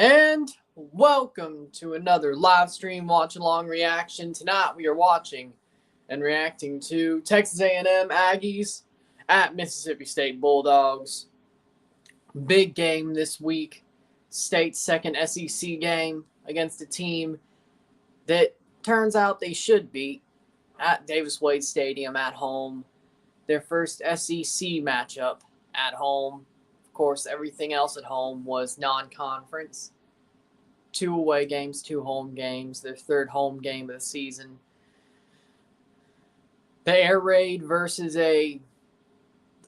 And welcome to another live stream watch-along reaction. Tonight we are watching and reacting to Texas A&M Aggies at Mississippi State Bulldogs. Big game this week. State's second SEC game against a team that turns out they should beat at Davis-Wade Stadium at home. Their first SEC matchup at home. Of course, everything else at home was non-conference. 2 away games, 2 home games, their third home game of the season. The air raid versus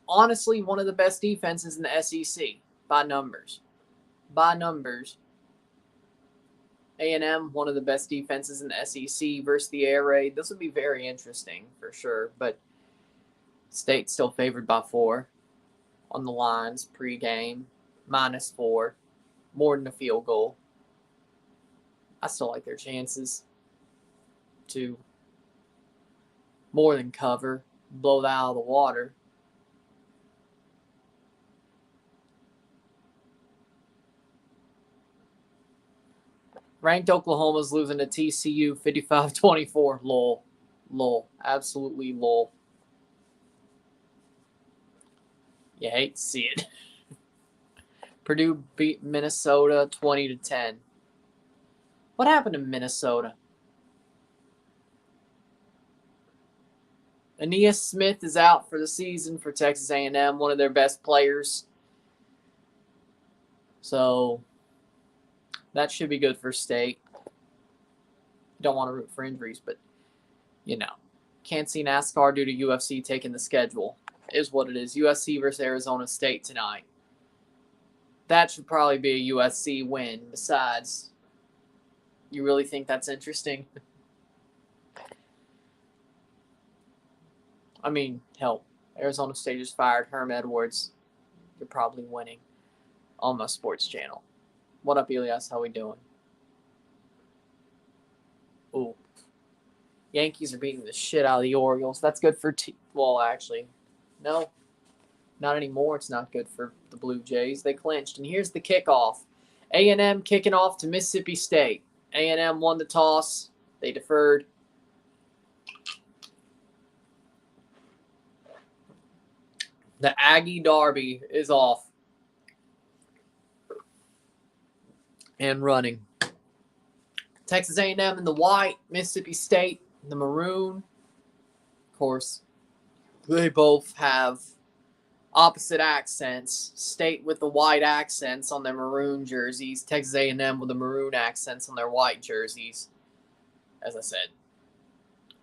honestly, one of the best defenses in the SEC by numbers. A&M, one of the best defenses in the SEC versus the air raid. This would be very interesting for sure, but State still favored by 4 on the lines pregame, -4, more than a field goal. I still like their chances to more than cover, blow that out of the water. Ranked Oklahoma's losing to TCU 55-24. Lol. Absolutely lol. You hate to see it. Purdue beat Minnesota 20-10. What happened to Minnesota? Aeneas Smith is out for the season for Texas A&M, one of their best players. So that should be good for State. Don't want to root for injuries, but can't see NASCAR due to UFC taking the schedule. Is what it is. USC versus Arizona State tonight. That should probably be a USC win. Besides, you really think that's interesting? I mean, hell, Arizona State just fired Herm Edwards. You're probably winning on my sports channel. What up, Elias? How we doing? Ooh. Yankees are beating the shit out of the Orioles. That's good for well, actually, no, not anymore. It's not good for the Blue Jays. They clinched. And here's the kickoff. A&M kicking off to Mississippi State. A&M won the toss. They deferred. The Aggie Derby is off and running. Texas A&M in the white, Mississippi State in the maroon. Of course, they both have opposite accents. State with the white accents on their maroon jerseys. Texas A&M with the maroon accents on their white jerseys. As I said,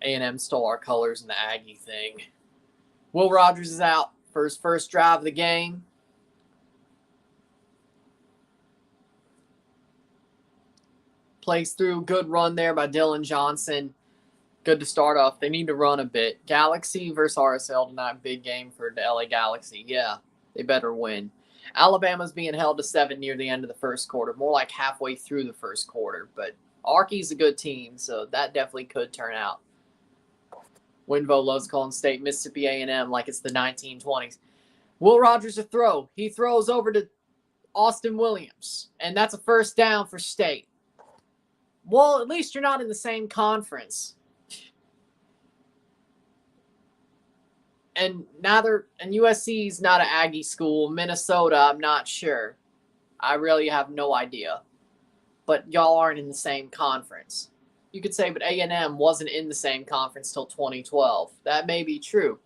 A&M stole our colors in the Aggie thing. Will Rogers is out for his first drive of the game. Plays through. Good run there by Dylan Johnson. Good to start off. They need to run a bit. Galaxy versus RSL tonight. Big game for the LA Galaxy. Yeah, they better win. Alabama's being held to 7 near the end of the first quarter. More like halfway through the first quarter. But Arky's a good team, so that definitely could turn out. Winvo loves calling State Mississippi A&M like it's the 1920s. Will Rogers a throw. He throws over to Austin Williams. And that's a first down for State. Well, at least you're not in the same conference. And USC's not an Aggie school. Minnesota, I'm not sure. I really have no idea. But y'all aren't in the same conference. You could say, but A&M wasn't in the same conference till 2012. That may be true.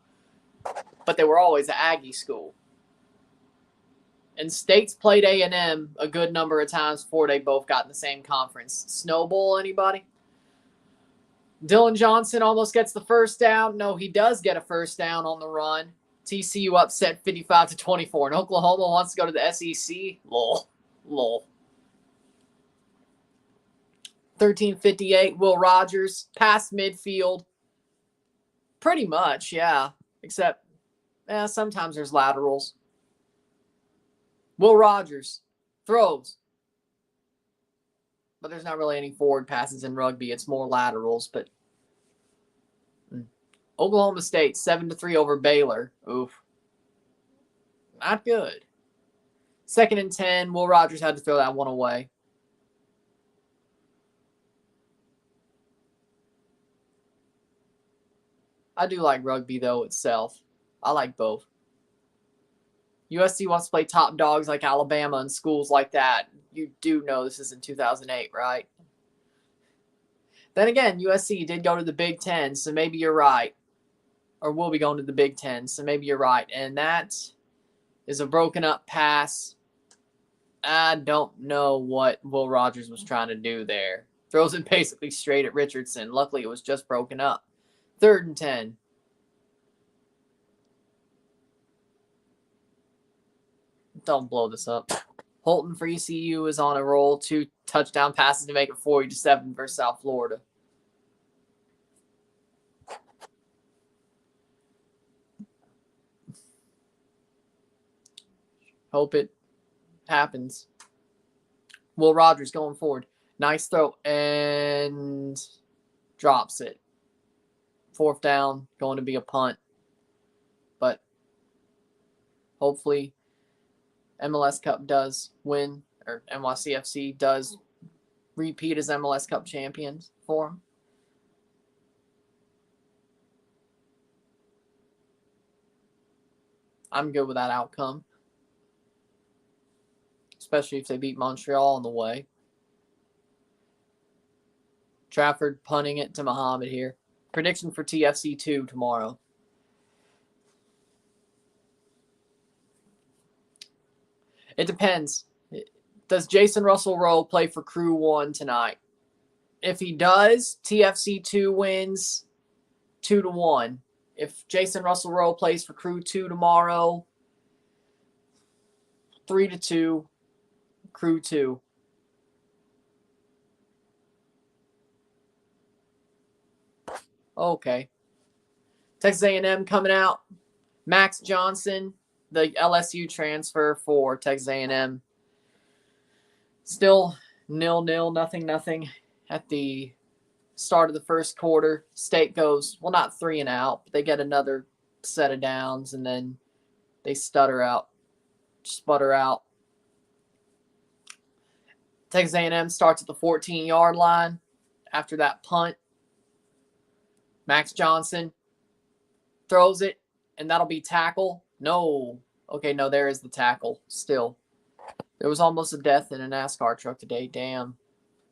But they were always an Aggie school. And State's played A&M a good number of times before they both got in the same conference. Snowball, anybody? Dylan Johnson almost gets the first down. No, he does get a first down on the run. TCU upset 55-24. And Oklahoma wants to go to the SEC. Lol. 13:58, Will Rogers, past midfield. Pretty much, yeah. Except, sometimes there's laterals. Will Rogers throws. But there's not really any forward passes in rugby. It's more laterals, but Oklahoma State, 7-3 over Baylor. Oof. Not good. 2nd and 10, Will Rogers had to throw that one away. I do like rugby, though, itself. I like both. USC wants to play top dogs like Alabama and schools like that. You do know this is in 2008, right? Then again, USC did go to the Big Ten, so maybe you're right. Or will be going to the Big Ten, so maybe you're right. And that is a broken up pass. I don't know what Will Rogers was trying to do there. Throws it basically straight at Richardson. Luckily, it was just broken up. 3rd and 10. Don't blow this up. Holton for ECU is on a roll. 2 touchdown passes to make it 40-7 versus South Florida. Hope it happens. Will Rogers going forward. Nice throw and drops it. 4th down, going to be a punt. But hopefully MLS Cup does win, or NYCFC does repeat as MLS Cup champions for them. I'm good with that outcome. Especially if they beat Montreal on the way. Trafford punting it to Muhammad here. Prediction for TFC 2 tomorrow. It depends. Does Jason Russell Rowe play for Crew 1 tonight? If he does, TFC 2 wins 2-1. If Jason Russell Rowe plays for Crew 2 tomorrow, 3-2, Crew 2. Okay. Texas A&M coming out. Max Johnson, the LSU transfer for Texas A&M. Still 0-0, nothing at the start of the first quarter. State goes, well, not 3 and out, but they get another set of downs, and then they sputter out. Texas A&M starts at the 14-yard line after that punt. Max Johnson throws it, and that'll be tackle. No. Okay, no, there is the tackle still. There was almost a death in a NASCAR truck today. Damn.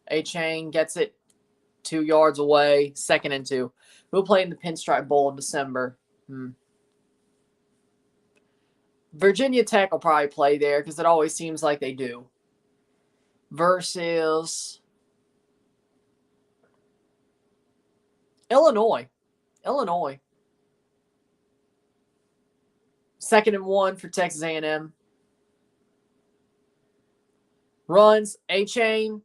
A-Chain gets it 2 yards away. 2nd and 2. We'll play in the Pinstripe Bowl in December. Virginia Tech will probably play there because it always seems like they do. Versus Illinois. 2nd and 1 for Texas A&M. Runs A-Chain,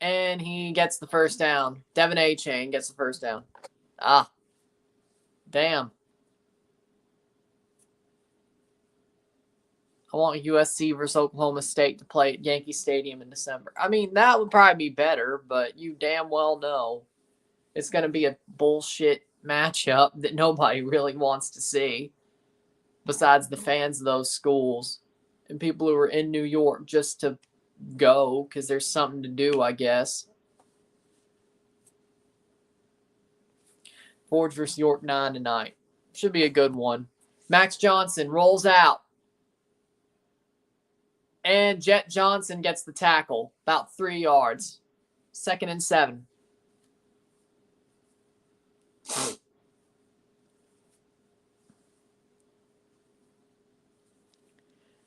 and he gets the first down. Devin A-Chain gets the first down. Damn. I want USC versus Oklahoma State to play at Yankee Stadium in December. I mean, that would probably be better, but you damn well know it's going to be a bullshit matchup that nobody really wants to see besides the fans of those schools and people who are in New York just to go because there's something to do, I guess. Forge versus York 9 tonight. Should be a good one. Max Johnson rolls out. And Jet Johnson gets the tackle. About 3 yards. 2nd and 7.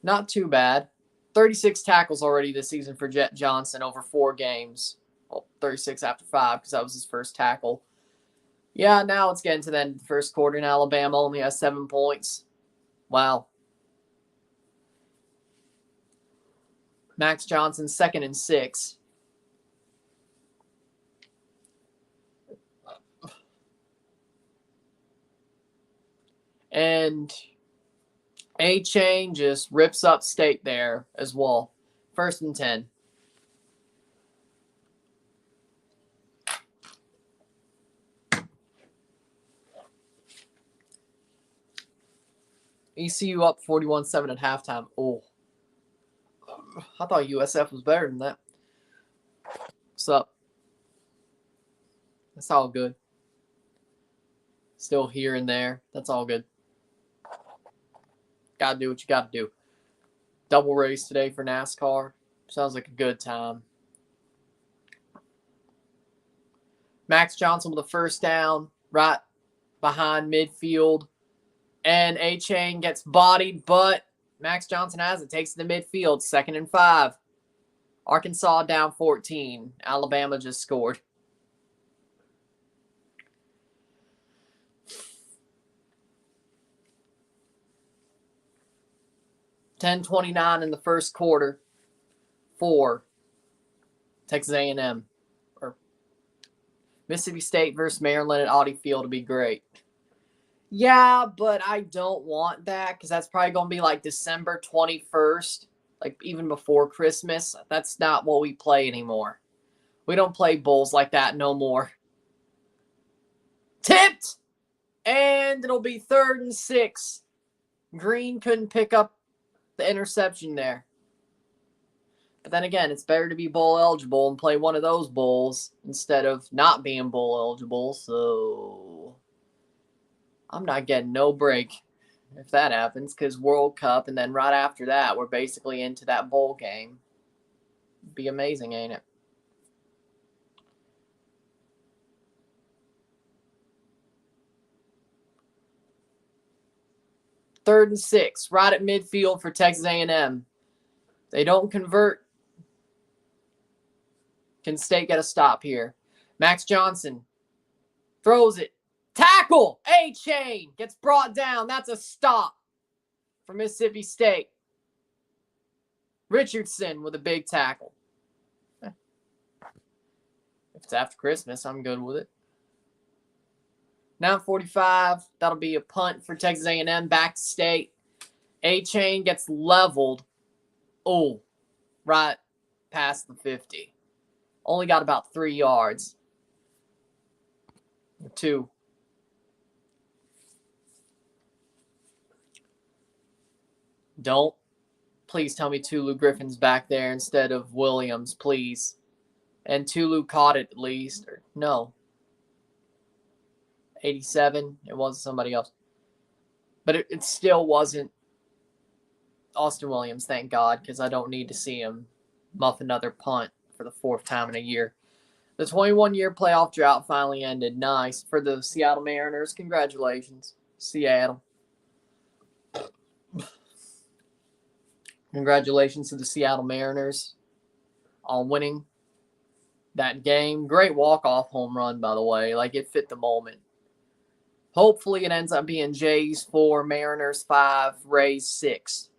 Not too bad. 36 tackles already this season for Jet Johnson over 4 games. Well, 36 after 5 because that was his first tackle. Yeah, now it's getting to the end of the first quarter, and Alabama only has 7 points. Wow. Max Johnson, 2nd and 6. And A-Chain just rips up State there as well. 1st and 10. ECU up 41-7 at halftime. Oh. I thought USF was better than that. What's up? That's all good. Still here and there. That's all good. Gotta do what you gotta do. Double race today for NASCAR. Sounds like a good time. Max Johnson with a first down right behind midfield. And A-Chain gets bodied, but Max Johnson has it. Takes it to midfield. 2nd and 5. Arkansas down 14. Alabama just scored. $10:29 in the first quarter for Texas A&M. Or Mississippi State versus Maryland at Audi Field would be great. Yeah, but I don't want that because that's probably going to be like December 21st, like even before Christmas. That's not what we play anymore. We don't play bowls like that no more. Tipped! And it'll be 3rd and 6. Green couldn't pick up the interception there. But then again, it's better to be bowl eligible and play one of those bowls instead of not being bowl eligible. So I'm not getting no break if that happens because World Cup, and then right after that, we're basically into that bowl game. It'd be amazing, ain't it? Third and 6, right at midfield for Texas A&M. They don't convert. Can State get a stop here? Max Johnson throws it. Tackle! A-Chain gets brought down. That's a stop for Mississippi State. Richardson with a big tackle. If it's after Christmas, I'm good with it. 9:45. That'll be a punt for Texas A&M. Back to State. A-Chain gets leveled. Oh, right past the 50. Only got about 3 yards. 2. Don't. Please tell me Tulu Griffin's back there instead of Williams, please. And Tulu caught it at least. Or, no. 87. It wasn't somebody else. But it still wasn't Austin Williams, thank God, because I don't need to see him muff another punt for the 4th time in a year. The 21-year playoff drought finally ended. Nice. For the Seattle Mariners, congratulations, Seattle. Congratulations to the Seattle Mariners on winning that game. Great walk-off home run, by the way. Like, it fit the moment. Hopefully it ends up being Jays 4, Mariners 5, Rays 6.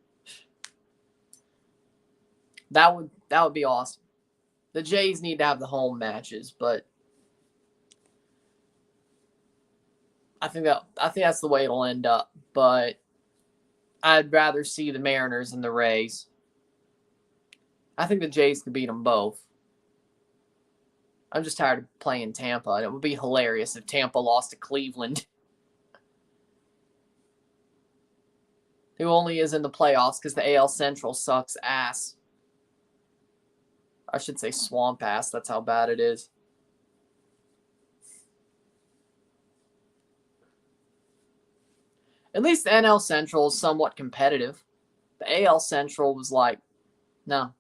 That would be awesome. The Jays need to have the home matches, but I think that's the way it'll end up. But I'd rather see the Mariners and the Rays. I think the Jays could beat them both. I'm just tired of playing Tampa, and it would be hilarious if Tampa lost to Cleveland. Who only is in the playoffs because the AL Central sucks ass. I should say swamp ass. That's how bad it is. At least the NL Central is somewhat competitive. The AL Central was like, no.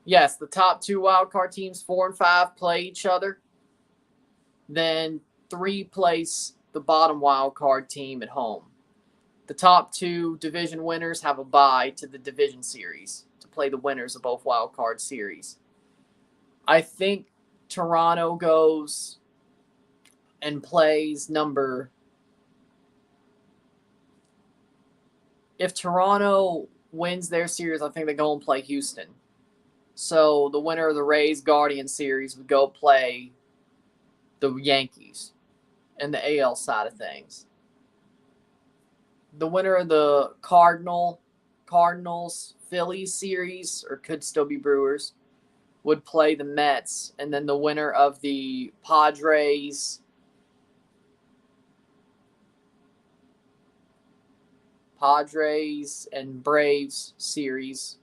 Yes, the top 2 wildcard teams, 4 and 5, play each other. Then 3 place the bottom wildcard team at home. The top 2 division winners have a bye to the division series to play the winners of both wildcard series. I think Toronto goes and plays number... If Toronto wins their series, I think they go and play Houston. So the winner of the Rays Guardian series would go play the Yankees and the AL side of things. The winner of the Cardinals Phillies series, or could still be Brewers, would play the Mets, and then the winner of the Padres and Braves series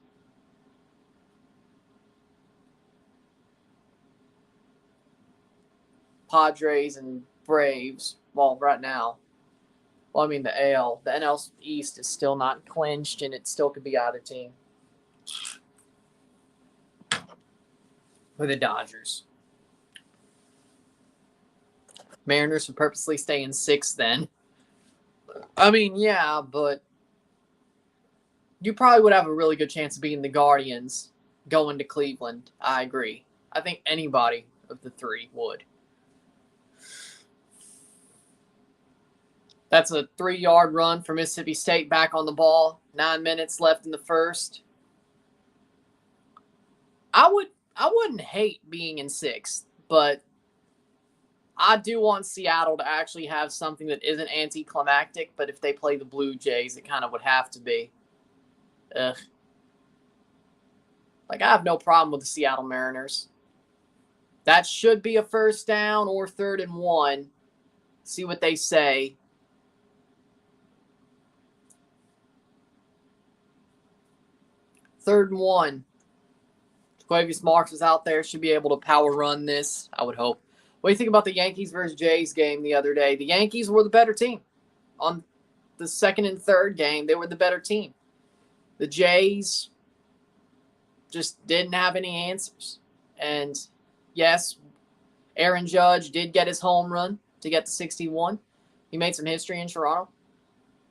Padres and Braves. Well, right now. Well, I mean, the AL. The NL East is still not clinched, and it still could be either team. Or the Dodgers. Mariners would purposely stay in 6th then. I mean, yeah, but you probably would have a really good chance of beating the Guardians going to Cleveland. I agree. I think anybody of the 3 would. That's a 3-yard run for Mississippi State back on the ball. 9 minutes left in the first. I wouldn't hate being in 6th, but I do want Seattle to actually have something that isn't anticlimactic, but if they play the Blue Jays, it kind of would have to be. Ugh. Like, I have no problem with the Seattle Mariners. That should be a first down or 3rd and 1. See what they say. Third and 1. Quavius Marks is out there. Should be able to power run this, I would hope. What do you think about the Yankees versus Jays game the other day? The Yankees were the better team. On the 2nd and 3rd game, they were the better team. The Jays just didn't have any answers. And yes, Aaron Judge did get his home run to get to 61. He made some history in Toronto.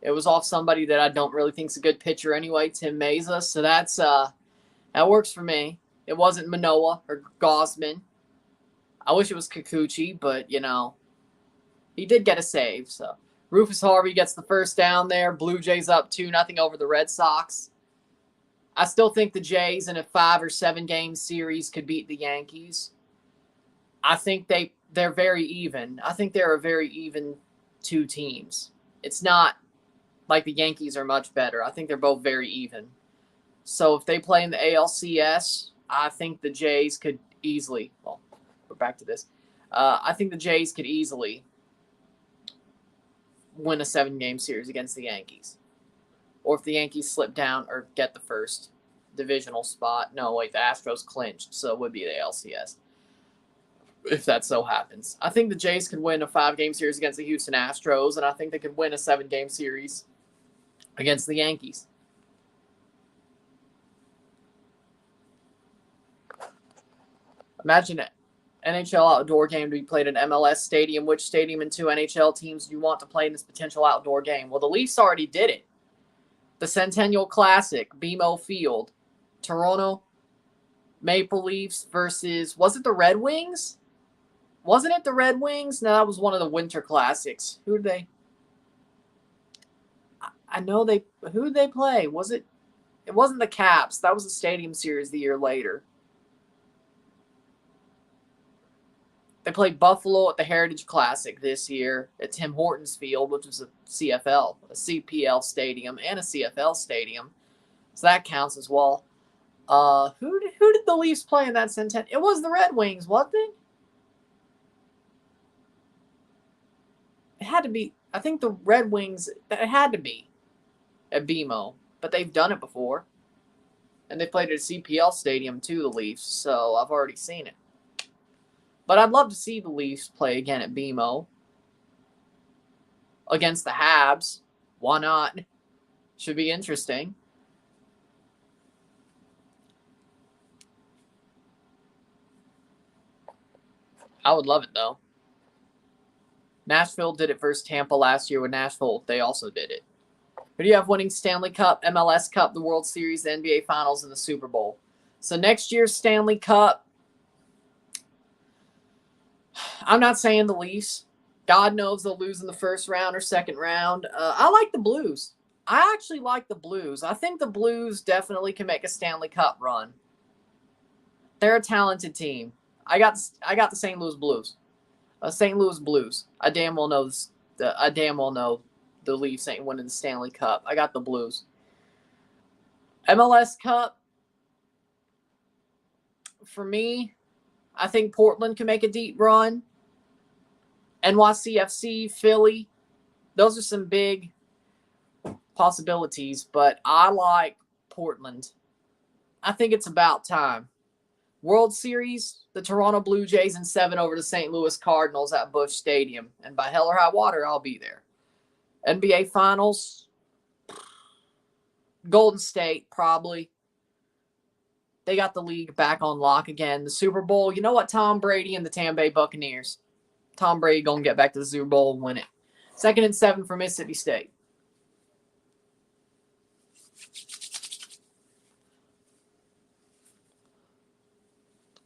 It was off somebody that I don't really think is a good pitcher anyway, Tim Mesa. So that works for me. It wasn't Manoah or Gosman. I wish it was Kikuchi, but, he did get a save. So Rufus Harvey gets the first down there. Blue Jays up 2-0 over the Red Sox. I still think the Jays in a 5 or 7 game series could beat the Yankees. I think they're very even. I think they're a very even 2 teams. It's not like the Yankees are much better. I think they're both very even. So if they play in the ALCS, I think the Jays could easily, well, we're back to this. I think the Jays could easily win a 7 game series against the Yankees. Or if the Yankees slip down or get the first divisional spot. No, wait, the Astros clinched, so it would be the ALCS. If that so happens. I think the Jays could win a 5 game series against the Houston Astros, and I think they could win a 7 game series against the Yankees. Imagine an NHL outdoor game to be played at MLS Stadium. Which stadium and 2 NHL teams do you want to play in this potential outdoor game? Well, the Leafs already did it. The Centennial Classic, BMO Field. Toronto Maple Leafs versus, was it the Red Wings? Wasn't it the Red Wings? No, that was one of the Winter Classics. Who did they? Who did they play? It wasn't the Caps. That was the Stadium Series the year later. They played Buffalo at the Heritage Classic this year at Tim Hortons Field, which was a CPL stadium, and a CFL stadium. So that counts as well. Who did the Leafs play in that Centennial? It was the Red Wings, wasn't it? It had to be. I think the Red Wings, it had to be at BMO, but they've done it before. And they played at a CPL stadium too, the Leafs, so I've already seen it. But I'd love to see the Leafs play again at BMO against the Habs. Why not? Should be interesting. I would love it, though. Nashville did it versus Tampa last year with Nashville. They also did it. Who do you have winning Stanley Cup, MLS Cup, the World Series, the NBA Finals, and the Super Bowl? So next year's Stanley Cup, I'm not saying the Leafs. God knows they'll lose in the first round or second round. I like the Blues. I actually like the Blues. I think the Blues definitely can make a Stanley Cup run. They're a talented team. I got the St. Louis Blues. St. Louis Blues. I damn well know the Leafs ain't winning the Stanley Cup. I got the Blues. MLS Cup. For me, I think Portland can make a deep run. NYCFC, Philly. Those are some big possibilities, but I like Portland. I think it's about time. World Series, the Toronto Blue Jays in 7 over the St. Louis Cardinals at Busch Stadium. And by hell or high water, I'll be there. NBA Finals, Golden State, probably. They got the league back on lock again. The Super Bowl, you know what? Tom Brady and the Tampa Bay Buccaneers. Tom Brady going to get back to the Super Bowl and win it. 2nd and 7 for Mississippi State.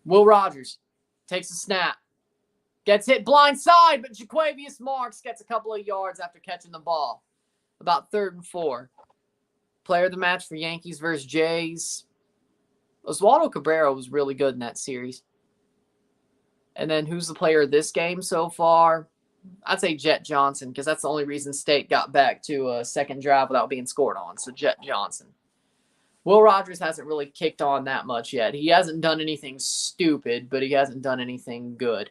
Will Rogers takes a snap. Gets hit blind side, but Jaquavius Marks gets a couple of yards after catching the ball. About 3rd and 4. Player of the match for Yankees versus Jays. Oswaldo Cabrera was really good in that series. And then who's the player of this game so far? I'd say Jet Johnson, because that's the only reason State got back to a second drive without being scored on. So Jet Johnson. Will Rogers hasn't really kicked on that much yet. He hasn't done anything stupid, but he hasn't done anything good.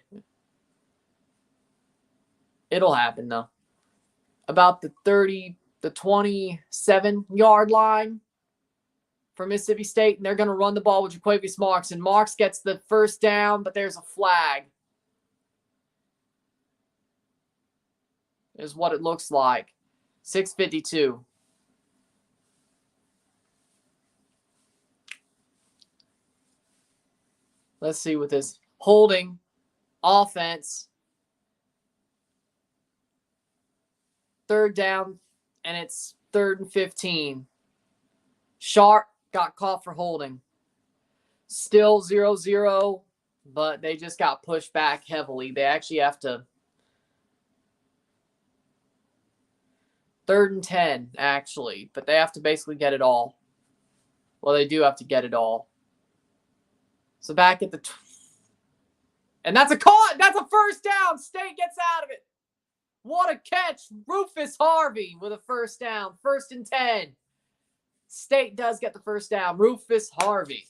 It'll happen, though. About the 27-yard line for Mississippi State, and they're going to run the ball with Jaquavius Marks, and Marks gets the first down, but there's a flag. Is what it looks like. 6:52. Let's see what this holding offense. 3rd down, and it's 3rd and 15. Sharp got caught for holding. Still 0-0, but they just got pushed back heavily. They actually have to. 3rd and 10, actually, but they have to basically get it all. Well, they do have to get it all. So back at the... and that's a caught! That's a first down! State gets out of it! What a catch! Rufus Harvey with a first down. 1st and 10. State does get the first down. Rufus Harvey.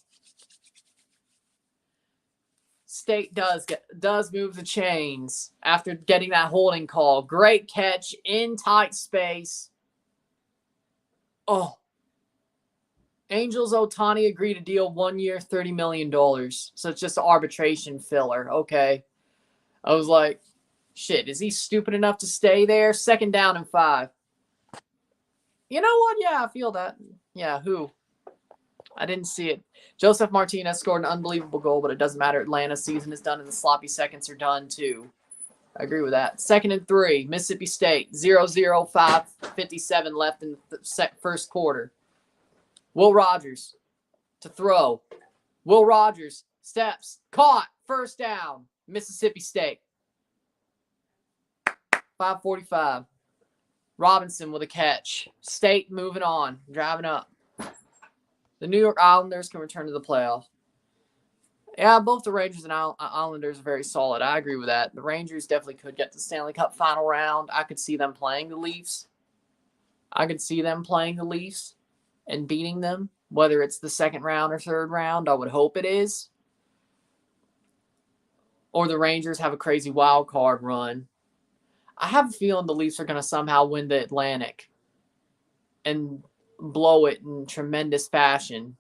State does move the chains after getting that holding call. Great catch in tight space. Oh. Angels Otani agreed to deal 1 year, $30 million. So it's just an arbitration filler. Okay. I was like, shit, is he stupid enough to stay there? 2nd down and 5. You know what? Yeah, I feel that. Yeah, who? I didn't see it. Joseph Martinez scored an unbelievable goal, but it doesn't matter. Atlanta's season is done and the sloppy seconds are done too. I agree with that. 2nd and 3. Mississippi State. 0-0, 5:57 left in the first quarter. Will Rogers to throw. Will Rogers steps. Caught. First down. Mississippi State. 5:45. Robinson with a catch. State moving on. Driving up. The New York Islanders can return to the playoffs. Yeah, both the Rangers and Islanders are very solid. I agree with that. The Rangers definitely could get to the Stanley Cup final round. I could see them playing the Leafs. And beating them, whether it's the 2nd round or 3rd round. I would hope it is. Or the Rangers have a crazy wild card run. I have a feeling the Leafs are going to somehow win the Atlantic and blow it in tremendous fashion.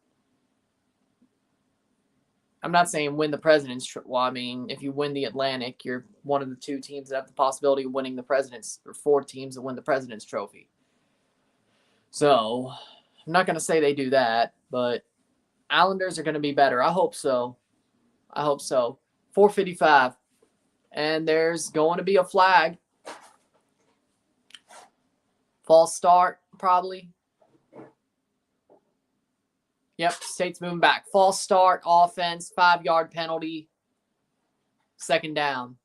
I'm not saying win the President's well, I mean, if you win the Atlantic, you're one of the 2 teams that have the possibility of winning the President's, or 4 teams that win the President's Trophy. So, I'm not going to say they do that, but Islanders are going to be better. I hope so. 4:55. And there's going to be a flag. False start, probably. Yep, State's moving back. False start, offense, 5-yard penalty. 2nd down.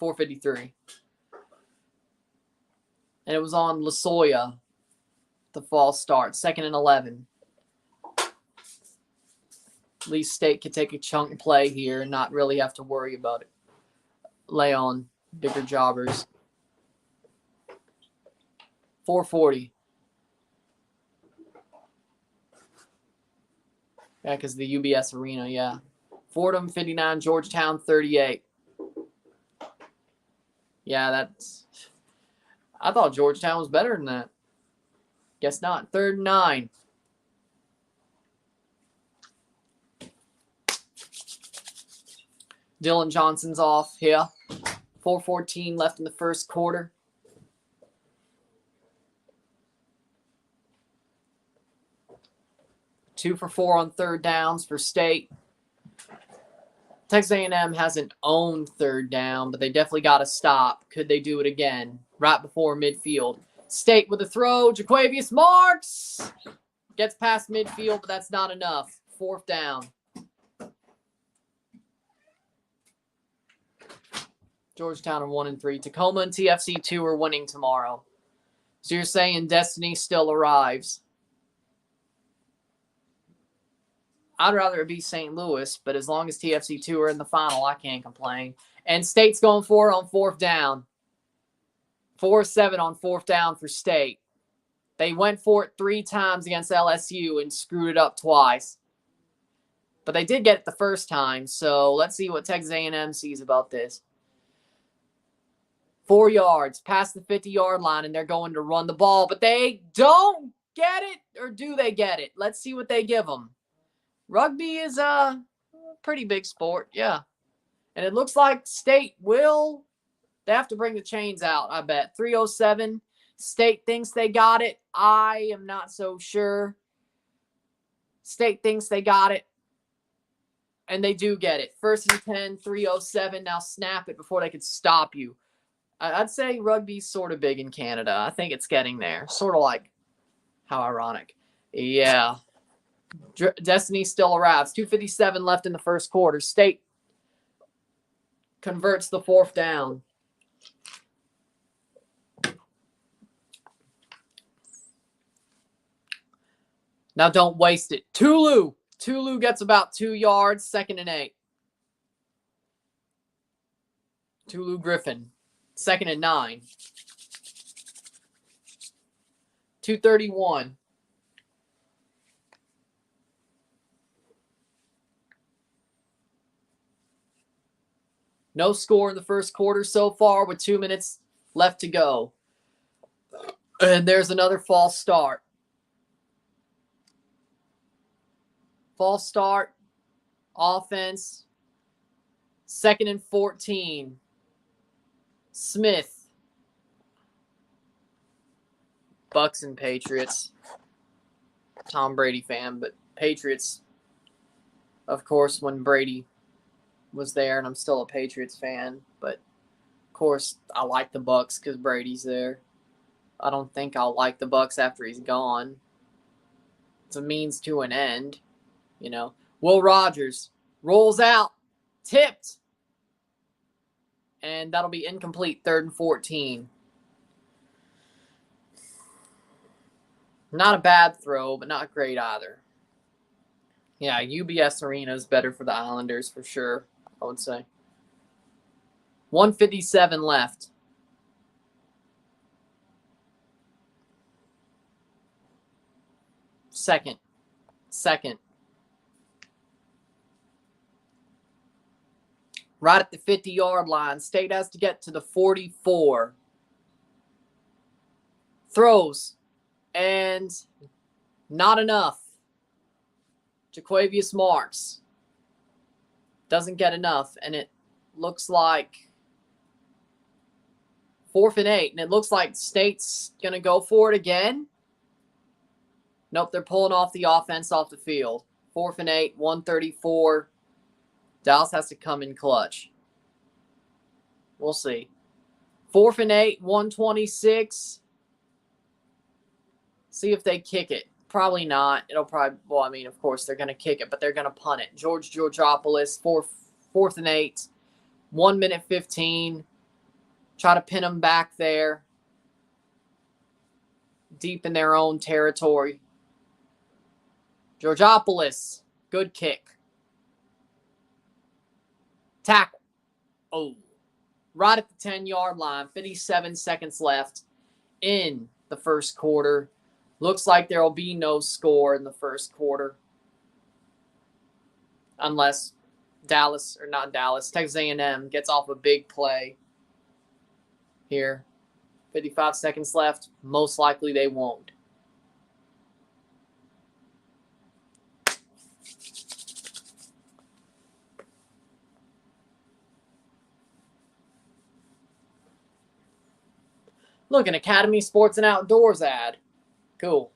4:53. And it was on Losoya, the false start. 2nd and 11. At least State could take a chunk play here and not really have to worry about it. Lay on bigger jobbers. 4:40. Yeah, because the UBS Arena, yeah. Fordham 59, Georgetown 38. Yeah, that's... I thought Georgetown was better than that. Guess not. 3rd and 9. Dylan Johnson's off here. 4:14 left in the first quarter. Two for 4 on third downs for State. Texas A&M hasn't owned third down, but they definitely got to stop. Could they do it again? Right before midfield. State with a throw. Jaquavius Marks gets past midfield, but that's not enough. Fourth down. Georgetown are 1-3. Tacoma and TFC 2 are winning tomorrow. So you're saying Destiny still arrives. I'd rather it be St. Louis, but as long as TFC 2 are in the final, I can't complain. And State's going for it on fourth down. 4-7 on fourth down for State. They went for it 3 times against LSU and screwed it up twice. But they did get it the first time, so let's see what Texas A&M sees about this. 4 yards past the 50-yard line, and they're going to run the ball, but they don't get it, or do they get it? Let's see what they give them. Rugby is a pretty big sport, yeah. And it looks like State will. They have to bring the chains out, I bet. 3:07. State thinks they got it. I am not so sure. State thinks they got it. And they do get it. 1st and 10, 3:07. Now snap it before they could stop you. I'd say rugby's sort of big in Canada. I think it's getting there. Sort of like, how ironic. Yeah. Destiny still arrives. 2:57 left in the first quarter. State converts the fourth down. Now don't waste it. Tulu gets about 2 yards. 2nd and 8. Tulu Griffin. 2nd and 9. 2:31. No score in the first quarter so far with 2 minutes left to go. And there's another false start. False start. Offense. 2nd and 14. Smith. Bucks and Patriots. Tom Brady fan, but Patriots, of course, when Brady was there, and I'm still a Patriots fan, but of course I like the Bucks because Brady's there. I don't think I'll like the Bucks after he's gone. It's a means to an end, you know. Will Rogers rolls out, tipped, and that'll be incomplete. 3rd and 14. Not a bad throw, but not great either. Yeah, UBS Arena is better for the Islanders for sure, I would say. 1:57 left. Second. Right at the 50-yard line. State has to get to the 44. Throws. And not enough. Jaquavius Marks doesn't get enough, and it looks like 4th and 8, and it looks like State's going to go for it again. Nope, they're pulling off the offense off the field. 4th and 8, 1:34. Dallas has to come in clutch. We'll see. 4th and 8, 1:26. See if they kick it. Probably not. It'll probably, well, I mean, of course, they're going to kick it, but they're going to punt it. George Georgopoulos, 4th and 8, 1:15. Try to pin them back there. Deep in their own territory. Georgopoulos, good kick. Tackle. Oh. Right at the 10-yard line. 57 seconds left in the first quarter. Looks like there will be no score in the first quarter. Unless Texas A&M gets off a big play here. 55 seconds left. Most likely they won't. Look, an Academy Sports and Outdoors ad. Cool.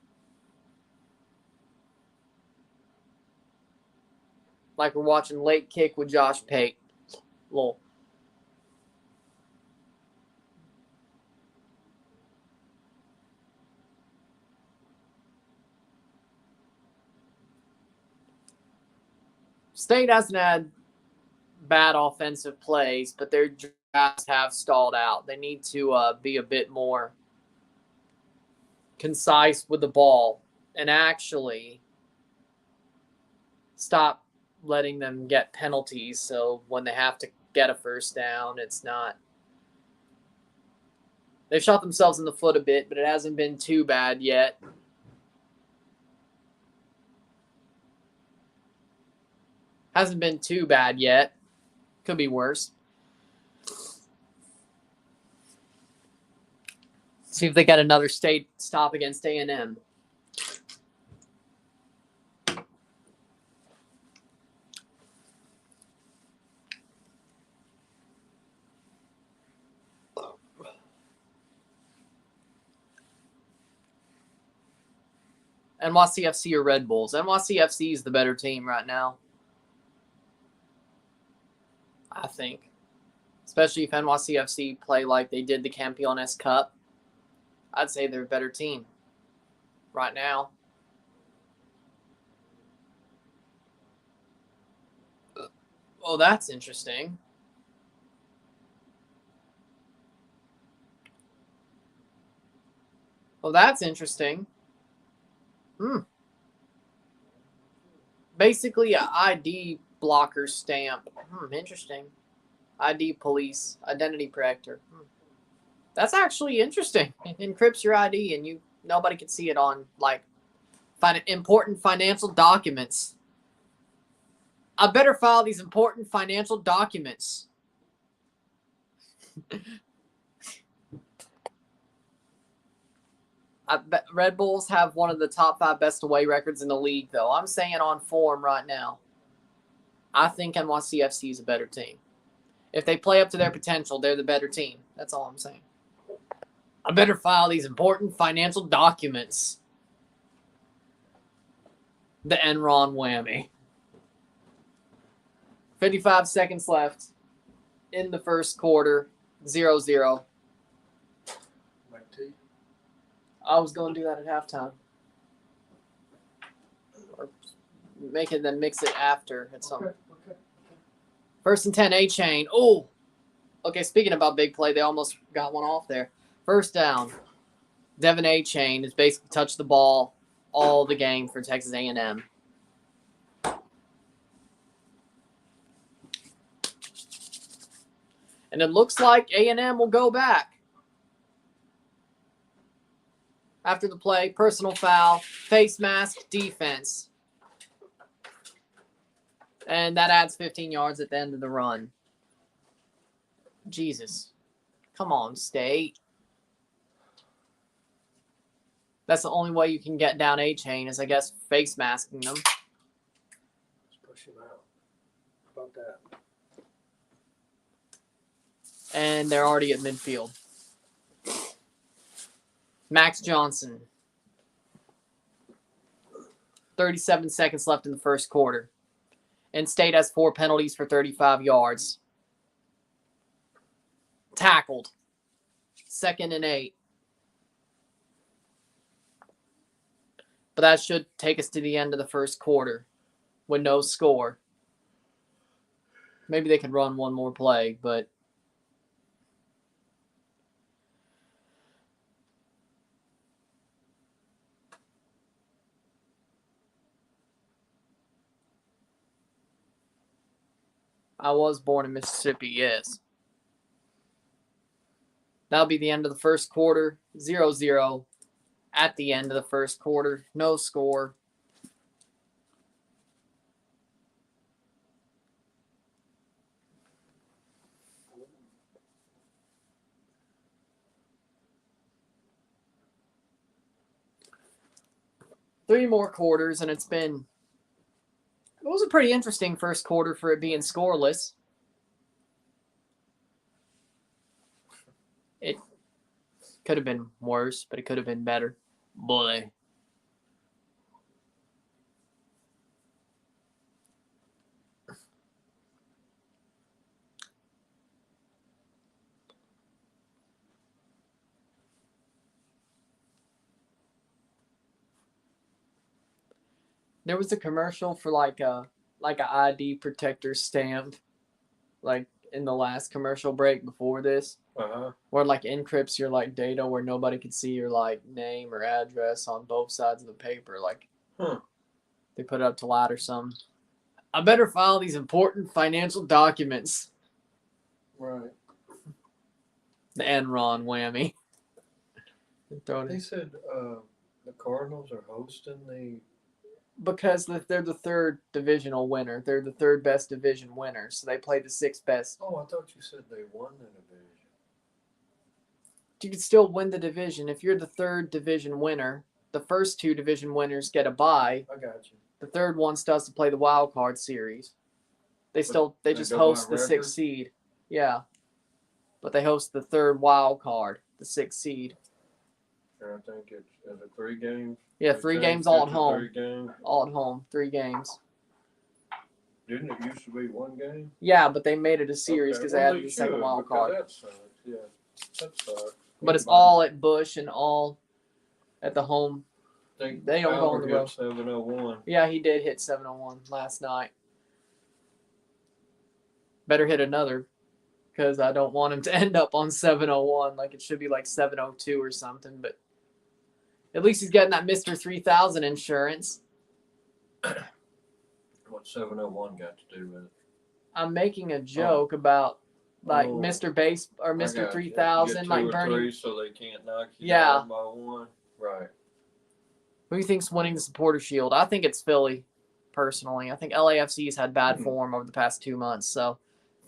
Like we're watching Late Kick with Josh Pate. Lol. State hasn't had bad offensive plays, but their drafts have stalled out. They need to be a bit more concise with the ball and actually stop letting them get penalties. So when they have to get a first down, it's not. They've shot themselves in the foot a bit, but it hasn't been too bad yet. Hasn't been too bad yet. Could be worse. See if they get another state stop against A&M. NYCFC or Red Bulls? NYCFC is the better team right now. I think. Especially if NYCFC play like they did the Campeones Cup. I'd say they're a better team right now. Oh, that's interesting. Oh, that's interesting. Basically, an ID blocker stamp. Interesting. ID police, identity protector. That's actually interesting. It encrypts your ID, and nobody can see it on like important financial documents. I better file these important financial documents. Red Bulls have one of the top 5 best away records in the league, though. I'm saying on form right now. I think NYCFC is a better team. If they play up to their potential, they're the better team. That's all I'm saying. I better file these important financial documents. The Enron whammy. 55 seconds left in the first quarter. 0-0. I was going to do that at halftime. Or make it, then mix it after at some. Okay. First and 10, A-Chain. Oh! Okay, speaking about big play, they almost got one off there. First down. Devin A-Chain has basically touched the ball all the game for Texas A&M. And it looks like A&M will go back. After the play, personal foul, face mask, defense. And that adds 15 yards at the end of the run. Jesus. Come on, State. That's the only way you can get down A-Chain is, I guess, face masking them. Just push him out. How about that? And they're already at midfield. Max Johnson. 37 seconds left in the first quarter. And State has 4 penalties for 35 yards. Tackled. 2nd and 8. But that should take us to the end of the first quarter with no score. Maybe they could run one more play, but I was born in Mississippi, yes. That'll be the end of the first quarter. 0-0 at the end of the first quarter. No score. Three more quarters, and it was a pretty interesting first quarter for it being scoreless. It Could have been worse, but it could have been better. Boy. There was a commercial for like a ID protector stamp, like in the last commercial break before this, where like encrypts your like data where nobody could see your like name or address on both sides of the paper. Like they put it up to light or something. I better file these important financial documents. Right. The Enron whammy. They said the Cardinals are hosting the. Because they're the third divisional winner. They're the third best division winner. So they play the sixth best. Oh, I thought you said they won the division. You can still win the division. If you're the third division winner, the first two division winners get a bye. I got you. The third one still has to play the wild card series. They just host the sixth seed. Yeah. But they host the third wild card, the sixth seed. I think is it 3 games? Yeah, 3 games all at home. 3 games. All at home, 3 games. Didn't it used to be 1 game? Yeah, but they made it a series because they added the second wild card. That sucks. Yeah, that sucks. But it's all at Busch and all at the home. They don't go on the road. 701. Yeah, he did hit 701 last night. Better hit another because I don't want him to end up on 701. Like it should be like 702 or something. But at least he's getting that Mr. 3000 insurance. What 701 got to do with it? I'm making a joke about like Mr. Base or Mr. 3000, like Bernie. So they can't knock you down by 1. Right. Who do you think's winning the Supporter Shield? I think it's Philly, personally. I think LAFC's had bad form over the past 2 months, so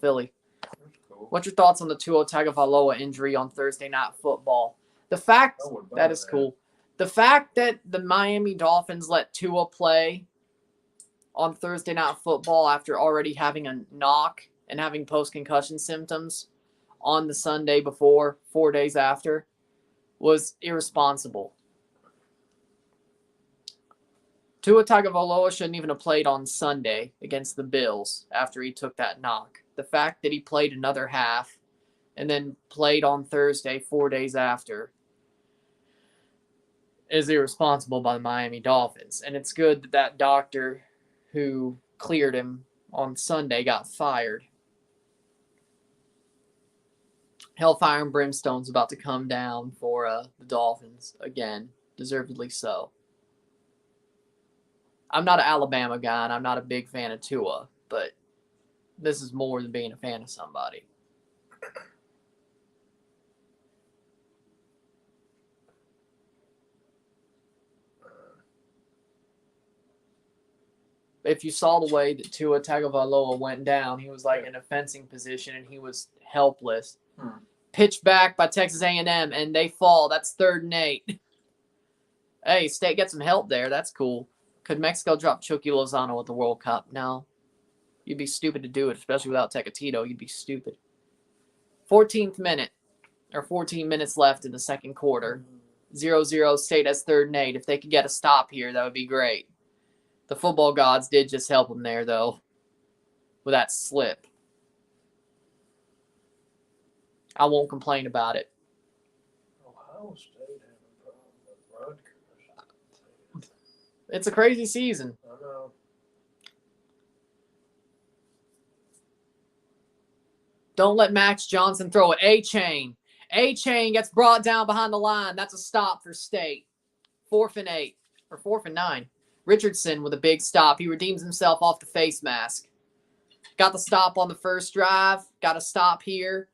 Philly. That's cool. What's your thoughts on the Tua Tagovailoa injury on Thursday Night Football? The fact that is cool. The fact that the Miami Dolphins let Tua play on Thursday Night Football after already having a knock and having post-concussion symptoms on the Sunday before, 4 days after, was irresponsible. Tua Tagovailoa shouldn't even have played on Sunday against the Bills after he took that knock. The fact that he played another half and then played on Thursday 4 days after is irresponsible by the Miami Dolphins. And it's good that that doctor who cleared him on Sunday got fired. Hellfire and Brimstone's about to come down for the Dolphins again, deservedly so. I'm not an Alabama guy, and I'm not a big fan of Tua, but this is more than being a fan of somebody. If you saw the way that Tua Tagovailoa went down, he was like in a fencing position, and he was helpless. Pitched back by Texas A&M, and they fall. That's 3rd and 8. Hey, State gets some help there. That's cool. Could Mexico drop Chucky Lozano at the World Cup? No. You'd be stupid to do it, especially without Tecatito. You'd be stupid. 14th minute, or 14 minutes left in the second quarter. 0-0, State has 3rd and 8. If they could get a stop here, that would be great. The football gods did just help them there, though, with that slip. I won't complain about it. Ohio State had a problem with Rutgers. It's a crazy season. I know. Don't let Max Johnson throw it. A-Chain. A-Chain gets brought down behind the line. That's a stop for State. 4th and 8. Or 4th and 9. Richardson with a big stop. He redeems himself off the face mask. Got the stop on the first drive. Got a stop here.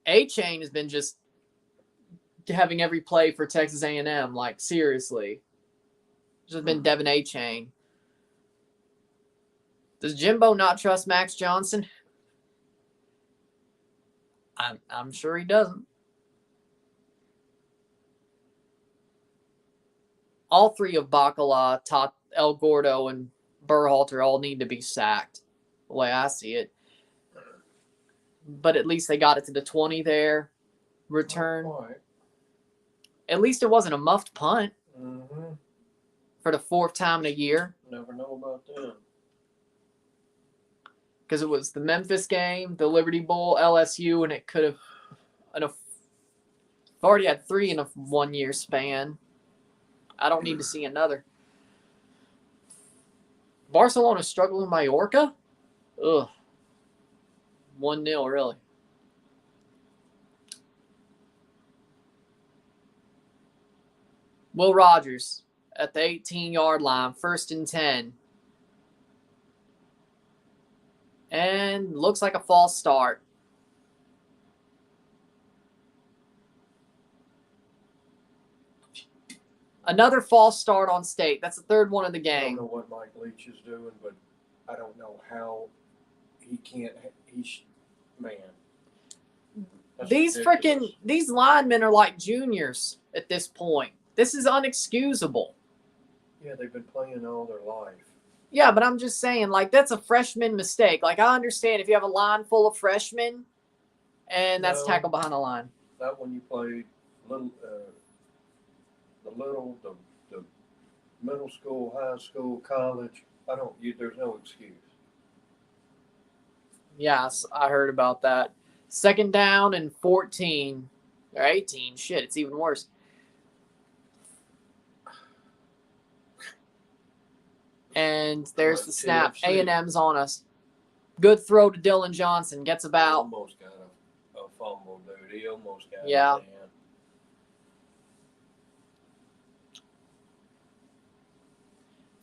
A-Chain has been just having every play for Texas A&M. Like, seriously. Just been Devin A-Chain. Does Jimbo not trust Max Johnson? I'm sure he doesn't. All 3 of Bacala, El Gordo, and Berhalter all need to be sacked, the way I see it. but at least they got it to the 20 there. Return. Not quite. At least it wasn't a muffed punt Mm-hmm. for the 4th time in a year. Never know about them. Because it was the Memphis game, the Liberty Bowl, LSU, and it could have. I've already had 3 in a 1-year span. I don't need to see another. Barcelona struggling Mallorca? Ugh. 1-0, really. Will Rogers at the 18-yard line, 1st and 10. And looks like a false start. Another false start on State. That's the 3rd one of the I game. don't know what Mike Leach is doing, but I don't know how he can't. Man. That's ridiculous. These linemen are like juniors at this point. This is unexcusable. Yeah, they've been playing all their life. Yeah, but I'm just saying, like, that's a freshman mistake. Like, I understand if you have a line full of freshmen and that's No. tackle behind the line. Not when you play the middle school, high school, college. There's no excuse. Yes, I heard about that. 2nd down and 14 or 18. Shit, it's even worse. And there's the snap. TFC. A&M's on us. Good throw to Dylan Johnson. Gets He about. almost got a fumble, dude. He almost got Yeah. it. Man.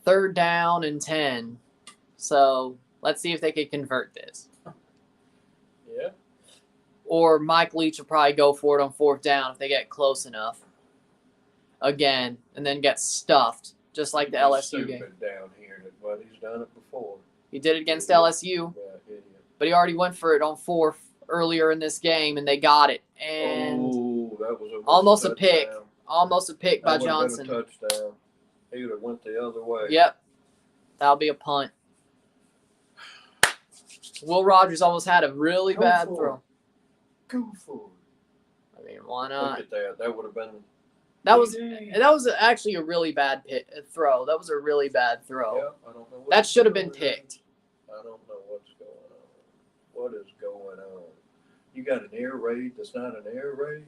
3rd down and 10. So let's see if they can convert this. Yeah. Or Mike Leach will probably go for it on 4th down if they get close enough. Again, and then get stuffed, just like the LSU game. Down here, but he's done it before. He did it against LSU, Yeah, idiot. but he already went for it on 4th earlier in this game, and they got it. And that was almost a pick. touchdown. Almost a pick by That would have Johnson. been a touchdown. He would have went the other way. Yep. That'll be a punt. Will Rogers almost had a really bad throw. Go for it. I mean, why not? Look at that. That would have been. That was actually a really bad throw. That was a really bad throw. Yeah, I don't know. That should have been picked. I don't know what's going on. What is going on? You got an air raid that's not an air raid?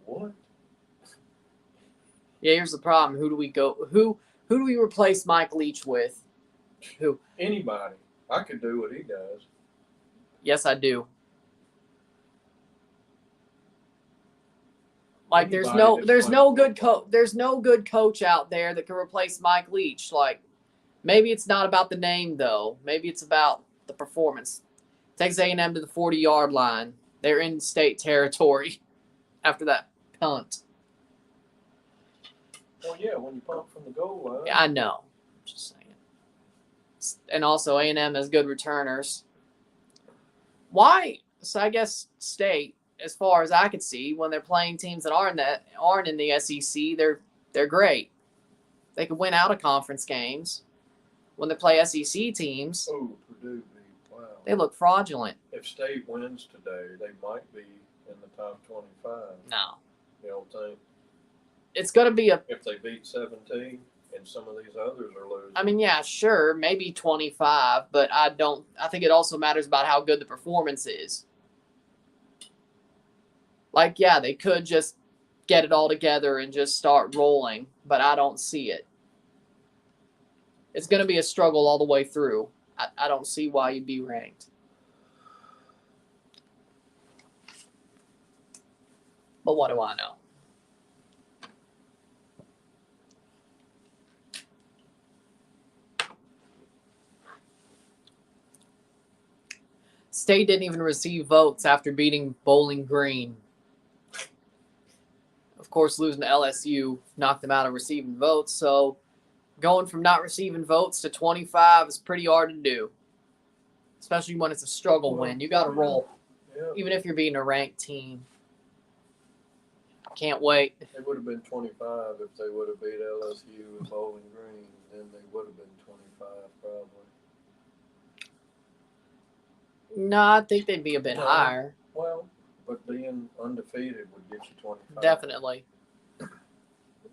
What? Yeah, here's the problem. Who do we go? Who do we replace Mike Leach with? Who? Anybody. I could do what he does. Yes, I do. Like there's no good coach out there that can replace Mike Leach. Like maybe it's not about the name though. Maybe it's about the performance. Takes A&M to the 40-yard line. They're in state territory after that punt. Well, yeah, when you punt from the goal line. Yeah, I know. Just saying. And also A&M has good returners. Why? So I guess State, as far as I could see, when they're playing teams that aren't in the SEC, they're great. They could win out of conference games. When they play SEC teams, Oh, Purdue, wow. they look fraudulent. If State wins today, they might be in the top 25. No. You don't think? It's going to be If they beat 17 and some of these others are losing. I mean, yeah, sure, maybe 25, but I think it also matters about how good the performance is. Like, yeah, they could just get it all together and just start rolling, but I don't see it. It's going to be a struggle all the way through. I don't see why you'd be ranked. But what do I know? State didn't even receive votes after beating Bowling Green. Of course, losing to LSU knocked them out of receiving votes. So going from not receiving votes to 25 is pretty hard to do, especially when it's a struggle win. You got to roll, even if you're beating a ranked team. Can't wait. It would have been 25 if they would have beat LSU and Bowling Green. Then they would have been 25 probably. No, I think they'd be a bit No. higher. Well, but being undefeated would get you 25. Definitely.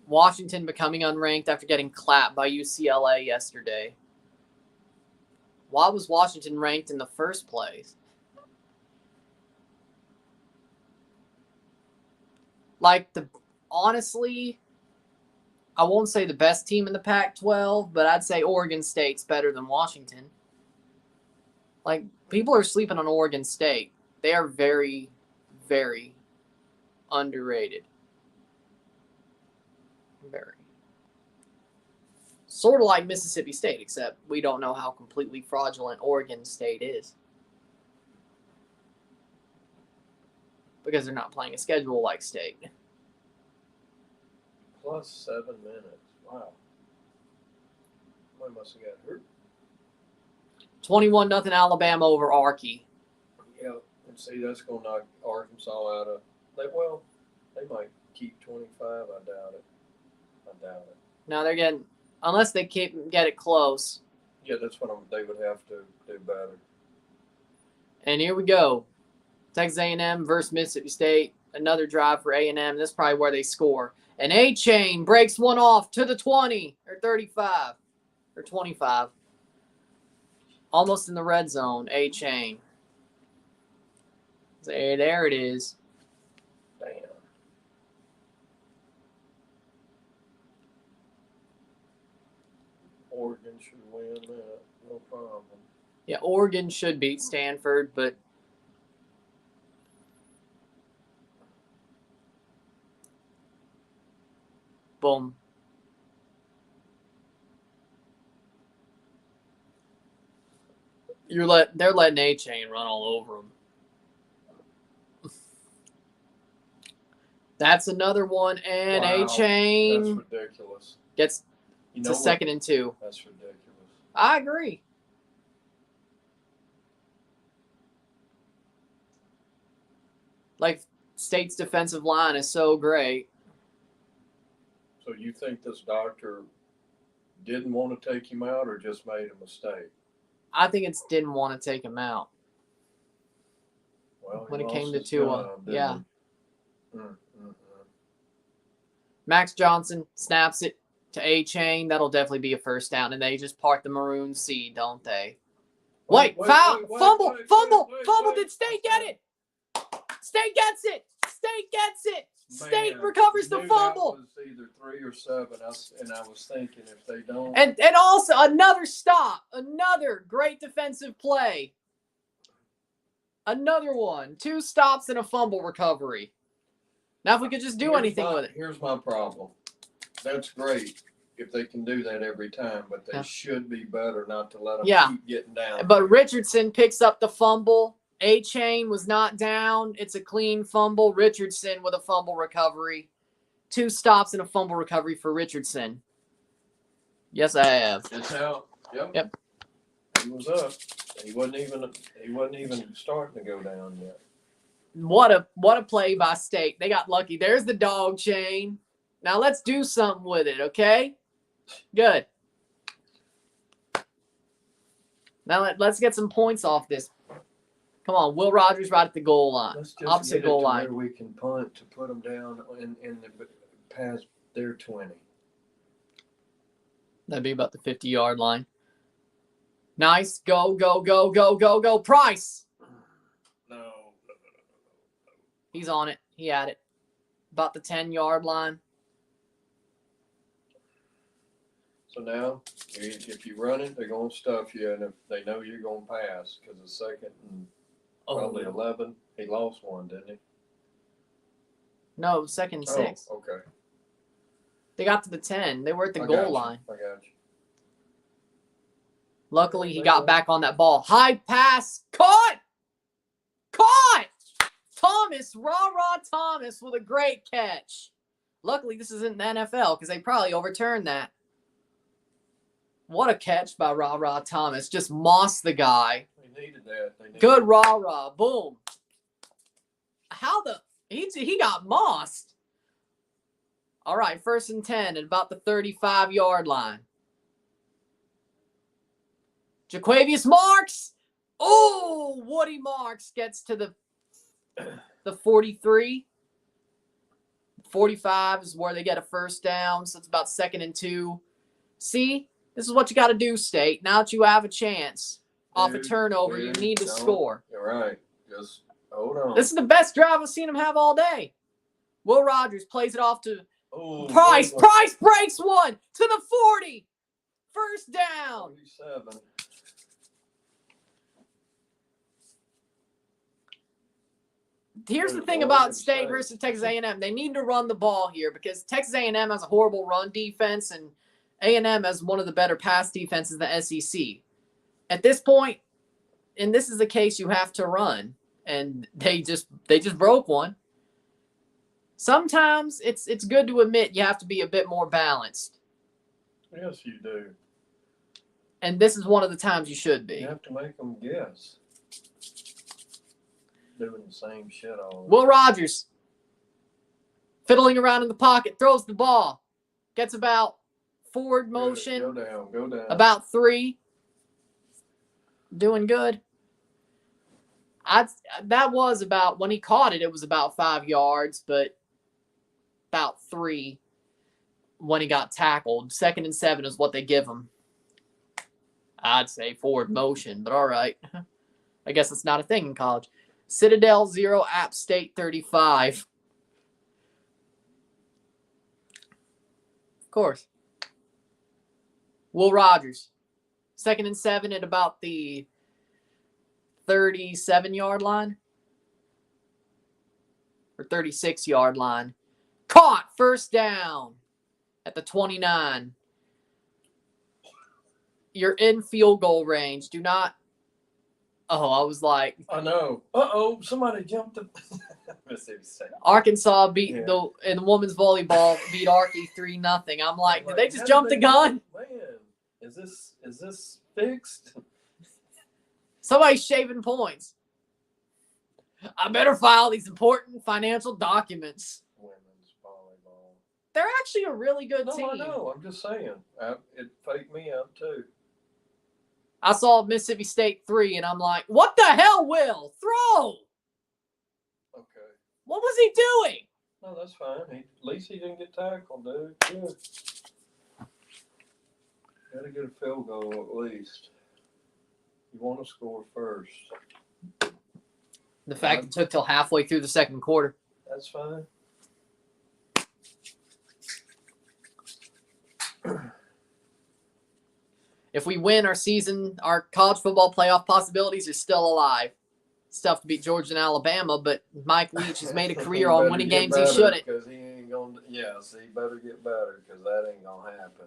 Washington becoming unranked after getting clapped by UCLA yesterday. Why was Washington ranked in the first place? Honestly, I won't say the best team in the Pac-12, but I'd say Oregon State's better than Washington. People are sleeping on Oregon State. They are very, very underrated. Very. Sort of like Mississippi State, except we don't know how completely fraudulent Oregon State is. Because they're not playing a schedule like State. Plus 7 minutes. Wow. I must have got hurt. 21-0 Alabama over Arky. Yeah, and see, that's going to knock Arkansas out of. They might keep 25. I doubt it. Now they're getting, unless they get it close. Yeah, that's what they would have to do better. And here we go. Texas A&M versus Mississippi State. Another drive for A&M. This is probably where they score. And A-Chain breaks one off to the 20 or 35 or 25. Almost in the red zone. A-Chain. There it is. Damn. Oregon should win that. No problem. Yeah, Oregon should beat Stanford, but boom. They're letting A-Chain run all over them. That's another one, and Wow, A-Chain that's ridiculous. Gets to 2nd and 2. That's ridiculous. I agree. State's defensive line is so great. So you think this doctor didn't want to take him out or just made a mistake? I think it's didn't want to take him out. Well, when it came to Tua. Yeah. Mm. Max Johnson snaps it to A-Chain. That'll definitely be a first down. And they just park the maroon seed, don't they? Wait, foul! Fumble! Did State get it? State gets it! State recovers the fumble. That was either 3 or 7, and I was thinking if they don't. And also another stop, another great defensive play. Another one, 2 stops and a fumble recovery. Now if we could just do anything with it. Here's my problem. That's great if they can do that every time, but they should be better not to let them keep getting down. But Richardson picks up the fumble. A-Chain was not down. It's a clean fumble. Richardson with a fumble recovery. 2 stops and a fumble recovery for Richardson. Yes, I have. That's how. Yep. He was up. He wasn't even starting to go down yet. What a play by State. They got lucky. There's the dog chain. Now let's do something with it, okay? Good. Now let's get some points off this. Come on, Will Rogers right at the goal line. Let's just opposite goal line. Where we can punt to put them down in the past their 20. That'd be about the 50-yard line. Nice. Go. Price. No. He's on it. He had it. About the 10-yard line. So now, if you run it, they're going to stuff you, and if they know you're going to pass, because the second and probably 11, he lost one, didn't he? No, 2nd and 6. Oh, okay. They got to the 10. They were at the goal line. I got you. Luckily, he got back on that ball. High pass. Caught! Thomas, Thomas with a great catch. Luckily, this isn't the NFL because they probably overturned that. What a catch by Thomas. Just mossed the guy. They needed that. Good Boom. He got mossed. All right, 1st and 10 at about the 35-yard line. Jaquavius Marks. Oh, Woody Marks gets to the 43. 45 is where they get a first down, so it's about 2nd and 2. See, this is what you got to do, State. Now that you have a chance off a turnover, you need to score. You're right. Just hold on. This is the best drive I've seen him have all day. Will Rogers plays it off to Price. Price breaks one to the 40. First down. 47. Here's the thing about State versus Texas A&M. They need to run the ball here because Texas A&M has a horrible run defense and A&M has one of the better pass defenses in the SEC. At this point, and this is the case, you have to run, and they just broke one. Sometimes it's good to admit you have to be a bit more balanced. Yes, you do. And this is one of the times you should be. You have to make them guess. Doing the same shit all. Will Rogers, fiddling around in the pocket, throws the ball, gets about forward motion. Go down. About 3. Doing good. That was about, when he caught it, it was about 5 yards, but about 3 when he got tackled. 2nd and 7 is what they give him. I'd say forward motion, but all right. I guess it's not a thing in college. Citadel 0, App State 35. Of course. Will Rogers. 2nd and 7 at about the 37-yard line. Or 36-yard line. Caught. First down at the 29. You're in field goal range. Do not. Oh, I was like. I know. Uh-oh. Somebody jumped the. Mississippi State. Arkansas beat in the women's volleyball beat Arky 3-0. I'm like, did they just jump the gun? Man, is this fixed? Somebody's shaving points. I better file these important financial documents. Women's volleyball. They're actually a really good team. I know. I'm just saying. It faked me out too. I saw Mississippi State 3, and I'm like, what the hell, Will? Throw! Okay. What was he doing? No, that's fine. At least he didn't get tackled, dude. Good. Got to get a field goal at least. You want to score first. The fact it took till halfway through the second quarter. That's fine. If we win our season, our college football playoff possibilities are still alive. It's tough to beat Georgia and Alabama, but Mike Leach has made a career on winning games he shouldn't. Because he ain't going to, so he better get better because that ain't going to happen.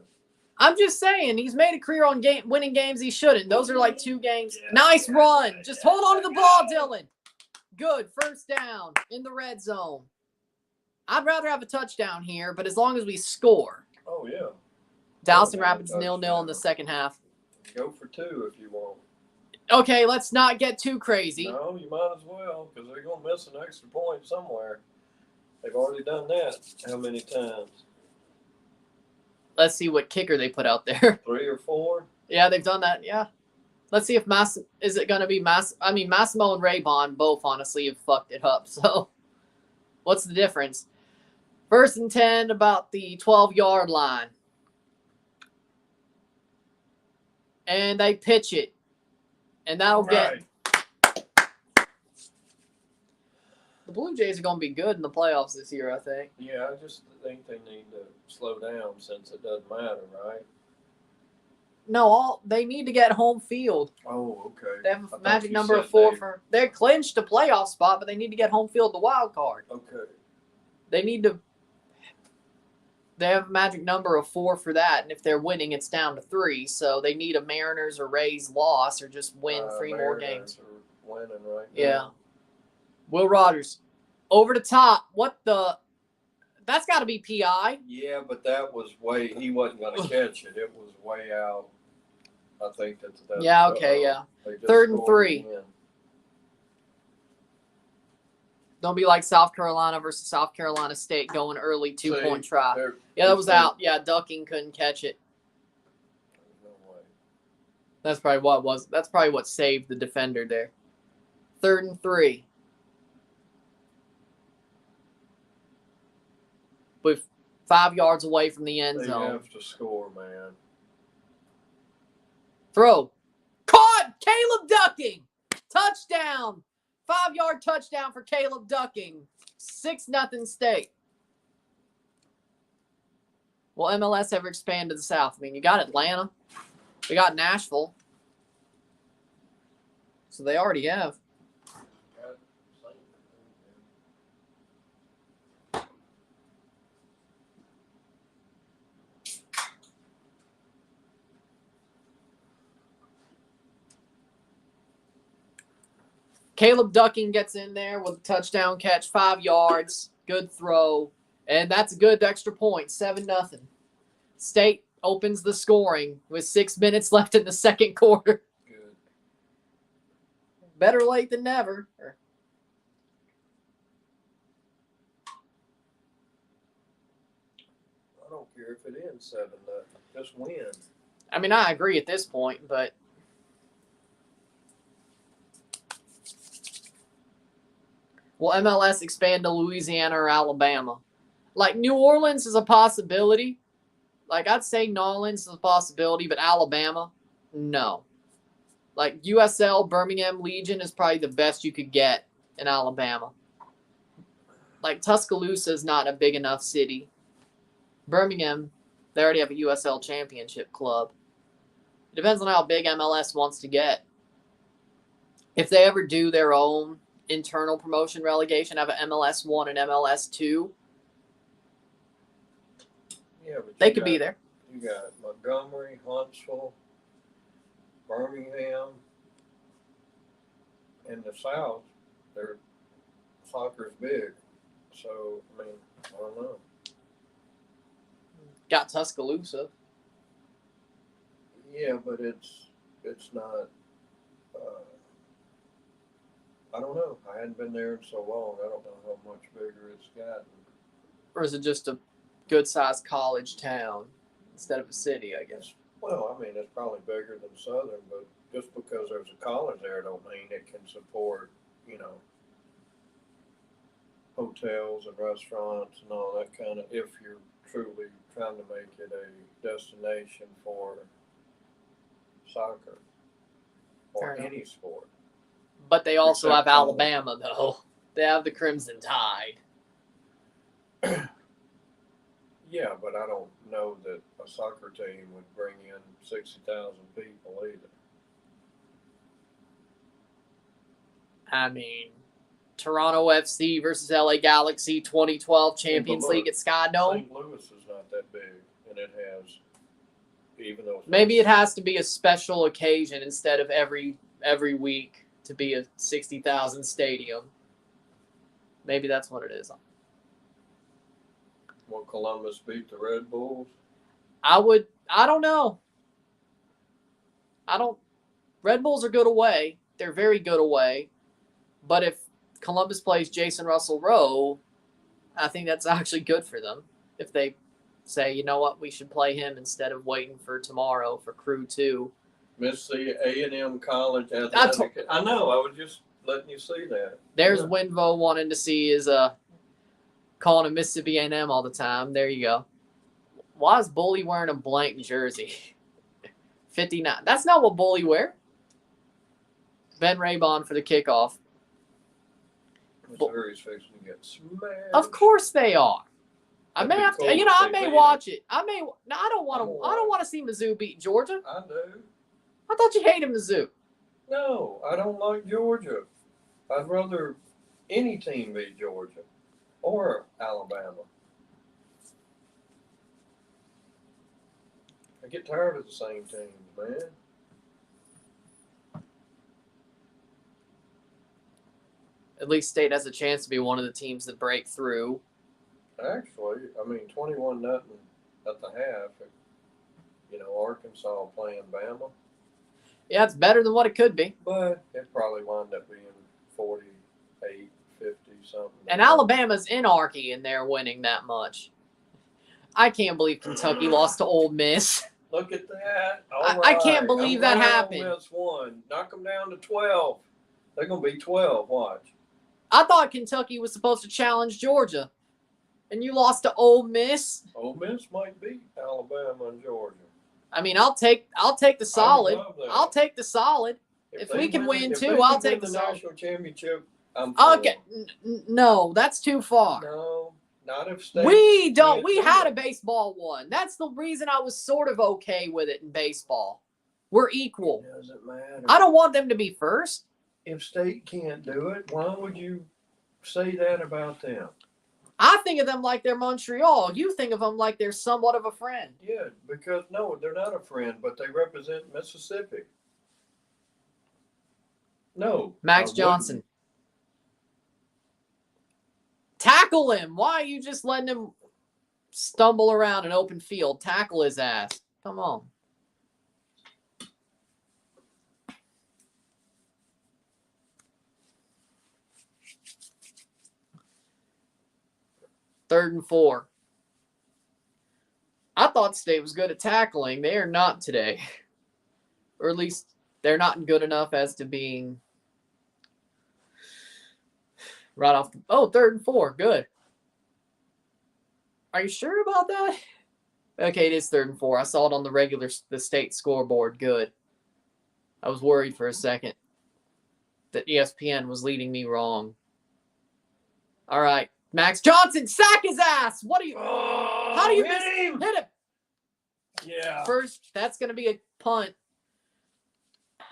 I'm just saying, he's made a career on winning games he shouldn't. Those are like 2 games. Nice run. Just hold on to the ball, Dylan. Good. First down in the red zone. I'd rather have a touchdown here, but as long as we score. Oh, yeah. Dowsing Rapids 0-0 in the second half. Go for 2 if you want. Okay, let's not get too crazy. No, you might as well because they're going to miss an extra point somewhere. They've already done that how many times? Let's see what kicker they put out there. 3 or 4? Yeah, they've done that. Yeah. Let's see if is it going to be Massimo and Raybon both honestly have fucked it up. So what's the difference? 1st and 10 about the 12-yard line. And they pitch it. And that'll get. The Blue Jays are going to be good in the playoffs this year, I think. Yeah, I just think they need to slow down since it doesn't matter, right? No, they need to get home field. Oh, okay. They have a magic number of 4 for. They're clinched a playoff spot, but they need to get home field the wild card. Okay. They have a magic number of 4 for that, and if they're winning, it's down to 3. So they need a Mariners or Rays loss, or just win 3 more games. Are winning right now. Yeah. Will Rogers, over the top. What the? That's got to be PI. Yeah, but that was he wasn't going to catch it. It was way out. I think that's. Yeah. Okay. Yeah. 3rd and 3. Don't be like South Carolina versus South Carolina State going early 2-point try. Yeah, that was out. Yeah, ducking couldn't catch it. No way. That's probably what it was. That's probably what saved the defender there. 3rd and 3. With 5 yards away from the end They zone. have to score, man. Throw. Caught! Caleb Ducking! Touchdown! 5-yard touchdown for Caleb Ducking. 6-0 State. Will MLS ever expand to the South? I mean, you got Atlanta. You got Nashville. So they already have. Caleb Ducking gets in there with a touchdown catch, 5 yards, good throw, and that's a good extra point, 7-0. State opens the scoring with 6 minutes left in the second quarter. Good. Better late than never. I don't care if it ends 7-0. Just win. I mean, I agree at this point, but will MLS expand to Louisiana or Alabama? Like, New Orleans is a possibility. Like, I'd say New Orleans is a possibility, but Alabama, no. Like, USL, Birmingham Legion is probably the best you could get in Alabama. Like, Tuscaloosa is not a big enough city. Birmingham, they already have a USL championship club. It depends on how big MLS wants to get. If they ever do their own internal promotion relegation, have an MLS 1 and MLS 2, Yeah, but they could be there. You got Montgomery, Huntsville, Birmingham, in the South. Their soccer's big, so I mean, I don't know. Got Tuscaloosa. Yeah, but it's not. I don't know. I hadn't been there in so long. I don't know how much bigger it's gotten. Or is it just a good-sized college town instead of a city, I guess? Well, I mean, it's probably bigger than Southern, but just because there's a college there don't mean it can support, hotels and restaurants and all that kind of, if you're truly trying to make it a destination for soccer or any sport. But they also Except have Alabama, though. They have the Crimson Tide. Yeah, but I don't know that a soccer team would bring in 60,000 people either. I mean, Toronto FC versus LA Galaxy 2012 Champions League at Sky Dome. St. Louis is not that big, and it has, even though maybe it has to be a special occasion instead of every week to be a 60,000 stadium. Maybe that's what it is. Will Columbus beat the Red Bulls? I don't know. Red Bulls are good away. They're very good away. But if Columbus plays Jason Russell Rowe, I think that's actually good for them. If they say, you know what, we should play him instead of waiting for tomorrow for Crew 2. Mississippi A&M College Athletic. I know. I was just letting you see that. There's Winvo wanting to see is calling him Mississippi A&M all the time. There you go. Why is Bully wearing a blank jersey? 59. That's not what Bully wear. Ben Raybon for the kickoff. Missouri's fixing to get smashed. Of course they are. I may have to. I may watch it. I don't want to see Mizzou beat Georgia. I do. I thought you hated Mizzou. No, I don't like Georgia. I'd rather any team beat Georgia or Alabama. I get tired of the same teams, man. At least State has a chance to be one of the teams that break through. Actually, I mean, 21-0 at the half. Arkansas playing Bama. Yeah, it's better than what it could be. But it probably wound up being 48, 50 something. And Alabama's in Arky and they're winning that much. I can't believe Kentucky lost to Ole Miss. Look at that. I can't believe that happened. Ole Miss won. Knock them down to 12. They're going to be 12. Watch. I thought Kentucky was supposed to challenge Georgia, and you lost to Ole Miss. Ole Miss might beat Alabama and Georgia. I mean, I'll take the solid. I'll take the solid. If we can win two, I'll take the solid. National championship. I'm for okay. No, that's too far. No, not if State. We don't. We had a baseball one. That's the reason I was sort of okay with it in baseball. We're equal. It doesn't matter. I don't want them to be first. If State can't do it, why would you say that about them? I think of them like they're Montreal. You think of them like they're somewhat of a friend. Yeah, because no, they're not a friend, but they represent Mississippi. No. Max Johnson. Tackle him. Why are you just letting him stumble around an open field? Tackle his ass. Come on. Third and 4. I thought State was good at tackling. They are not today. Or at least they're not good enough as to being right off. Third and 4. Good. Are you sure about that? Okay, it is 3rd and 4. I saw it on the State scoreboard. Good. I was worried for a second that ESPN was leading me wrong. All right. Max Johnson, sack his ass. What are you? How do you miss him? Hit him. Yeah. First, that's going to be a punt.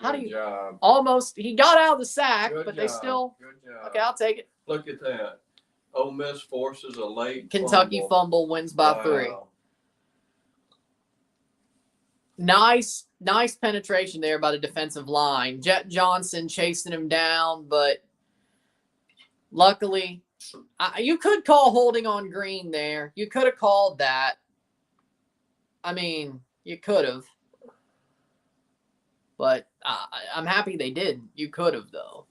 Good job. Almost, he got out of the sack, Good but job. they still. Good job. Okay, I'll take it. Look at that. Ole Miss forces a late Kentucky fumble wins by 3. Nice penetration there by the defensive line. Jet Johnson chasing him down, but luckily, you could call holding on Green there. You could have called that. I mean, you could have. But I'm happy they did. You could have, though.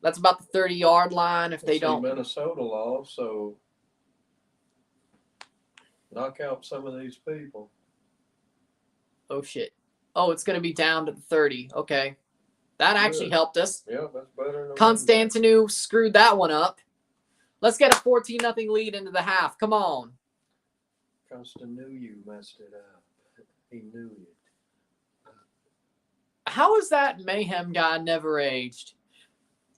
That's about the 30-yard line if they don't. Minnesota lost, so knock out some of these people. Oh, shit. Oh, it's going to be down to the 30. Okay. That actually helped us. Yeah, that's better than Constantinu screwed that one up. Let's get a 14-0 lead into the half. Come on. Constantinu messed it up. He knew it. How is that Mayhem guy never aged?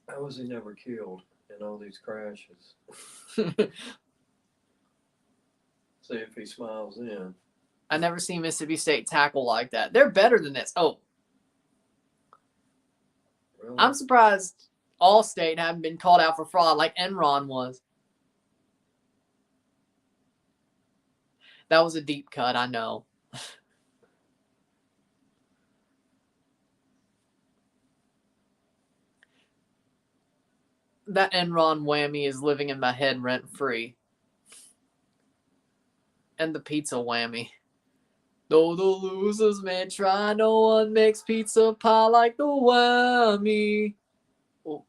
How was he never killed in all these crashes? See if he smiles in. I never seen Mississippi State tackle like that. They're better than this. Oh. Really? I'm surprised All-State haven't been called out for fraud like Enron was. That was a deep cut, I know. That Enron whammy is living in my head rent-free. And the pizza whammy. Though the losers may try, no one makes pizza pie like the whammy. Oh.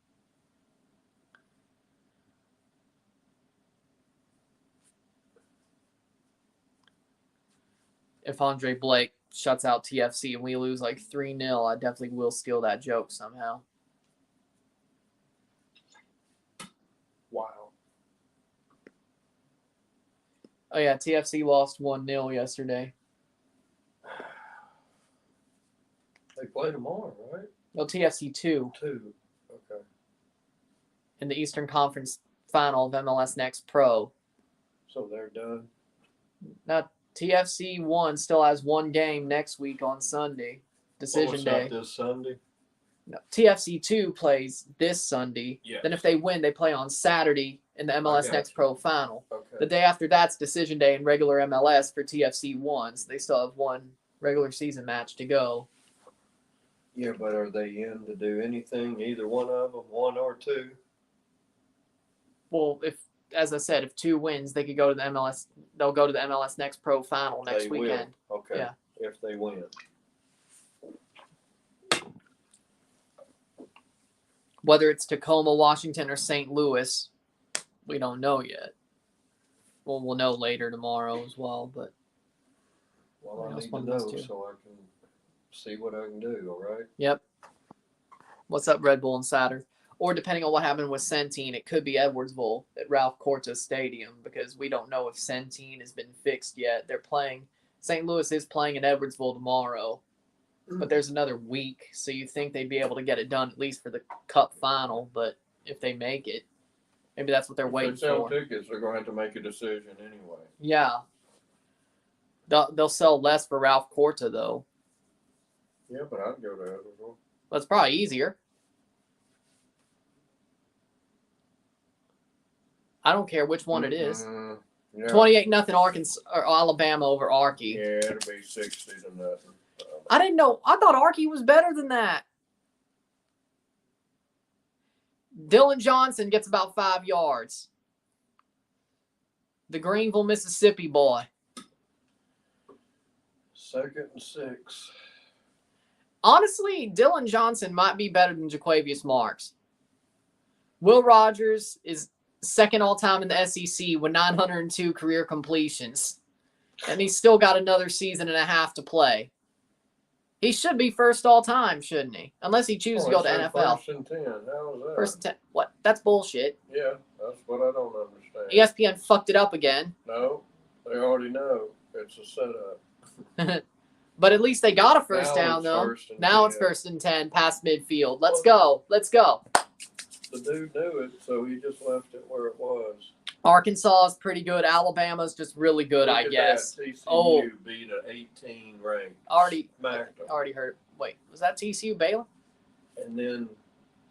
If Andre Blake shuts out TFC and we lose like 3-0, I definitely will steal that joke somehow. Wow. Oh, yeah, TFC lost 1-0 yesterday. They play tomorrow, right? Well, TFC 2. 2. Okay. In the Eastern Conference Final of MLS Next Pro. So they're done? Now, TFC 1 still has one game next week on Sunday. Decision day. Not this Sunday? No, TFC 2 plays this Sunday. Yes. Then if they win, they play on Saturday in the MLS Next Pro Final. Okay. The day after that's decision day in regular MLS for TFC 1. So they still have one regular season match to go. Yeah, but are they in to do anything, either one of them, 1 or 2? Well, as I said, if 2 wins, they could go to the MLS. They'll go to the MLS Next Pro Final next weekend. Will. Okay. Yeah. If they win. Whether it's Tacoma, Washington, or St. Louis, We don't know yet. Well, we'll know later tomorrow as well, but Well, I That's need to one of know those two. so I can see what I can do, all right? yep. What's up, Red Bull and Saturn? Or depending on what happened with Centene, it could be Edwardsville at Ralph Cortes Stadium because we don't know if Centene has been fixed yet. They're playing, St. Louis is playing in Edwardsville tomorrow, but there's another week, so you think they'd be able to get it done at least for the Cup final, but if they make it, maybe that's what they're waiting If they sell for. tickets, they're going to have to make a decision anyway. Yeah. They'll sell less for Ralph Corta, though. Yeah, but I'd go to Edwardsville. That's probably easier. I don't care which one it is. Yeah. 28-0 Arkansas or Alabama over Arky. Yeah, it'll be 60-0. I didn't know. I thought Arky was better than that. Dylan Johnson gets about 5 yards. The Greenville, Mississippi boy. 2nd and 6. Honestly, Dylan Johnson might be better than Jaquavius Marks. Will Rogers is second all-time in the SEC with 902 career completions. And he's still got another season and a half to play. He should be first all-time, shouldn't he? Unless he chooses to go to NFL. First and 10. How was that? First and 10. What? That's bullshit. Yeah, that's what I don't understand. ESPN fucked it up again. No, they already know. It's a setup. But at least they got a first Now down, it's though. first and Now 10. it's first and 10 past midfield. Let's go. Let's go. The dude knew it, so he just left it where it was. Arkansas is pretty good. Alabama's just really good, Look I at guess. that. TCU Oh. beat an 18 ranked. Already Smacked them. heard. Wait, was that TCU Baylor? And then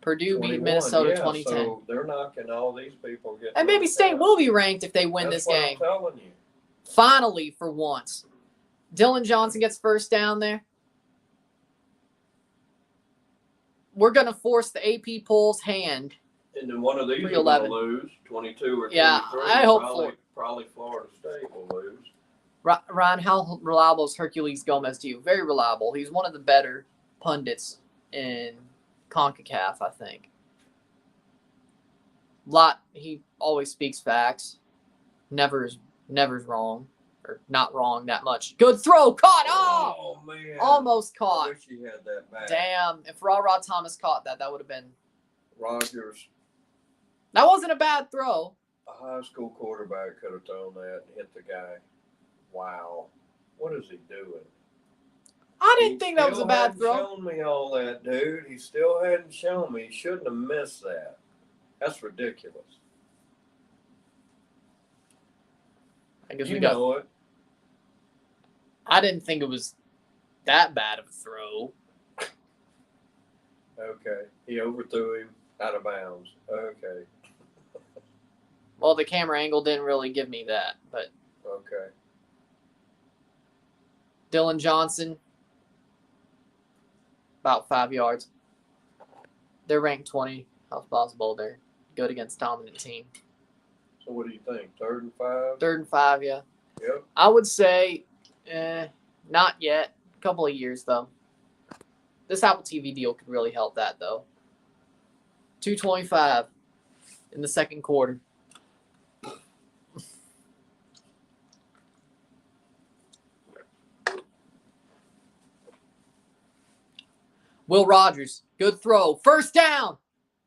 Purdue 21. beat Minnesota Yeah, 2010. So they're knocking all these people. And maybe State will be ranked if they win That's this what game. I'm telling you. Finally, for once. Dylan Johnson gets first down there. We're going to force the AP poll's hand. And then one of these are 311. going to lose, 22 or 23. Yeah, I hope Probably Florida State will lose. Ryan, how reliable is Hercules Gomez to you? Very reliable. He's one of the better pundits in CONCACAF, I think. He always speaks facts. Never's wrong. Or not wrong that much. Good throw. Caught. Oh, man. almost I caught. wish he had that back. Damn. If Ra Thomas caught that, that would have been. Rogers, That wasn't a bad throw. a high school quarterback, could have thrown that and hit the guy. Wow. What is he doing? I didn't think that was a bad throw. He still hadn't shown me all that, dude. He still hadn't shown me. He shouldn't have missed that. That's ridiculous. I guess You we got. know it. I didn't think it was that bad of a throw. Okay. He overthrew him out of bounds. Okay. Well, the camera angle didn't really give me that, but Okay. Dylan Johnson, about 5 yards. They're ranked 20. How's possible? They're good against dominant team. So what do you think? 3rd and 5? 3rd and 5, yeah. Yep. I would say, not yet. A couple of years though. This Apple TV deal could really help that though. 2:25 in the second quarter. Will Rogers, good throw. First down.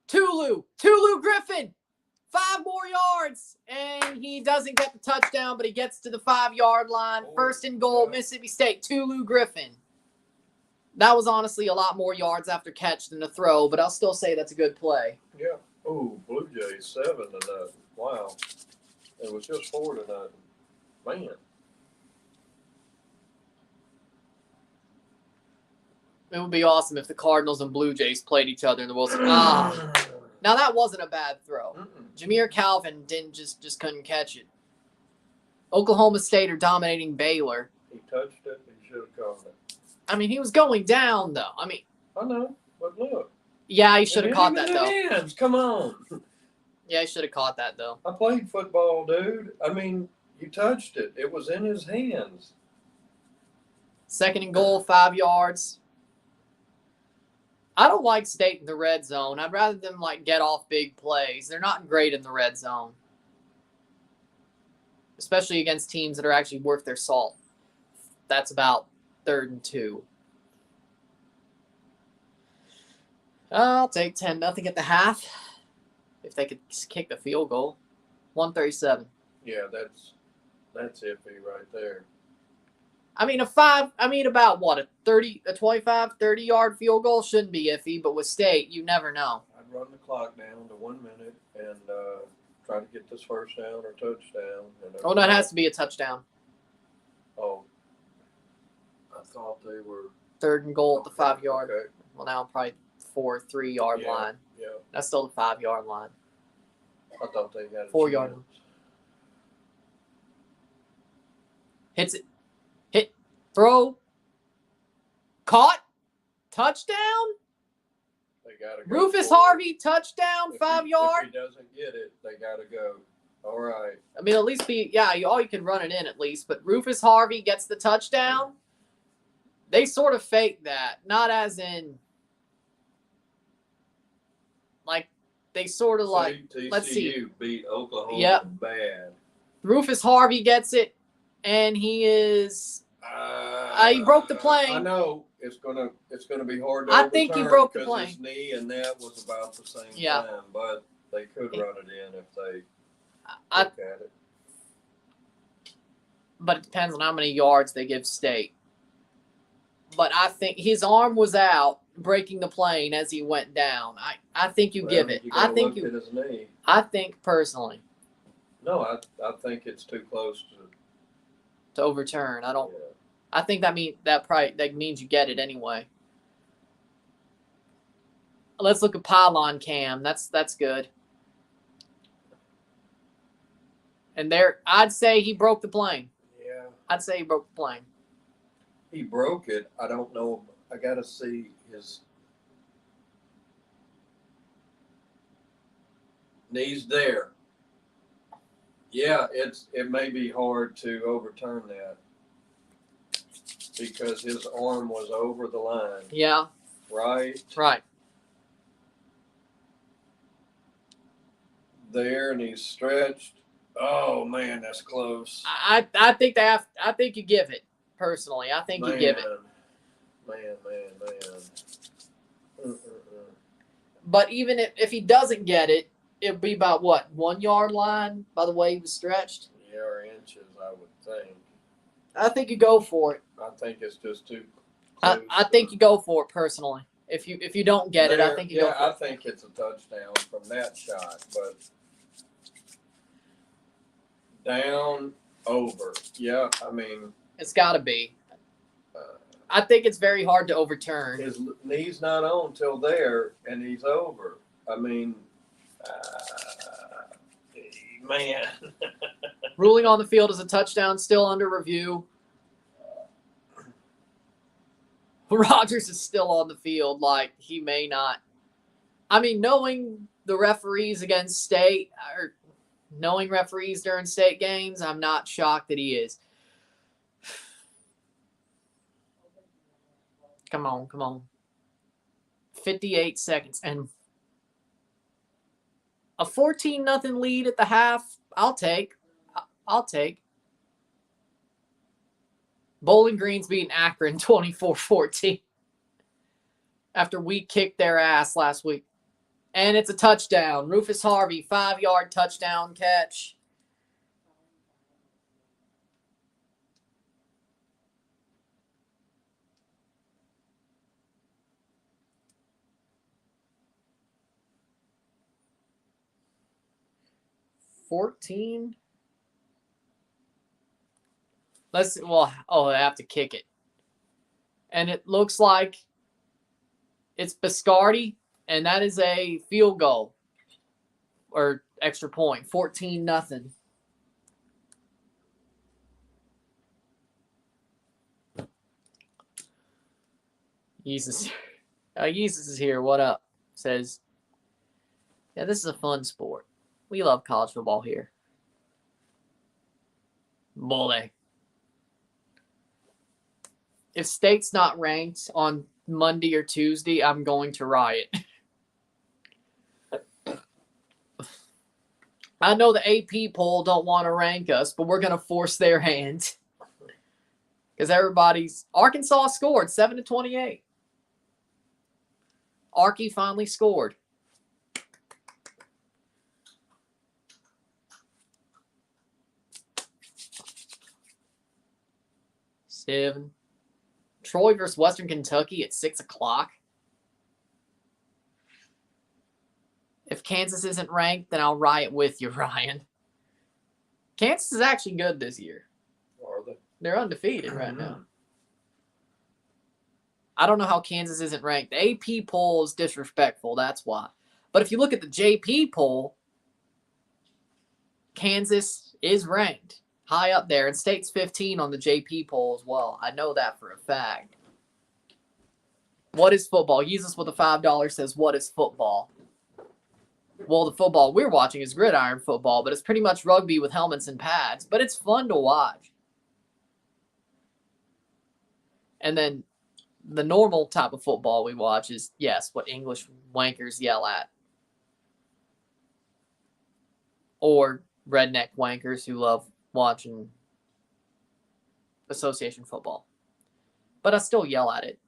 Tulu Griffin. 5 more yards. And he doesn't get the touchdown, but he gets to the 5-yard line. First and goal, Mississippi State. Tulu Griffin. That was honestly a lot more yards after catch than the throw, but I'll still say that's a good play. Yeah. Oh, Blue Jays 7-0. Wow. It was just 4-0. Man. It would be awesome if the Cardinals and Blue Jays played each other in the World Series. Now that wasn't a bad throw. Jameer Calvin didn't just couldn't catch it. Oklahoma State are dominating Baylor. He touched it. He should have caught it. I mean, he was going down though. I mean, I know, but look. yeah, he should have caught that though. Hands. Come on. Yeah, he should have caught that though. I played football, dude. I mean, you touched it. It was in his hands. Second and goal, 5 yards. I don't like State in the red zone. I'd rather them get off big plays. They're not great in the red zone. especially against teams that are actually worth their salt. That's about 3rd and 2. I'll take 10-0 at the half if they could kick the field goal. 137. Yeah, that's iffy right there. I mean, about what, a 25, 30-yard field goal shouldn't be iffy, but with State, you never know. I'd run the clock down to 1 minute and try to get this first down or touchdown. Oh, no, it has to be a touchdown. Oh, I thought they were 3rd and goal at the 5-yard. Okay. Well, now probably 3-yard line. Yeah, That's still the 5-yard line. I thought they had a 4-yard. chance. Hits it. Hit. Throw. Caught. Touchdown. They gotta go. Rufus for it. Harvey, touchdown, 5-yard. If he doesn't get it, they gotta go. All right. I mean, at least you can run it in at least. But Rufus Harvey gets the touchdown. They sort of faked that. Not as in, like, they sort of like, let's see. TCU beat Oklahoma Yep. bad. Rufus Harvey gets it, and he is, he broke the plane. I know. It's gonna be hard to I think he overturn broke the 'cause plane. his knee and that was about the same Yeah. time, but they could run it in if they I- look at it. But it depends on how many yards they give State. But I think his arm was out, breaking the plane as he went down. I think you give it. You I gotta think look at his knee. I think personally No, I think it's too close to overturn. I don't. yeah. I think that means you get it anyway. Let's look at pylon cam. That's good. And I'd say he broke the plane. Yeah. I'd say he broke the plane. He broke it. I don't know. I gotta see his knees there. Yeah, it may be hard to overturn that because his arm was over the line. Yeah. Right Right. there, and he's stretched. Oh man, that's close. I think I think you give it. Personally, I think you give it. Man. But even if he doesn't get it, it'd be about what, 1-yard line by the way he was stretched. Yeah, or inches, I would think. I think you go for it. I think it's just too I close. think you go for it personally. If you don't get it, I think you go for I it. think it's a touchdown from that shot, but down over. Yeah, I mean, It's got to be. I think it's very hard to overturn. his knee's not on till there, and he's over. I mean, man. Ruling on the field as a touchdown, still under review. Rogers is still on the field, like he may not. I mean, knowing the referees against State, or knowing referees during State games, I'm not shocked that he is. Come on. 58 seconds. And a 14-0 lead at the half, I'll take. Bowling Green's beating Akron 24-14 after we kicked their ass last week. And it's a touchdown. Rufus Harvey, 5-yard touchdown catch. I have to kick it. And it looks like it's Biscardi, and that is a field goal or extra point. 14-0. Jesus is here. What up? Says, yeah, this is a fun sport. We love college football here. Bully. If State's not ranked on Monday or Tuesday, I'm going to riot. I know the AP poll don't want to rank us, but we're going to force their hand. Because Arkansas scored 7-28. Arky finally scored. Seven. Troy versus Western Kentucky at 6 o'clock. If Kansas isn't ranked, then I'll riot with you, Ryan. Kansas is actually good this year. Are they? They're undefeated right now. I don't know how Kansas isn't ranked. The AP poll is disrespectful, that's why. But if you look at the JP poll, Kansas is ranked high up there, and State's 15 on the JP poll as well. I know that for a fact. What is football? Jesus with a $5 says, what is football? Well, the football we're watching is gridiron football, but it's pretty much rugby with helmets and pads. But it's fun to watch. And then the normal type of football we watch is, yes, what English wankers yell at. Or redneck wankers who love watching association football. But I still yell at it.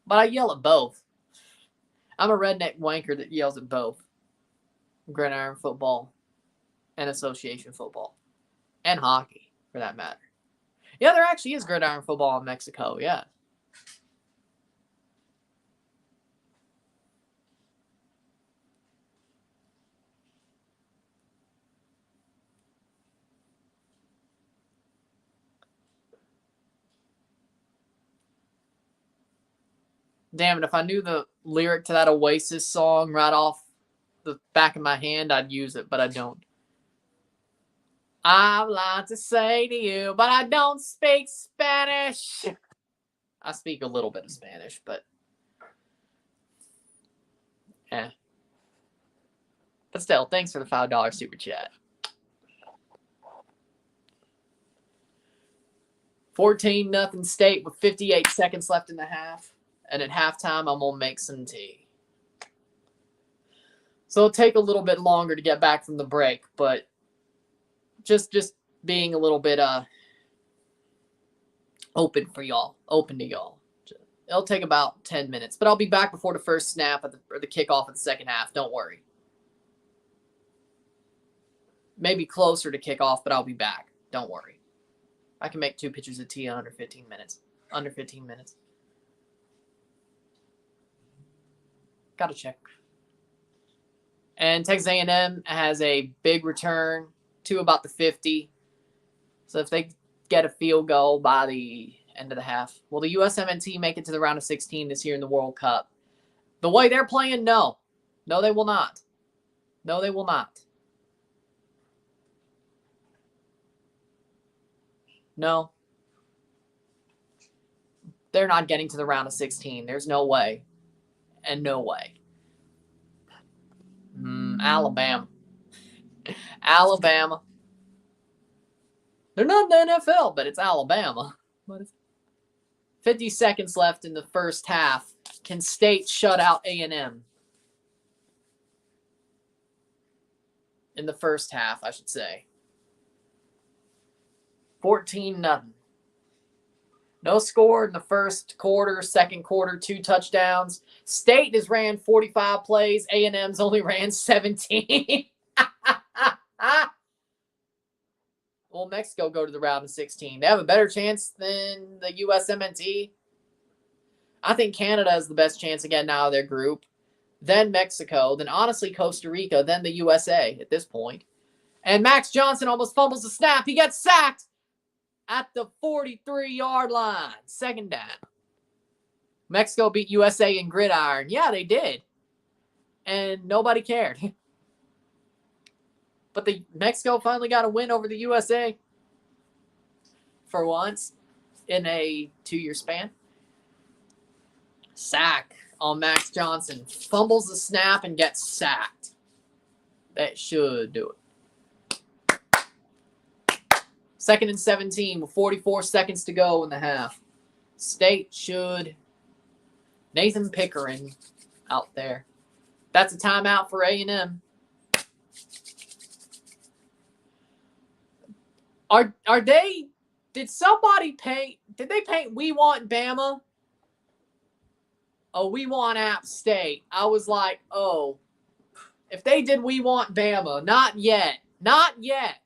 But I yell at both. I'm a redneck wanker that yells at both. Gridiron football and association football. And hockey, for that matter. Yeah, there actually is gridiron football in Mexico, yeah. Damn it, if I knew the lyric to that Oasis song right off the back of my hand, I'd use it, but I don't. I'd like to say to you, but I don't speak Spanish. I speak a little bit of Spanish, but But still, thanks for the $5 super chat. 14-0 State with 58 seconds left in the half. And at halftime, I'm going to make some tea. So it'll take a little bit longer to get back from the break, but just being a little bit open for y'all, open to y'all. It'll take about 10 minutes, but I'll be back before the first snap or the kickoff of the second half. Don't worry. Maybe closer to kickoff, but I'll be back. Don't worry. I can make 2 pitchers of tea in under 15 minutes. Under 15 minutes. Gotta check. And Texas A&M has a big return to about the 50. So if they get a field goal by the end of the half, will the USMNT make it to the round of 16 this year in the World Cup? The way they're playing, no. No, they will not. No, they will not. No. They're not getting to the round of 16. There's no way. And no way. Alabama. Alabama. They're not in the NFL, but it's Alabama. 50 seconds left in the first half. Can State shut out A&M? In the first half, I should say. 14-0. No score in the first quarter, second quarter, 2 touchdowns. State has ran 45 plays. A&M's only ran 17. Will Mexico go to the round of 16? They have a better chance than the USMNT. I think Canada has the best chance of getting out of their group. Then Mexico. Then honestly Costa Rica. Then the USA at this point. And Max Johnson almost fumbles the snap. He gets sacked at the 43-yard line. Second down. Mexico beat USA in gridiron. Yeah, they did. And nobody cared. But the Mexico finally got a win over the USA for once in a 2-year span. Sack on Max Johnson. Fumbles the snap and gets sacked. That should do it. 2nd and 17 with 44 seconds to go in the half. State should. Nathan Pickering out there. That's a timeout for A&M. Are they? Did somebody paint? Did they paint "We Want Bama"? Oh, "We Want App State." I was like, oh, if they did "We Want Bama," not yet, not yet.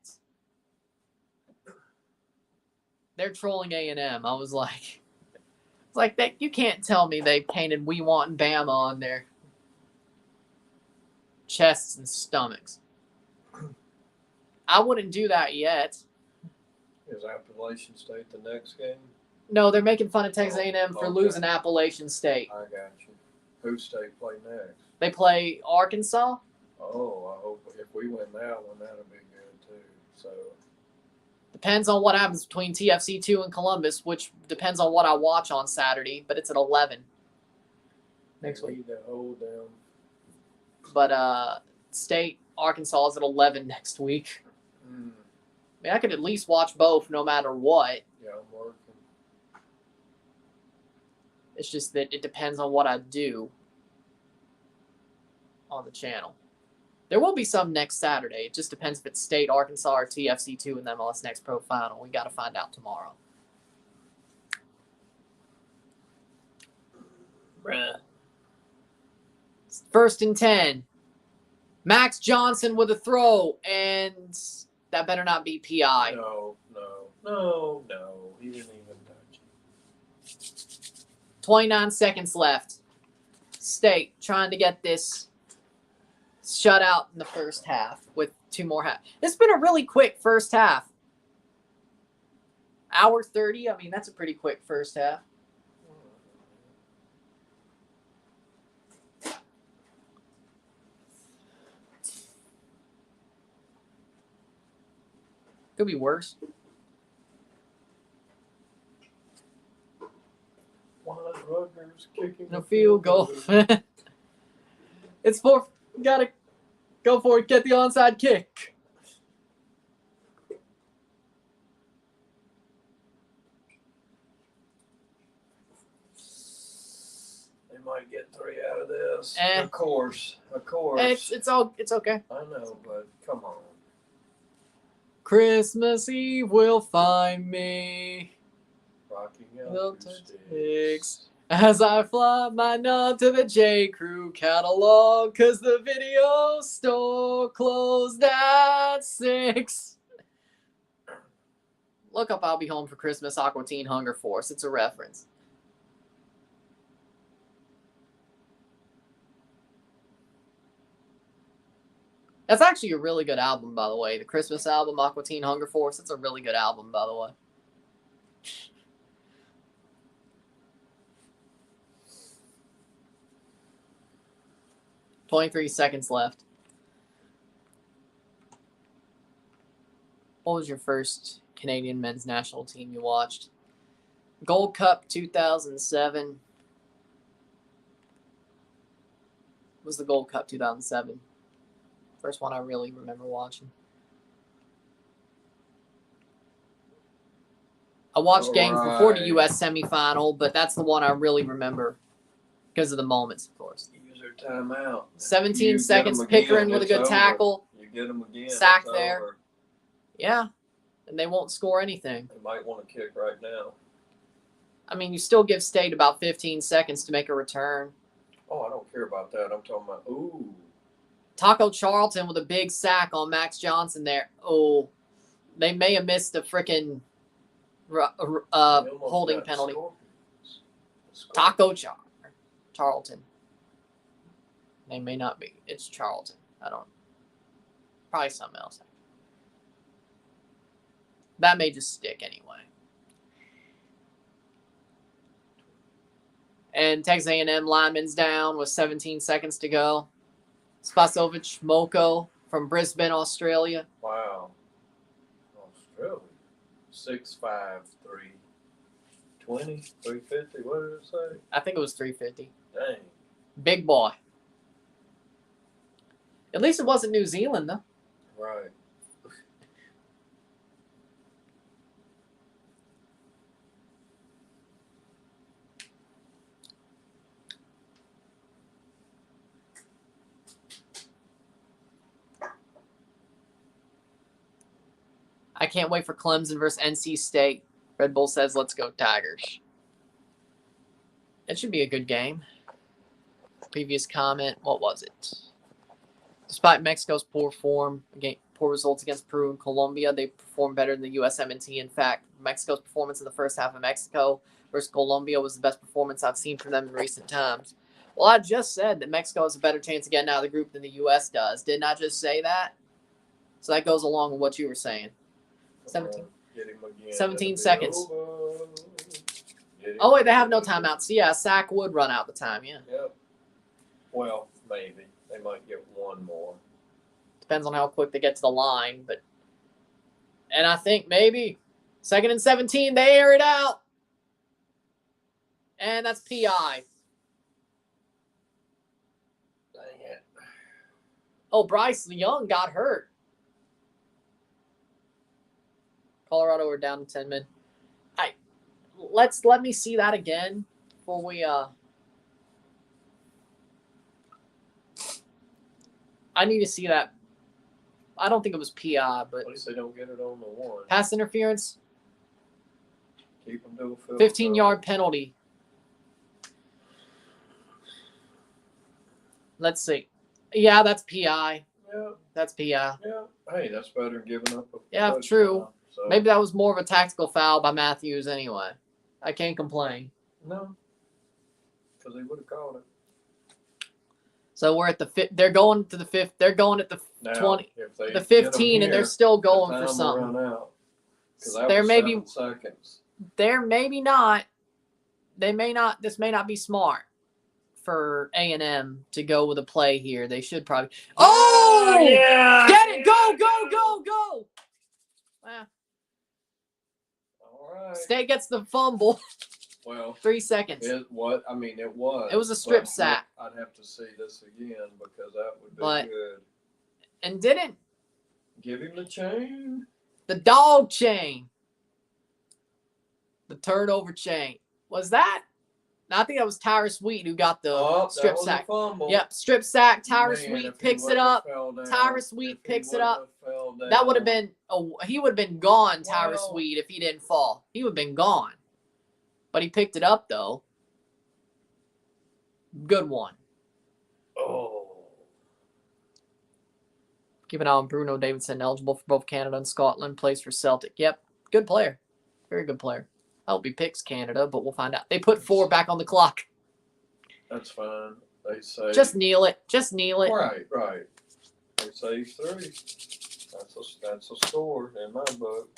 They're trolling A&M. I was like, it's like that. You can't tell me they painted "We Want Bama" on their chests and stomachs. I wouldn't do that yet. Is Appalachian State the next game? No, they're making fun of Texas A&M for losing Appalachian State. I got you. Who State play next? They play Arkansas. Oh, I hope if we win that one, that'll be good too. So depends on what happens between TFC2 and Columbus, which depends on what I watch on Saturday. But it's at 11 next week. To hold them. But State Arkansas is at 11 next week. I mean, I could at least watch both, no matter what. Yeah, I'm working. It's just that it depends on what I do on the channel. There will be some next Saturday. It just depends if it's State, Arkansas, or TFC2 in the MLS Next Pro Final. We got to find out tomorrow. Bruh. 1st and 10. Max Johnson with a throw, and that better not be PI. No. He didn't even touch it. 29 seconds left. State trying to get this shutout in the first half with 2 more halves. It's been a really quick first half. Hour 30. I mean, that's a pretty quick first half. Could be worse. Rutgers kicking No field goal. It's for. Gotta go for it. Get the onside kick. They might get 3 out of this. Eh. Of course. It's okay. I know, but come on. Christmas Eve will find me. Rocking out Little through sticks. As I fly my nod to the J. Crew catalog, 'cause the video store closed at 6. Look up I'll Be Home for Christmas, Aqua Teen Hunger Force. It's a reference. That's actually a really good album, by the way. The Christmas album, Aqua Teen Hunger Force. It's a really good album, by the way. 23 seconds left. What was your first Canadian men's national team you watched? Gold Cup 2007. Was the Gold Cup 2007. First one I really remember watching. I watched games before the U.S. semifinal, but that's the one I really remember because of the moments, of course. Use their timeout. 17 seconds, Pickering with a good tackle. You get them again. Sack there. Over. Yeah, and they won't score anything. They might want to kick right now. I mean, you still give State about 15 seconds to make a return. Oh, I don't care about that. I'm talking about, ooh. Taco Charlton with a big sack on Max Johnson there. Oh, they may have missed a freaking holding penalty. Taco Charlton. They may not be. It's Charlton. I don't. Probably something else. That may just stick anyway. And Texas A&M lineman's down with 17 seconds to go. Spasovic Moko from Brisbane, Australia. Wow. Australia. 6'5", 320, 350. What did it say? I think it was 350. Dang. Big boy. At least it wasn't New Zealand, though. Right. I can't wait for Clemson versus NC State. Red Bull says, let's go Tigers. It should be a good game. Previous comment, what was it? Despite Mexico's poor form, poor results against Peru and Colombia, they performed better than the USMNT. In fact, Mexico's performance in the first half of Mexico versus Colombia was the best performance I've seen from them in recent times. Well, I just said that Mexico has a better chance of getting out of the group than the U.S. does. Didn't I just say that? So that goes along with what you were saying. 17, 17 seconds. Oh, wait, they have no timeouts. So, yeah, a sack would run out the time, yeah. Yep. Well, maybe. They might get one more. Depends on how quick they get to the line. And I think maybe 2nd and 17, they air it out. And that's PI. Dang it. Oh, Bryce Young got hurt. Colorado are down to 10 men. Let me see that again before we I need to see that. I don't think it was PI, but At least they don't get it on the one. pass interference, Keep them to a field 15-yard penalty. Let's see. Yeah, that's PI. Yeah. That's PI. Yeah. Hey, that's better than giving up a touchdown. True. So. Maybe that was more of a tactical foul by Matthews anyway. I can't complain. No. Because they would have called it. So we're at the fifth. They're going to the fifth. They're going at the Now, 20, if they the get 15, them and they're here, still the going time for will something. run out. 'Cause that There was may be 7 seconds. There maybe not. They may not. This may not be smart for A&M to go with a play here. They should probably. Oh yeah! Get it! Go! Go! Go! Go! Well, All right. State gets the fumble. Well, 3 seconds. it was. I mean, it was. It was a strip but sack. I'd have to see this again because that would be But- good. And didn't Give him the chain. the dog chain, the turnover chain, was that? No, I think that was Tyrus Wheat who got the strip that was sack. A fumble. Yep, strip sack. Tyrus Man, Wheat if he picks it wouldn't have up. fell down, Tyrus Wheat if he picks it wouldn't up. have fell down, That would have been he would have been gone, Tyrus Well- Wheat, if he didn't fall. He would have been gone. But he picked it up though. Good one. Oh. Keep an eye on Bruno Davidson, eligible for both Canada and Scotland, plays for Celtic. Yep, good player. Very good player. I hope he picks Canada, but we'll find out. They put 4 back on the clock. That's fine. They say Just kneel it. Just kneel it. Right. They say 3. That's a score in my book.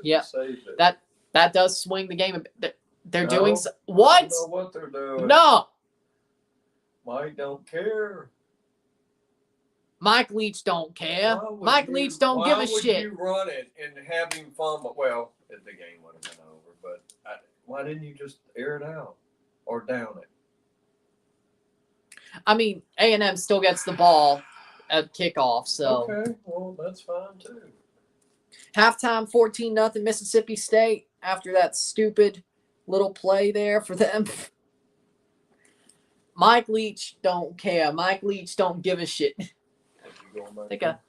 Yep. He saved it. That does swing the game a bit. They're No. doing I what? don't know what they're doing. No. Mike don't care. Mike Leach don't care. Why would Mike you- Leach don't give a Why shit. would you run it and have him fumble? Well, the game would have been over, but why didn't you just air it out or down it? I mean, A&M still gets the ball at kickoff, so Okay, well, that's fine too. halftime 14-0 Mississippi State after that stupid little play there for them. Mike Leach don't care. Mike Leach don't give a shit. You going back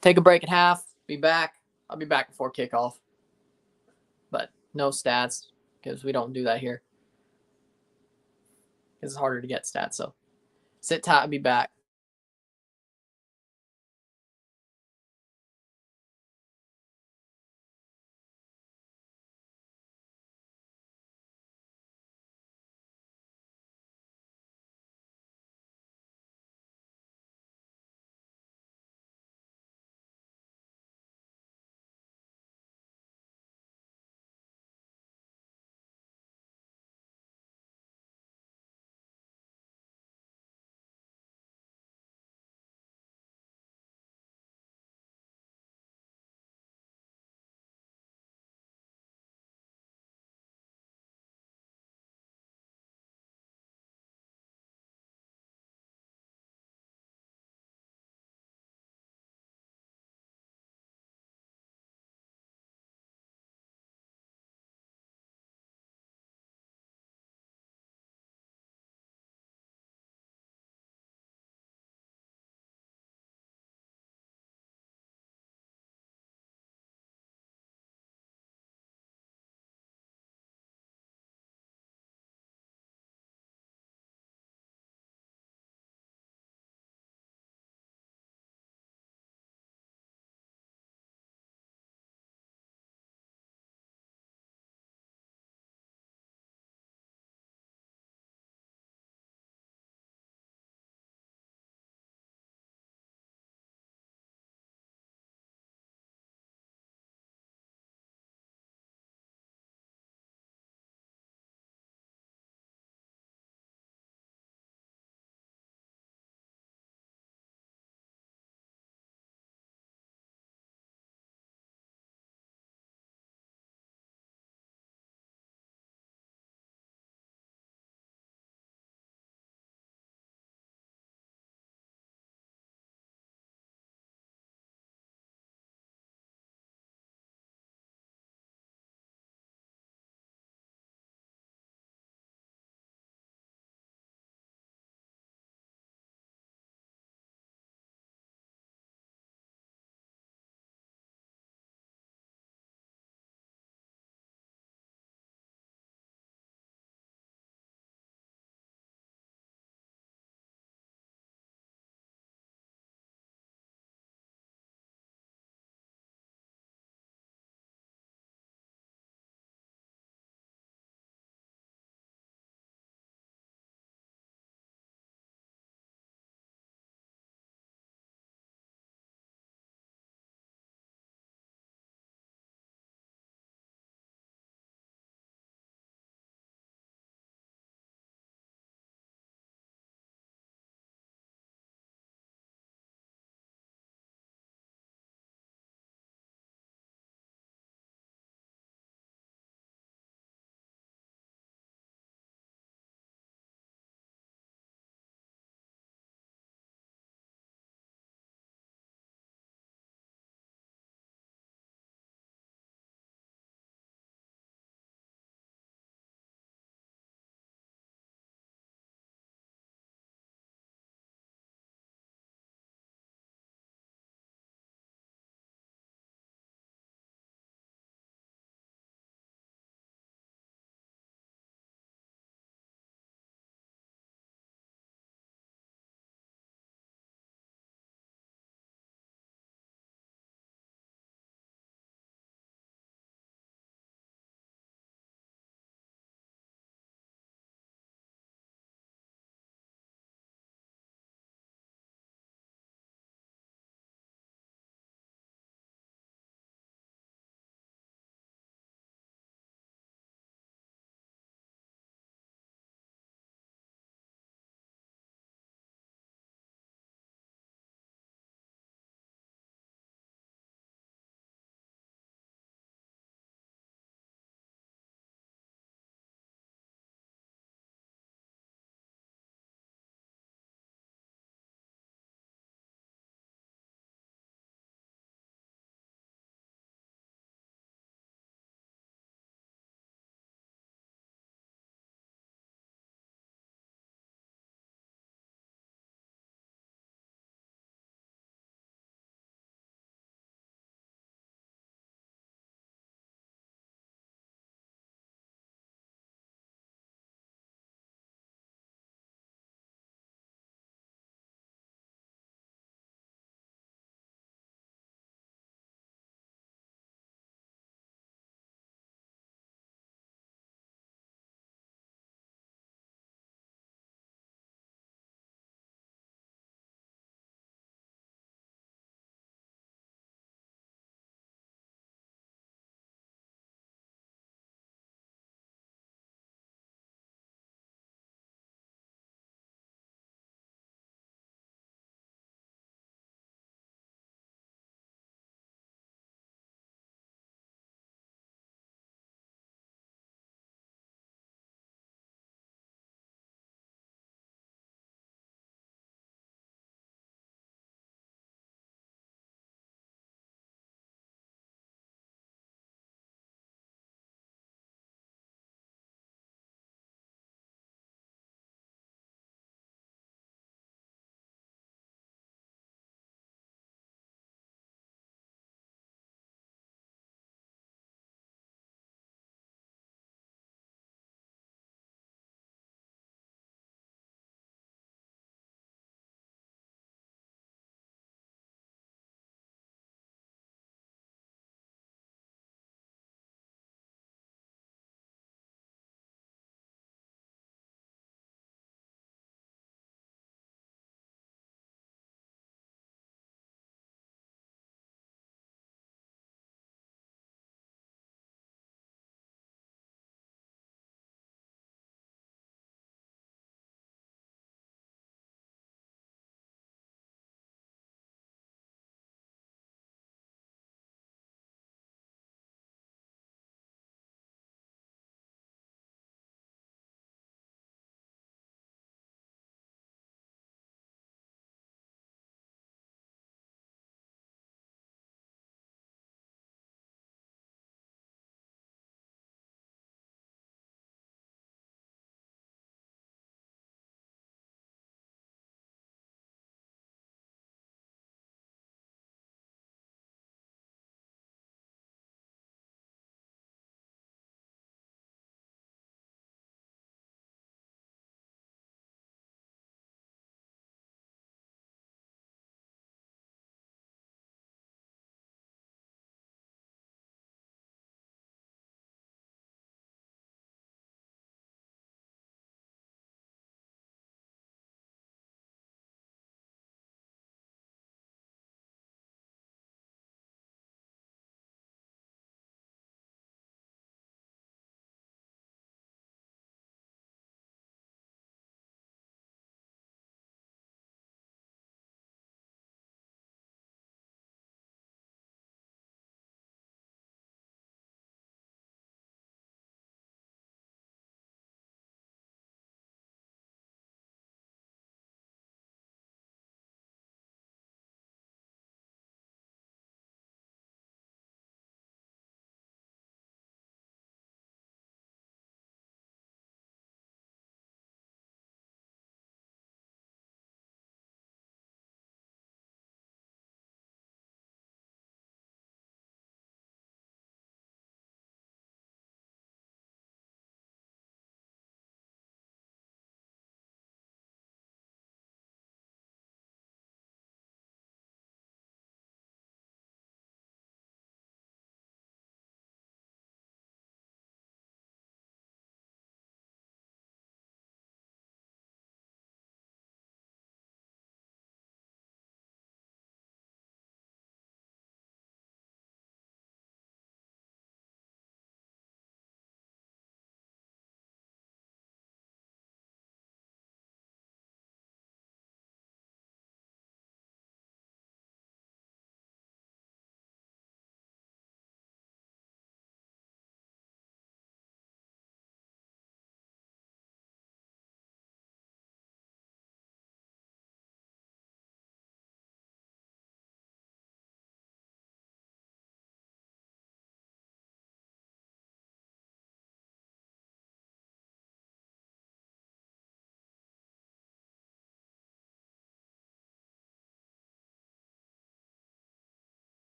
Take a break at half. Be back. I'll be back before kickoff. But no stats because we don't do that here. It's harder to get stats, so sit tight. I'll be back.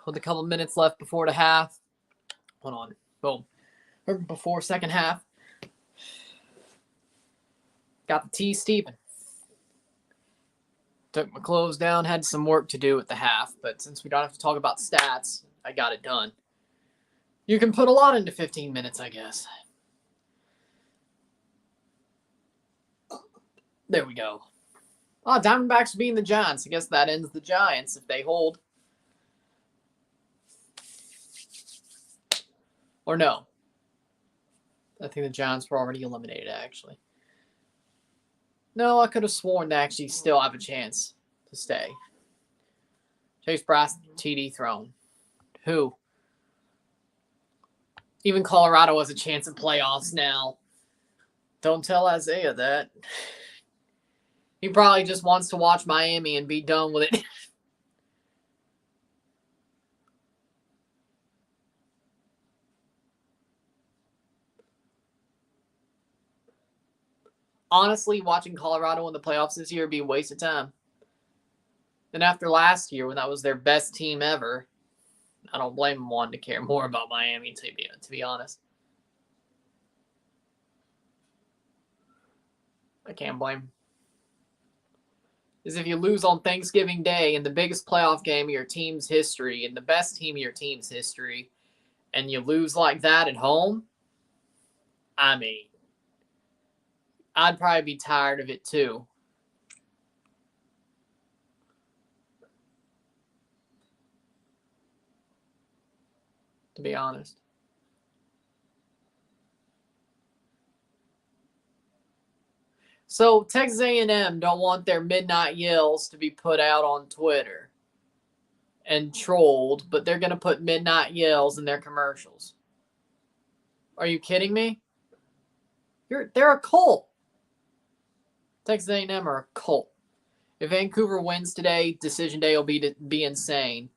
with a couple minutes left before the half. Hold on. Boom. Or before second half. Got the tea steeping. Took my clothes down. Had some work to do at the half. But since we don't have to talk about stats, I got it done. You can put a lot into 15 minutes, I guess. There we go. Oh, Diamondbacks beating the Giants. I guess that ends the Giants if they hold. Or no. I think the Giants were already eliminated, actually. No, I could have sworn they actually still have a chance to stay. Chase Brass, TD thrown. Who? Even Colorado has a chance at playoffs now. Don't tell Isaiah that. He probably just wants to watch Miami and be done with it. Honestly, watching Colorado in the playoffs this year would be a waste of time. And after last year, when that was their best team ever, I don't blame them wanting to care more about Miami, to be honest. I can't blame them. Is if you lose on Thanksgiving Day in the biggest playoff game of your team's history, and the best team of your team's history, and you lose like that at home, I mean, I'd probably be tired of it too. To be honest. So Texas A&M don't want their midnight yells to be put out on Twitter and trolled, but they're going to put midnight yells in their commercials. Are you kidding me? They're a cult. Texas A&M are a cult. If Vancouver wins today, decision day will be insane.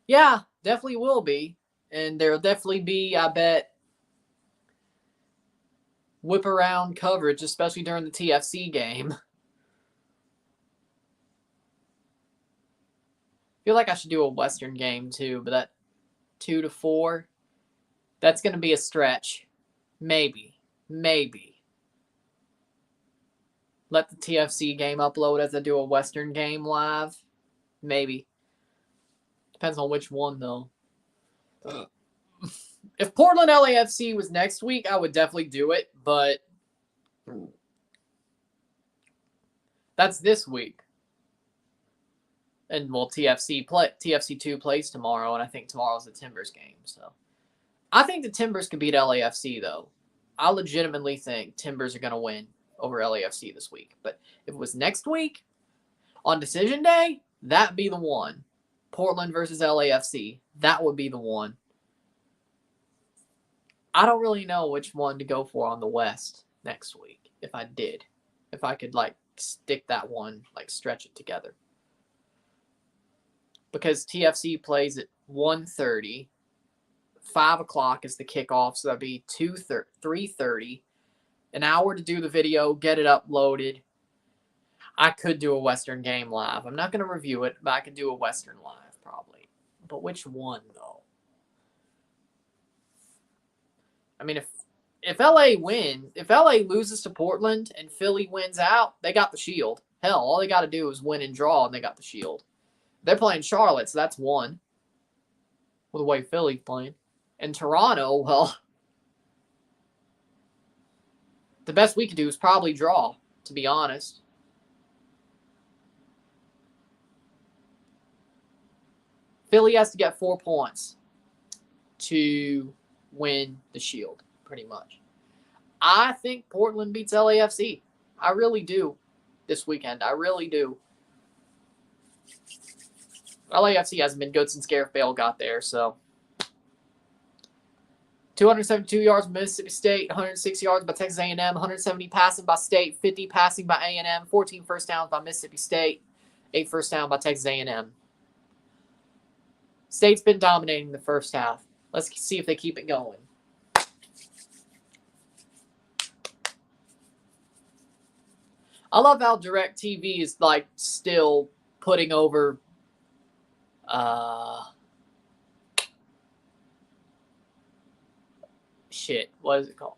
Yeah, definitely will be. And there'll definitely be, I bet, whip around coverage, especially during the TFC game. I feel like I should do a Western game too, but that 2 to 4, that's going to be a stretch. Maybe. Let the TFC game upload as I do a Western game live. Maybe. Depends on which one, though. If Portland LAFC was next week, I would definitely do it, but that's this week. And, well, TFC2 plays tomorrow, and I think tomorrow's the Timbers game. So I think the Timbers could beat LAFC, though. I legitimately think Timbers are going to win over LAFC this week. But if it was next week, on decision day, that'd be the one. Portland versus LAFC. That would be the one. I don't really know which one to go for on the West next week, if I did. If I could, stick that one, stretch it together. Because TFC plays at 1:30. 5 o'clock is the kickoff, so that'd be 3:30. An hour to do the video, get it uploaded. I could do a Western game live. I'm not going to review it, but I could do a Western live, probably. But which one, though? I mean, if LA loses to Portland and Philly wins out, they got the shield. Hell, all they got to do is win and draw, and they got the shield. They're playing Charlotte, so that's one. With the way Philly's playing. And Toronto, well, the best we could do is probably draw, to be honest. Philly has to get 4 points to win the shield, pretty much. I think Portland beats LAFC. I really do this weekend. I really do. LAFC hasn't been good since Gareth Bale got there, so. 272 yards by Mississippi State, 106 yards by Texas A&M, 170 passing by State, 50 passing by A&M, 14 first downs by Mississippi State, 8 first down by Texas A&M. State's been dominating the first half. Let's see if they keep it going. I love how DirecTV is still putting over shit. What is it called?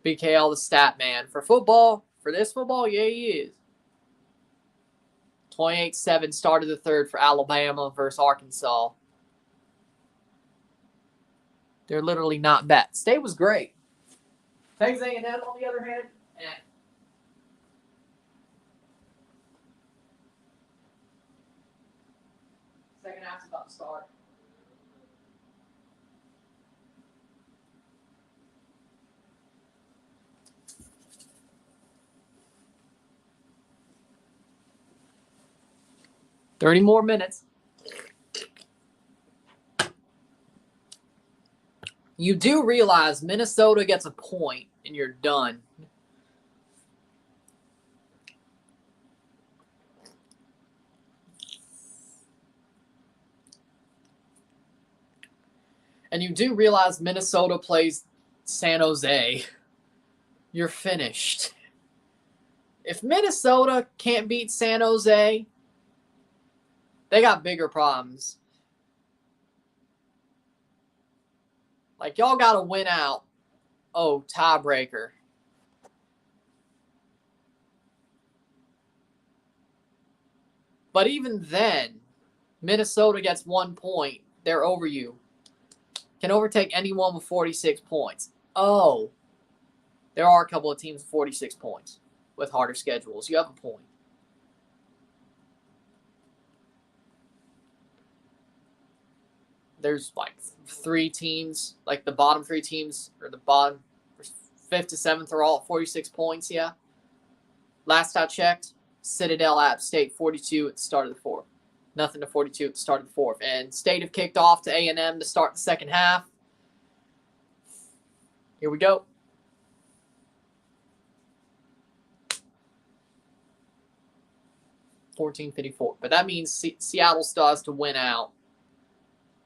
BKL the stat man. For football, for this football, yeah, he is. 28-7 started the third for Alabama versus Arkansas. They're literally not bad. State was great. Texas A&M, on the other hand, Second half's about to start. $30 more minutes. You do realize Minnesota gets a point and you're done. And you do realize Minnesota plays San Jose. You're finished. If Minnesota can't beat San Jose, they got bigger problems. Like, y'all got to win out. Oh, tiebreaker. But even then, Minnesota gets 1 point. They're over you. Can overtake anyone with 46 points. Oh, there are a couple of teams with 46 points with harder schedules. You have a point. There's like 3 teams, like the bottom 3 teams, or the bottom 5th to 7th are all at 46 points, yeah. Last I checked, Citadel, App State, 42 at the start of the 4th. Nothing to 42 at the start of the 4th. And State have kicked off to A&M to start the second half. Here we go. $14.54. But that means Seattle still has to win out.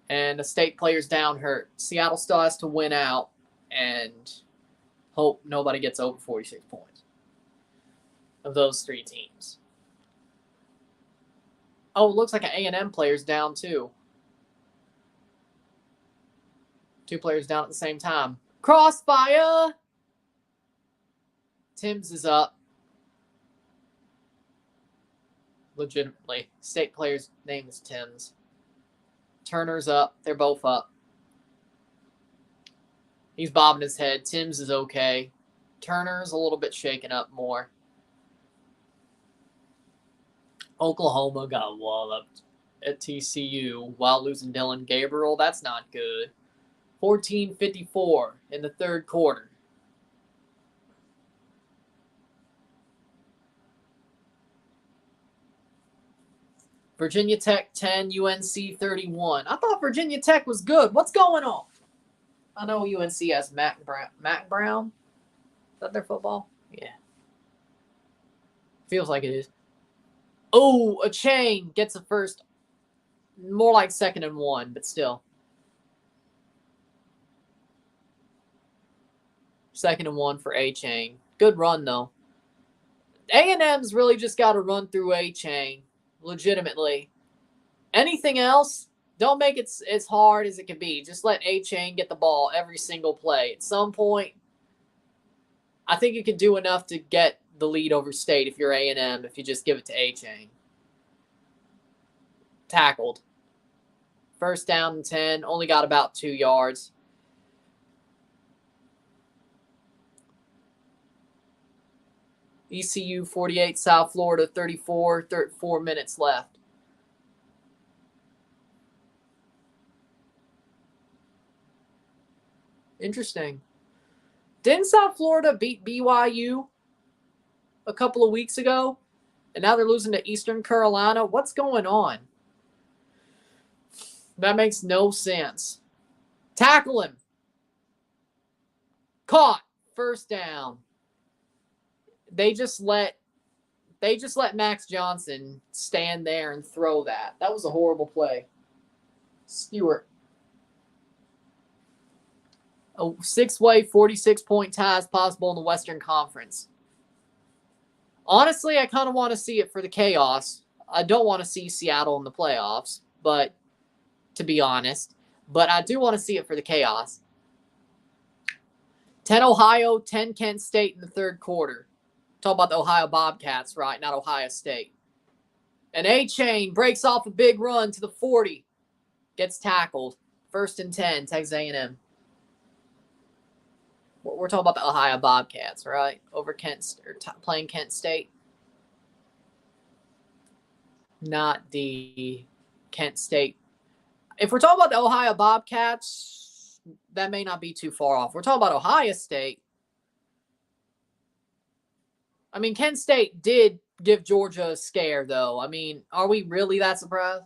And the State player's down hurt. Seattle still has to win out and hope nobody gets over 46 points of those 3 teams. Oh, it looks like an A&M player's down too. 2 players down at the same time. Crossfire! Timms is up. Legitimately. State player's name is Timms. Turner's up. They're both up. He's bobbing his head. Timms is okay. Turner's a little bit shaken up more. Oklahoma got walloped at TCU while losing Dylan Gabriel. That's not good. 14:54 in the third quarter. Virginia Tech 10, UNC 31. I thought Virginia Tech was good. What's going on? I know UNC has Mac Brown. Is that their football? Yeah. Feels like it is. Oh, a chain gets a first. More like 2nd and 1, but still. 2nd and 1 for A-Chain. Good run, though. A&M's really just got to run through A-Chain. Legitimately. Anything else, don't make it as hard as it can be. Just let A-Chain get the ball every single play. At some point, I think you can do enough to get the lead over State if you're A&M, if you just give it to A-Chain. Tackled. First down and 10. Only got about 2 yards. ECU 48, South Florida 34, 4 minutes left. Interesting. Didn't South Florida beat BYU a couple of weeks ago? And now they're losing to Eastern Carolina? What's going on? That makes no sense. Tackle him. Caught. First down. They just let Max Johnson stand there and throw that. That was a horrible play. Stewart. A 6-way 46-point tie is possible in the Western Conference. Honestly, I kind of want to see it for the chaos. I don't want to see Seattle in the playoffs, but to be honest, but I do want to see it for the chaos. 10 Ohio, 10 Kent State in the third quarter. Talk about the Ohio Bobcats, right? Not Ohio State. And A-Chain breaks off a big run to the 40. Gets tackled. 1st and 10, Texas A&M. We're talking about the Ohio Bobcats, right? Over playing Kent State. Not the Kent State. If we're talking about the Ohio Bobcats, that may not be too far off. We're talking about Ohio State. I mean, Kent State did give Georgia a scare, though. I mean, are we really that surprised?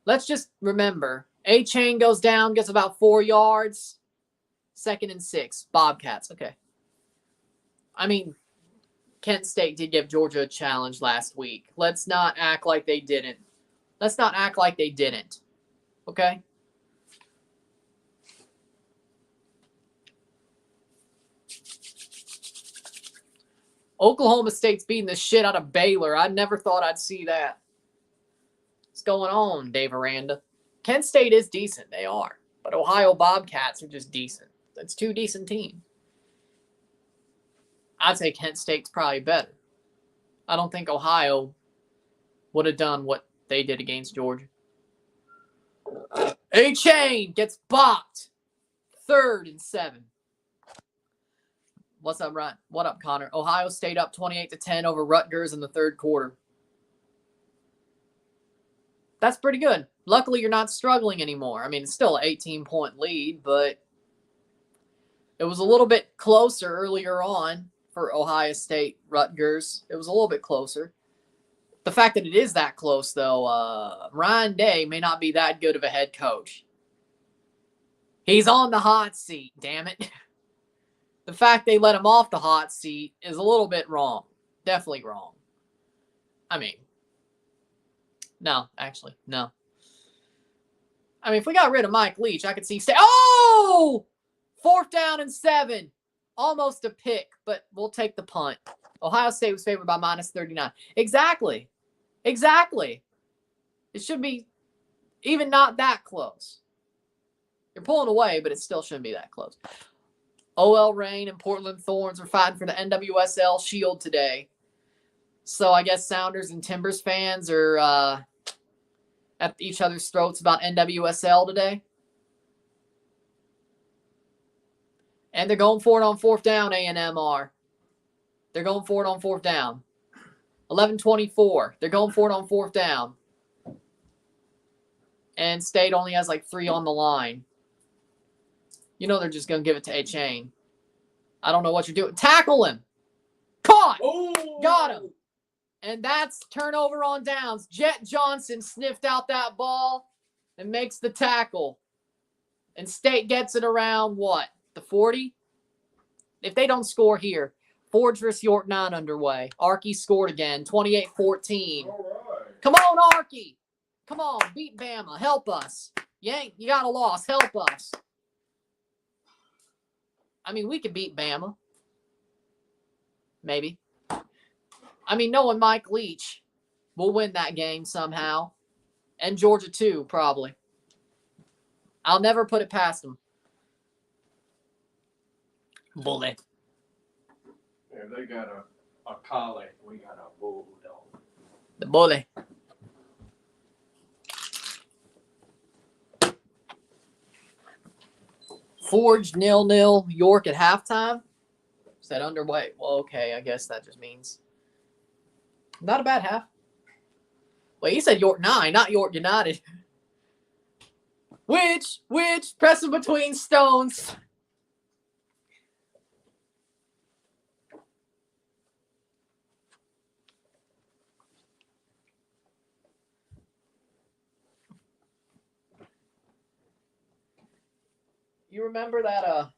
Let's just remember, A-Chain goes down, gets about 4 yards. 2nd and 6. Bobcats. Okay. I mean, Kent State did give Georgia a challenge last week. Let's not act like they didn't. Let's not act like they didn't. Okay? Oklahoma State's beating the shit out of Baylor. I never thought I'd see that. What's going on, Dave Aranda? Kent State is decent. They are. But Ohio Bobcats are just decent. That's 2 decent teams. I'd say Kent State's probably better. I don't think Ohio would have done what they did against Georgia. A-Chain gets bopped. 3rd and 7. What's up, Ryan? What up, Connor? Ohio State up 28-10 over Rutgers in the third quarter. That's pretty good. Luckily, you're not struggling anymore. I mean, it's still an 18-point lead, but it was a little bit closer earlier on for Ohio State, Rutgers. It was a little bit closer. The fact that it is that close, though, Ryan Day may not be that good of a head coach. He's on the hot seat, damn it. The fact they let him off the hot seat is a little bit wrong. Definitely wrong. I mean, no, actually, no. I mean, if we got rid of Mike Leach, I could see oh! 4th down and 7. Almost a pick, but we'll take the punt. Ohio State was favored by -39. Exactly. Exactly. It should be even not that close. You're pulling away, but it still shouldn't be that close. OL Reign and Portland Thorns are fighting for the NWSL Shield today. So I guess Sounders and Timbers fans are at each other's throats about NWSL today. And they're going for it on 4th down, A&M are. They're going for it on 4th down. 11:24. They're going for it on 4th down. And State only has like 3 on the line. You know they're just going to give it to A-Chain. I don't know what you're doing. Tackle him. Caught. Oh. Got him. And that's turnover on downs. Jet Johnson sniffed out that ball and makes the tackle. And State gets it around what? The 40? If they don't score here, Forge vs. York 9 underway. Archie scored again, 28-14. All right. Come on, Archie. Come on, beat Bama. Help us. You got a loss. Help us. I mean, we could beat Bama. Maybe. I mean, knowing Mike Leach, we'll win that game somehow. And Georgia too, probably. I'll never put it past them. Bully. Yeah, they got a collie. We got a bulldog. The bully. Forge 0-0. York at halftime. Is that underway? Well, okay. I guess that just means not a bad half. Wait, you said York 9, not York United. Which pressing between stones. You remember that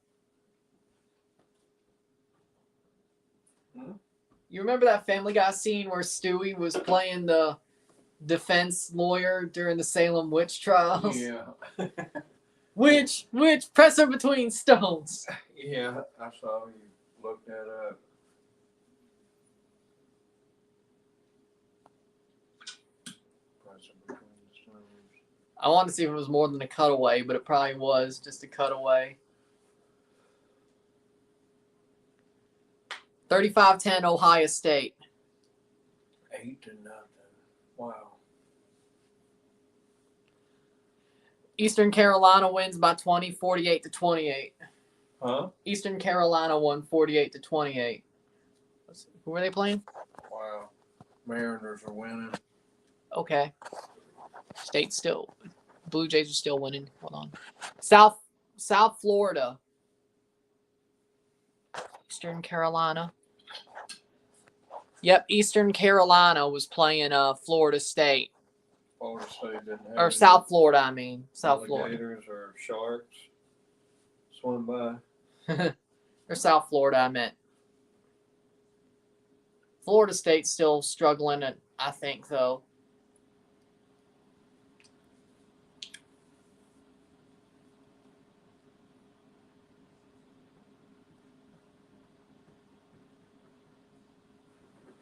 You remember that Family Guy scene where Stewie was playing the defense lawyer during the Salem witch trials? Yeah. Which presser between stones? Yeah, I saw you look that up. passing between the stones. I wanted to see if it was more than a cutaway, but it probably was just a cutaway. 35-10 Ohio State. 8-0. Wow. Eastern Carolina wins by 20, 48-28. Huh? Eastern Carolina won 48-28. Who were they playing? Wow. Mariners are winning. Okay. State still. Blue Jays are still winning. Hold on. South Florida. Eastern Carolina. Yep, Eastern Carolina was playing Florida State. Florida State didn't have Or any South Florida, I mean. South Florida. alligators or sharks swim by. Or South Florida, I meant. Florida State's still struggling, I think, though.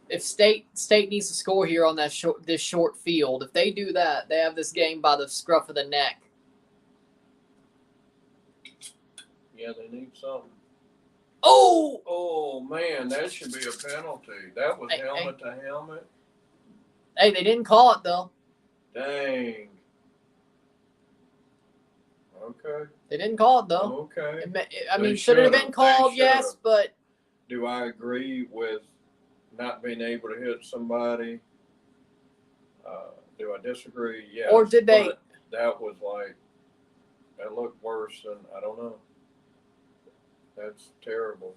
If State needs to score here on this short field, if they do that, they have this game by the scruff of the neck. Yeah, they need something. Oh! Oh, man, that should be a penalty. That was Hey, helmet to helmet. Hey, they didn't call it, though. Dang. Okay. They didn't call it, though. Okay. I mean, They should it have been should've. called? They Yes, should've. but Do I agree with not being able to hit somebody? Do I disagree? Yes. Or did they? But that was like, that looked worse than, I don't know. That's terrible.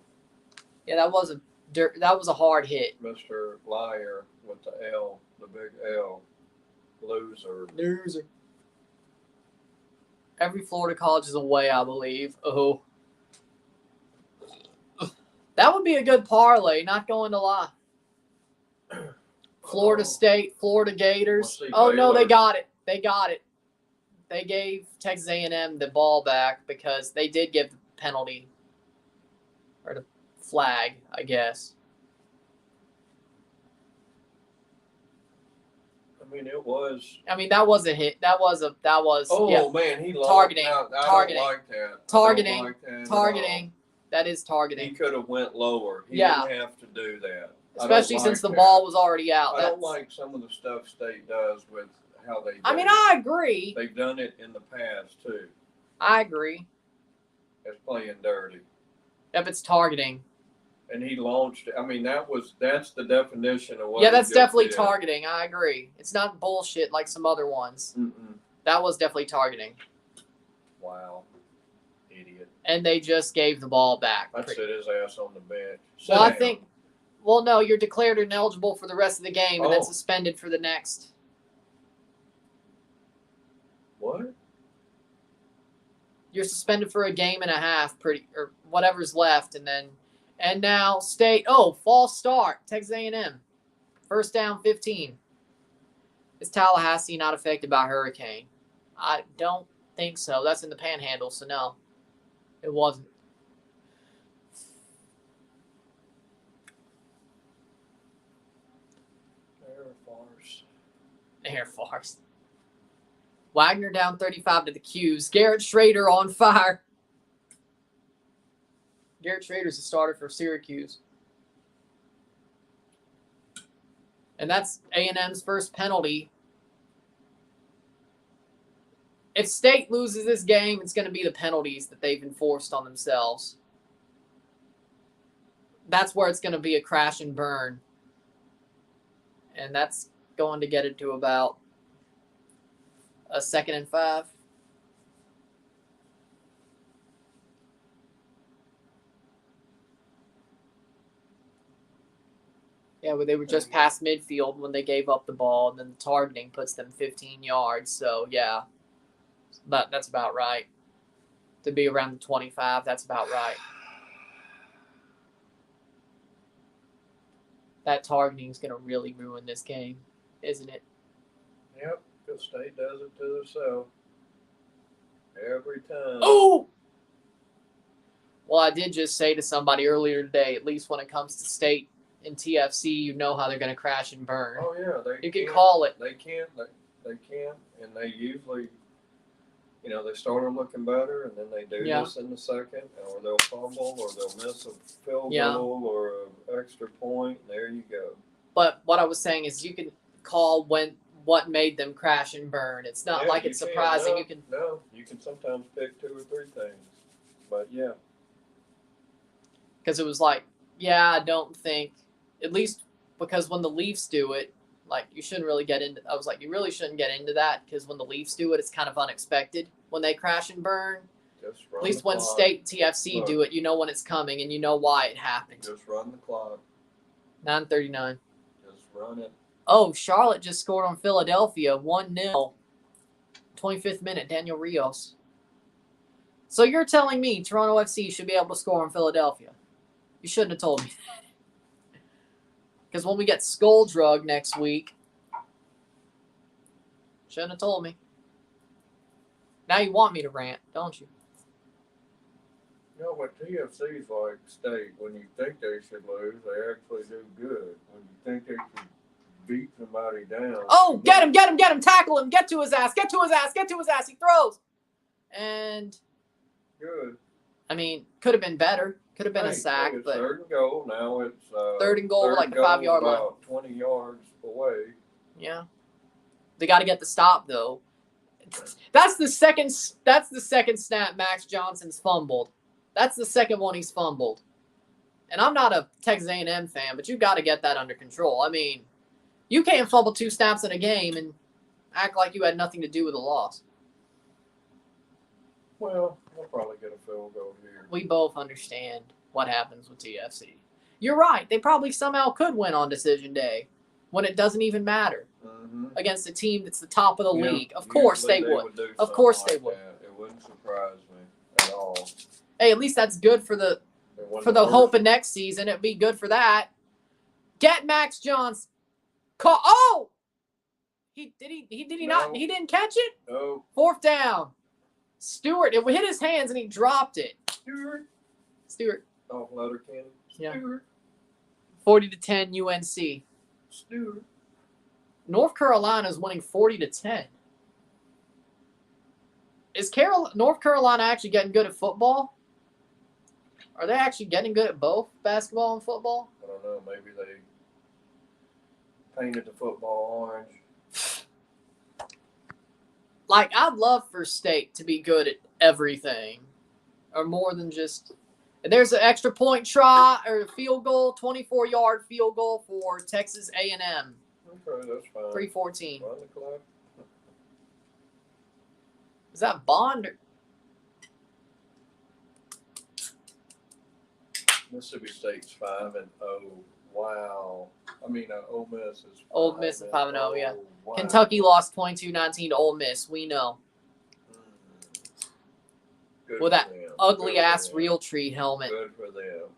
Yeah, that was a hard hit. Mr. Liar with the L, the big L. Loser. Every Florida college is away, I believe. Oh. That would be a good parlay, not going to lie. Florida State, Florida Gators. Oh, no, they got it. They got it. They gave Texas A&M the ball back because they did give the penalty. Or the flag, I guess. I mean, it was. I mean, that was a hit. That was. Oh, yeah. man, he lost. Targeting. I Targeting. don't like that. Targeting. I don't like that Targeting. That is He targeting. could have went lower. He Yeah. didn't have to do that. Especially since the ball was already out. I don't like some of the stuff State does with how they do I mean, it. I agree. They've done it in the past, too. I agree. It's playing dirty. If it's targeting. And he launched it. I mean, that's the definition of what Yeah, he that's just definitely did. targeting. I agree. It's not bullshit like some other ones. Mm-mm. That was definitely targeting. Wow. Idiot. And they just gave the ball back. I'd sit his ass on the bench. Well, I think. Well, no, you're declared ineligible for the rest of the game and then Oh. suspended for the next. What? You're suspended for a game and a half, or whatever's left, and now State. Oh, false start. Texas A&M, first down, 15. Is Tallahassee not affected by hurricane? I don't think so. That's in the Panhandle, so no, it wasn't. Air Force. Wagner down 35 to the Qs. Garrett Schrader on fire. Garrett Schrader's a starter for Syracuse. And that's A&M's first penalty. If State loses this game, it's going to be the penalties that they've enforced on themselves. That's where it's going to be a crash and burn. And that's going to get it to about a 2nd and 5. Yeah, but they were just past midfield when they gave up the ball, and then the targeting puts them 15 yards. So, yeah, that's about right. To be around the 25, that's about right. That targeting is going to really ruin this game, isn't it? Yep, because State does it to themselves every time. Oh! Well, I did just say to somebody earlier today, at least when it comes to State and TFC, you know how they're going to crash and burn. Oh, yeah. You can call it. They can't. they can, and they usually, they start them looking better, and then they do this in the second, or they'll fumble, or they'll miss a field goal or an extra point. There you go. But what I was saying is, you can call what made them crash and burn. It's not like it's surprising. You can sometimes pick 2 or 3 things, but yeah. Because it was like, I don't think, at least because when the Leafs do it, like, you shouldn't really get into. I was like, you really shouldn't get into that, because when the Leafs do it, it's kind of unexpected when they crash and burn. At least when State TFC do it, you know when it's coming and you know why it happened. Just run the clock. 9:39. Just run it. Oh, Charlotte just scored on Philadelphia, 1-0. 25th minute, Daniel Rios. So you're telling me Toronto FC should be able to score on Philadelphia? You shouldn't have told me that. Because when we get skull drug next week, shouldn't have told me. Now you want me to rant, don't you? No, but TFC's like State. When you think they should lose, they actually do good. When you think they should beat somebody down. Oh, get him, tackle him, get to his ass. He throws. And good. I mean, could have been better. Could have been a sack, but 3rd and goal. Now it's 3rd and goal, like the 5-yard line. About 20 yards away. Yeah. They got to get the stop though. That's the second snap Max Johnson's fumbled. That's the second one he's fumbled. And I'm not a Texas A&M fan, but you got to get that under control. I mean, you can't fumble 2 snaps in a game and act like you had nothing to do with the loss. Well, we'll probably get a field goal here. We both understand what happens with TFC. You're right. They probably somehow could win on decision day when it doesn't even matter against a team that's the top of the league. Of course they would. Of course they would. It wouldn't surprise me at all. Hey, at least that's good for the hope of next season. It'd be good for that. Get Max Johnson. Oh! He didn't catch it? No. 4th down. Stewart, it hit his hands and he dropped it. Stewart. Oh, Letterkenny. Yeah. Stewart. 40-10 UNC. Stewart. North Carolina's winning 40-10. Is North Carolina actually getting good at football? Are they actually getting good at both basketball and football? I don't know. Maybe they painted the football orange. Like, I'd love for State to be good at everything, or more than just. There's an extra point try or field goal, 24-yard field goal for Texas A&M. Okay, that's fine. 3:14. Run the clock. Is that Bond? Mississippi State's 5-0. Wow. I mean, Ole Miss is 5-0. Ole Miss is 5-0, yeah. Wow. Kentucky lost 22-19 to Ole Miss. We know. Good With that them. ugly-ass Good Realtree helmet. Good for them.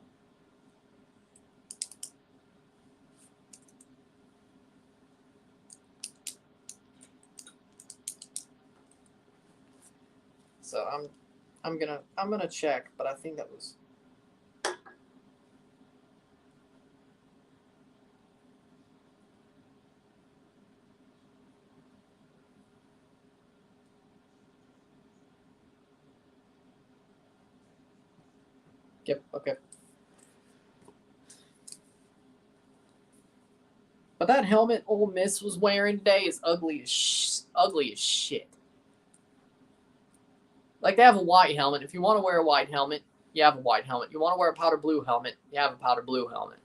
So I'm gonna check, but I think that was. Yep. Okay. But that helmet Ole Miss was wearing today is ugly as shit. Like, they have a white helmet. If you want to wear a white helmet, you have a white helmet. You want to wear a powder blue helmet, you have a powder blue helmet.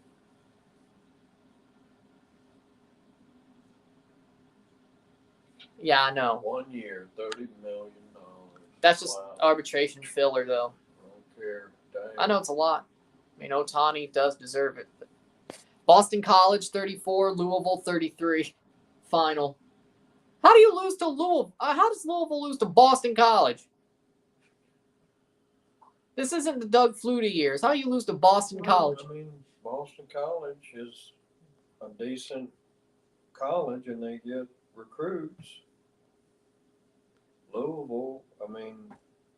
Yeah, I know. 1 year, $30 million. That's just arbitration filler, though. I don't care. Damn. I know it's a lot. I mean, Ohtani does deserve it. But Boston College 34, Louisville 33. Final. How do you lose to Louisville? How does Louisville lose to Boston College? This isn't the Doug Flutie years. How do you lose to Boston College? I mean, Boston College is a decent college, and they get recruits. Louisville, I mean,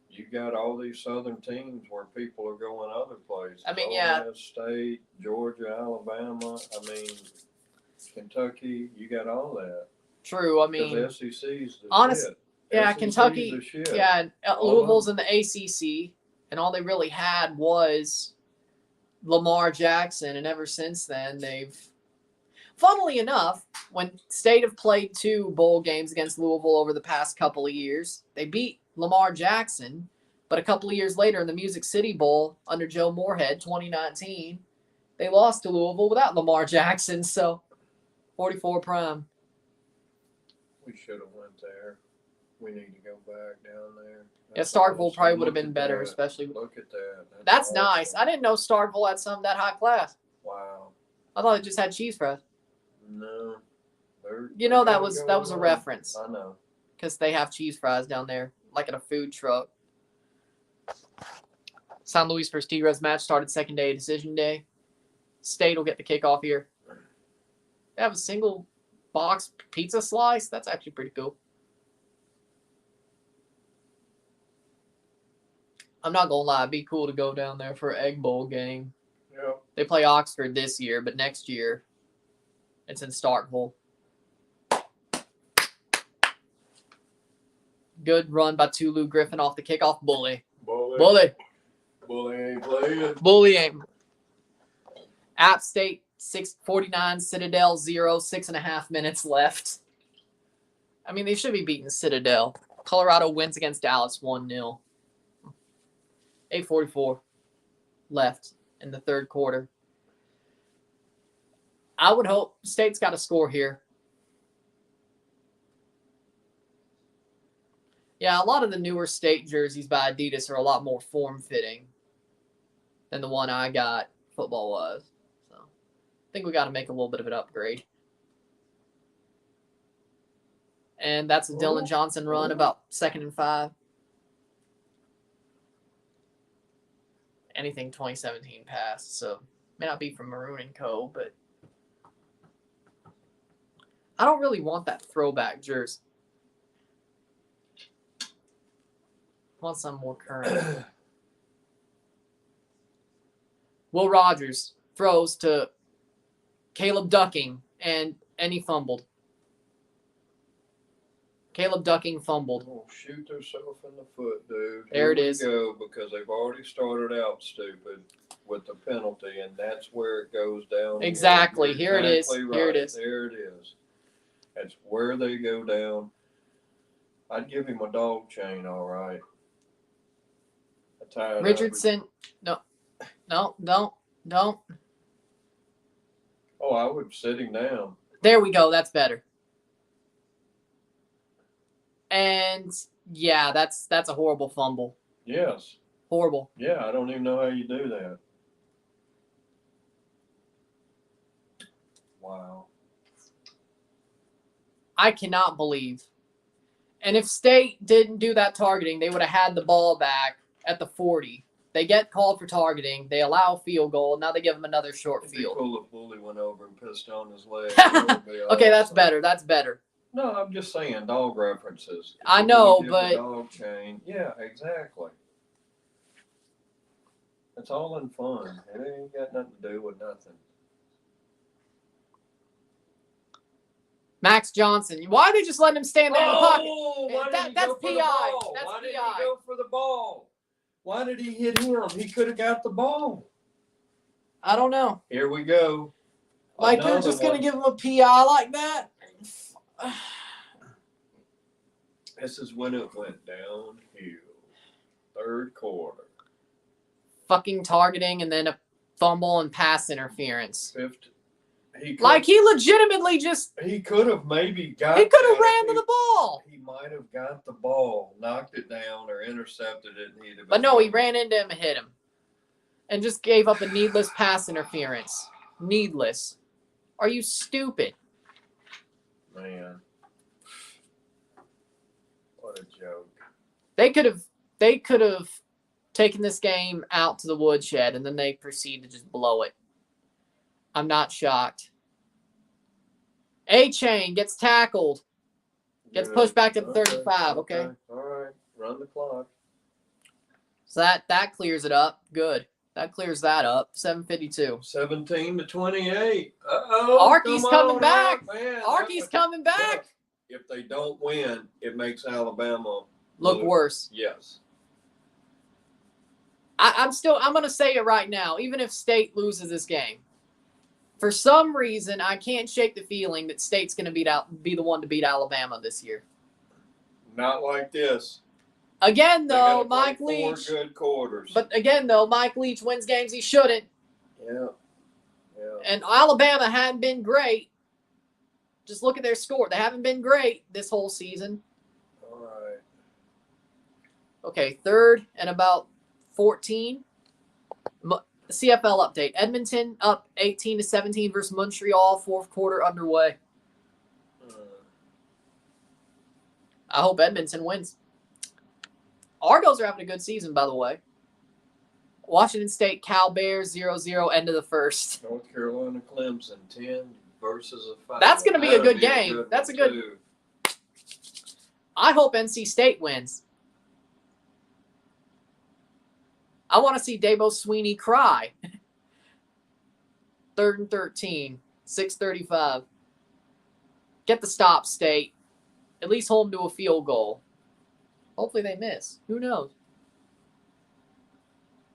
you got all these southern teams where people are going other places. I mean, Ole Miss State, Georgia, Alabama. I mean, Kentucky. You got all that. True. I Because mean, the SEC's the honest- shit. yeah, SEC's Kentucky. the shit. Yeah, All Louisville's of in the ACC, and all they really had was Lamar Jackson, and ever since then they've. Funnily enough, when State have played 2 bowl games against Louisville over the past couple of years, they beat Lamar Jackson, but a couple of years later in the Music City Bowl under Joe Moorhead, 2019, they lost to Louisville without Lamar Jackson, so 44 prime. We should have went there. We need to go back down there. Yeah, Starkville probably would have been better, that. especially. Look at that. That's awesome. nice. I didn't know Starkville had some that high class. Wow. I thought it just had cheese fries. No. You know that was a reference I know. because they have cheese fries down there, like at a food truck. San Luis versus Tigres match started second day, decision day. State will get the kickoff here. They have a single box pizza slice. That's actually pretty cool. I'm not gonna lie, it'd be cool to go down there for an Egg Bowl game. Yeah. They play Oxford this year, but next year it's in Starkville. Good run by Tulu Griffin off the kickoff. Bully. Bully ain't playing. Bully aim. App State 649, Citadel 0, 6.5 minutes left. I mean, they should be beating Citadel. Colorado wins against Dallas 1-0. 8:44 left in the third quarter. I would hope State's got a score here. Yeah, a lot of the newer State jerseys by Adidas are a lot more form-fitting than the one I got football-wise. So I think we got to make a little bit of an upgrade. And that's a Dylan Johnson run, about 2nd and 5. Anything 2017 pass, so may not be from Maroon & Co., but I don't really want that throwback jersey. I want something more current. Will Rogers throws to Caleb Ducking, and he fumbled. Caleb Ducking fumbled. Oh, shoot themselves in the foot, dude. There it is. Go, because they've already started out stupid with the penalty, and that's where it goes down. Exactly. You're Here it is. exactly right. Here it is. There it is. That's where they go down. I'd give him a dog chain, all right. Richardson. No, don't. Oh, I would sit him down. There we go. That's better. And yeah, that's a horrible fumble. Yes. Horrible. Yeah, I don't even know how you do that. Wow. I cannot believe. And if State didn't do that targeting, they would have had the ball back at the 40. They get called for targeting. They allow a field goal. Now they give them another short It'd be field. cool if Bully went over and pissed on his leg. Okay, that's better. That's better. No, I'm just saying dog references. I know, Give but the dog chain. Yeah, exactly. It's all in fun. It ain't got nothing to do with nothing. Max Johnson. Why are they just letting him stand there in the pocket? Why did he That's go for the PI. ball? That's Why did PI. he go for the ball? Why did he hit him? He could have got the ball. I don't know. Here we go. Like they're just going to give him a PI like that? This is when it went downhill. Third quarter. Fucking targeting and then a fumble and pass interference. He legitimately just. He could have maybe got. He could have ran to the ball. He might have got the ball, knocked it down, or intercepted it. But no, he ran into him and hit him. And just gave up a needless pass interference. Needless. Are you stupid? Man. What a joke. They could have taken this game out to the woodshed and then they proceed to just blow it. I'm not shocked. A-Chain gets tackled. Gets pushed back to 35, okay? All right. Run the clock. So that clears it up. Good. That clears that up. 7:52. 17-28. Uh-oh. Arky's coming back. Man, Arky's coming back. if they don't win, it makes Alabama look worse. Yes. I'm going to say it right now, even if State loses this game. For some reason, I can't shake the feeling that State's going to be the one to beat Alabama this year. Not like this. Again, though, Mike Leach. 4 good quarters. But again, though, Mike Leach wins games he shouldn't. Yeah. And Alabama hadn't been great. Just look at their score. They haven't been great this whole season. All right. Okay, 3rd and about 14. CFL update. Edmonton up 18-17 versus Montreal. 4th quarter underway. I hope Edmonton wins. Argos are having a good season, by the way. Washington State, Cal Bears, 0-0, end of the first. North Carolina, Clemson, 10 versus a 5. That's going to be a good game. That's a good. Too. I hope NC State wins. I want to see Dabo Swinney cry. 3rd and 13, 6:35. Get the stop, State. At least hold them to a field goal. Hopefully they miss. Who knows?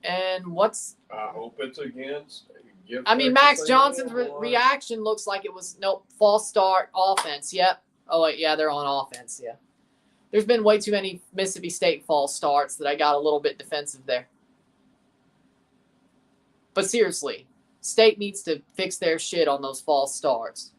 And what's... I hope it's against... Max Johnson's reaction looks like it was, nope, false start, offense. Yep. Oh, wait, yeah, they're on offense, yeah. There's been way too many Mississippi State false starts that I got a little bit defensive there. But seriously, State needs to fix their shit on those false starts.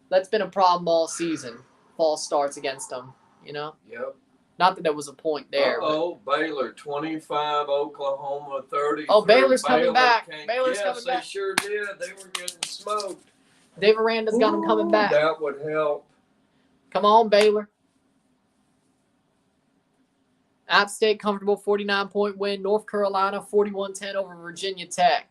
That's been a problem all season, false starts against them, you know? Yep. Not that there was a point there. Baylor 25, Oklahoma 30. Oh, Baylor's coming back. Baylor's coming back. Yes, they sure did. They were getting smoked. Dave Aranda's got them coming back. That would help. Come on, Baylor. App State, comfortable 49-point win. North Carolina, 41-10 over Virginia Tech.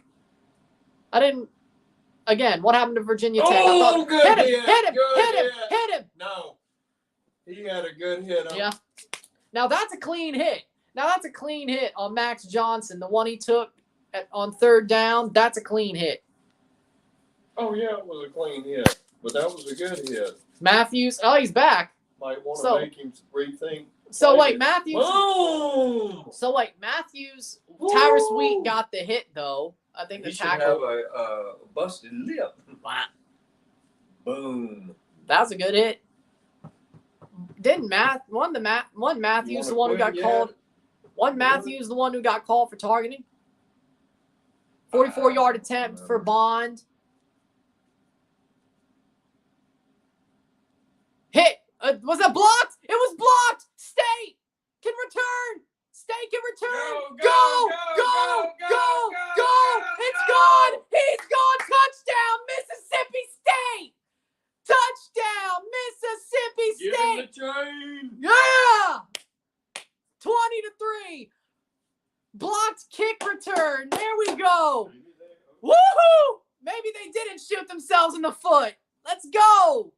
Again, what happened to Virginia Tech? Oh, good hit. Hit him. No. He had a good hit. Yeah. Now that's a clean hit. On Max Johnson, the one he took on 3rd down. That's a clean hit. Oh, yeah, it was a clean hit. But that was a good hit. Matthews, he's back. Might want to make him rethink. Matthews. Boom! Matthews, Tyrus Wheat got the hit, though. I think the tackle. Should have a busted lip. Boom. That was a good hit. Didn't Matthews the one who got called? Wasn't Matthews the one who got called for targeting? 44-yard attempt for Bond. Hit. Was it blocked? It was blocked. State can return. State can return. Go. It's gone. He's gone. Touchdown, Mississippi State. Touchdown, Mississippi State. Get in the chain. Yeah. 20-3. Blocked kick return. There we go. Woohoo! Maybe they didn't shoot themselves in the foot. Let's go.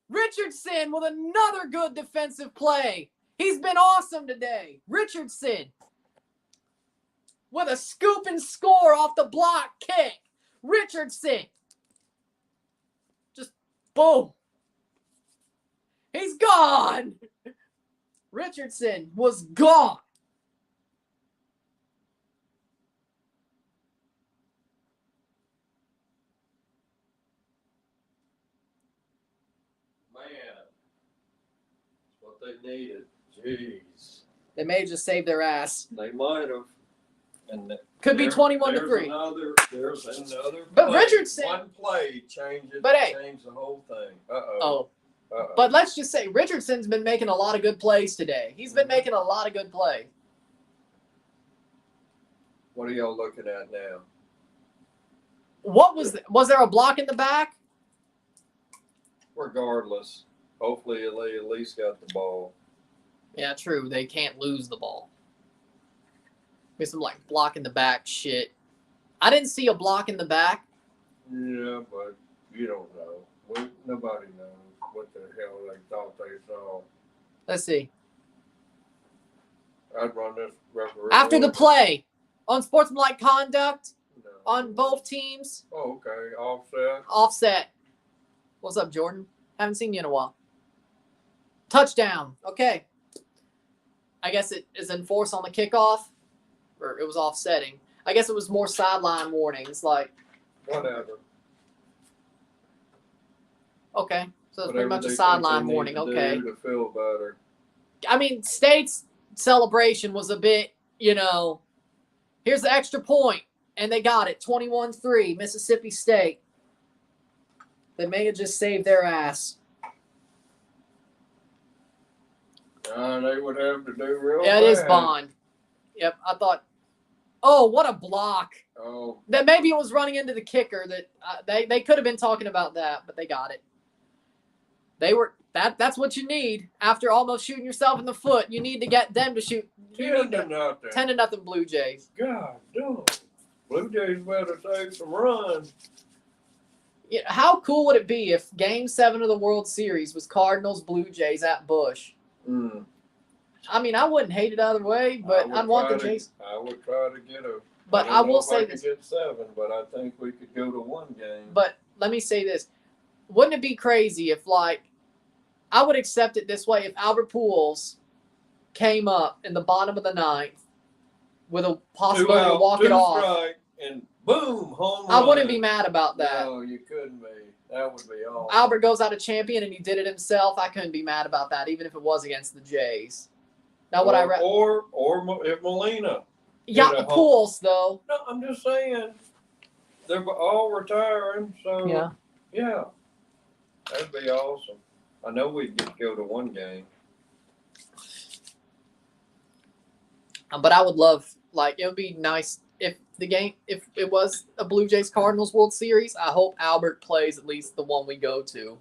Richardson with another good defensive play. He's been awesome today. Richardson with a scoop and score off the block kick. Richardson. Just boom. He's gone. Richardson was gone. They needed. Jeez. They may have just saved their ass. They might have. And could be 21-3. There's another. But play. Richardson. One play changed the whole thing. But let's just say Richardson's been making a lot of good plays today. He's been making a lot of good plays. What are y'all looking at now? Was there a block in the back? Regardless. Hopefully, they at least got the ball. Yeah, true. They can't lose the ball. There's some block in the back shit. I didn't see a block in the back. Yeah, but you don't know. Nobody knows what the hell they thought they saw. Let's see. I'd run this referee. After the play, unsportsmanlike conduct on both teams. Oh, okay. Offset. What's up, Jordan? Haven't seen you in a while. Touchdown. Okay. I guess it is enforced on the kickoff, or it was offsetting. I guess it was more sideline warnings, like. Whatever. Okay, so it's Whatever pretty much a they sideline think they warning. need to Okay. do to feel better. I mean, State's celebration was a bit, here's the extra point, and they got it, 21-3, Mississippi State. They may have just saved their ass. They would have to do real Yeah, bad. it is Bond. Yep, I thought, oh, what a block. Oh, That maybe it was running into the kicker. That they could have been talking about that, but they got it. They were that's what you need after almost shooting yourself in the foot. You need to get them to shoot. 10-0. 10-0 Blue Jays. God damn. Blue Jays better take some runs. Yeah, how cool would it be if Game 7 of the World Series was Cardinals Blue Jays at Busch? Mm. I mean, I wouldn't hate it either way, but I'd want the Jays. I would try to get a. But I don't know will if say I this. could get 7, but I think we could go to 1 game. But let me say this. Wouldn't it be crazy if, I would accept it this way, if Albert Pujols came up in the bottom of the 9th with a possibility to walk it off. Strike, and boom, home I run. wouldn't be mad about that. No, you couldn't be. That would be awesome. Albert goes out a champion and he did it himself. I couldn't be mad about that, even if it was against the Jays. Now, or if Molina. Yeah, Pujols though. No, I'm just saying they're all retiring, so yeah, that'd be awesome. I know we'd get to go to 1 game. But I would love, it would be nice if it was a Blue Jays Cardinals World Series. I hope Albert plays at least the one we go to.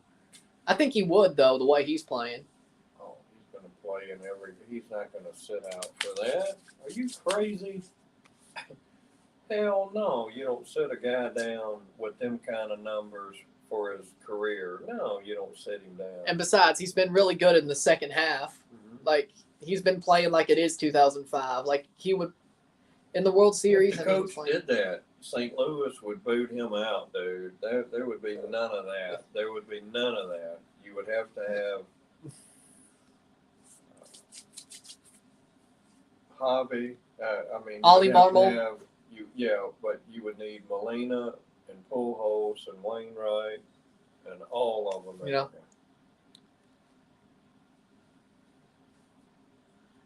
I think he would, though, the way he's playing. Oh, he's going to play in every. He's not going to sit out for that. Are you crazy? Hell no. You don't sit a guy down with them kind of numbers for his career. No, you don't sit him down. And besides, he's been really good in the second half. Mm-hmm. He's been playing like it is 2005. He would, in the World Series. If the coach did that, St. Louis would boot him out, dude. There would be none of that. There would be none of that. You would have to have Hobby. Ollie Marmol. But you would need Molina and Pujols and Wainwright and all of them. Yeah.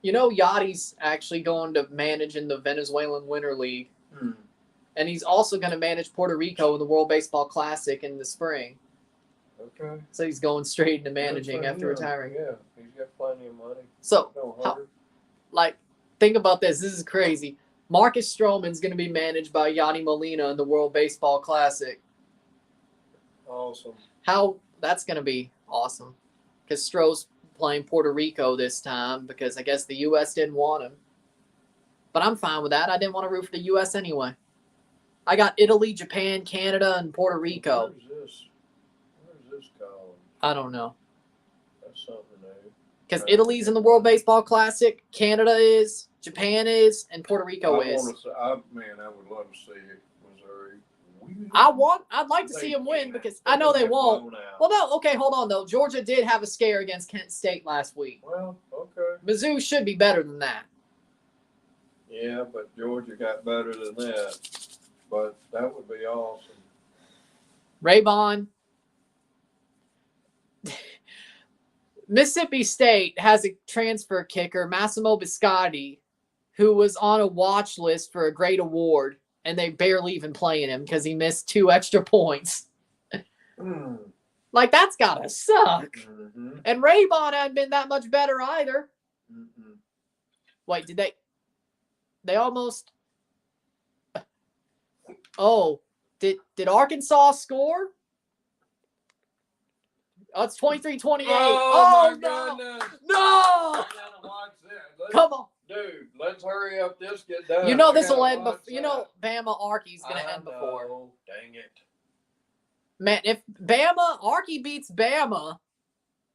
Yachty's actually going to manage in the Venezuelan Winter League. Hmm. And he's also going to manage Puerto Rico in the World Baseball Classic in the spring. Okay. So he's going straight into managing after retiring. Yeah, he's got plenty of money. So, think about this. This is crazy. Marcus Stroman's going to be managed by Yachty Molina in the World Baseball Classic. Awesome. That's going to be awesome. Because Stroh's playing Puerto Rico this time because I guess the U.S. didn't want him. But I'm fine with that. I didn't want to root for the U.S. anyway. I got Italy, Japan, Canada, and Puerto Rico. Where's this column? I don't know. That's something new. Because Italy's in the World Baseball Classic, Canada is, Japan is, and Puerto Rico is. I would love to see Missouri. I'd like to see them win because I know they won't. Well, no, okay, hold on though. Georgia did have a scare against Kent State last week. Well, okay. Mizzou should be better than that. Yeah, but Georgia got better than that. But that would be awesome. Raybon. Mississippi State has a transfer kicker, Massimo Biscotti, who was on a watch list for a great award, and they barely even playing him because he missed 2 extra points. That's gotta suck. Mm-hmm. And Raybon hadn't been that much better either. Mm-hmm. Wait, did they almost... Oh, did Arkansas score? Oh, it's 23-28. Oh, my no. goodness. No! I gotta watch that. Come on. Dude, let's hurry up. This get done. This will end before. Bama Arky's going to end before. Dang it. Man, if Arky beats Bama.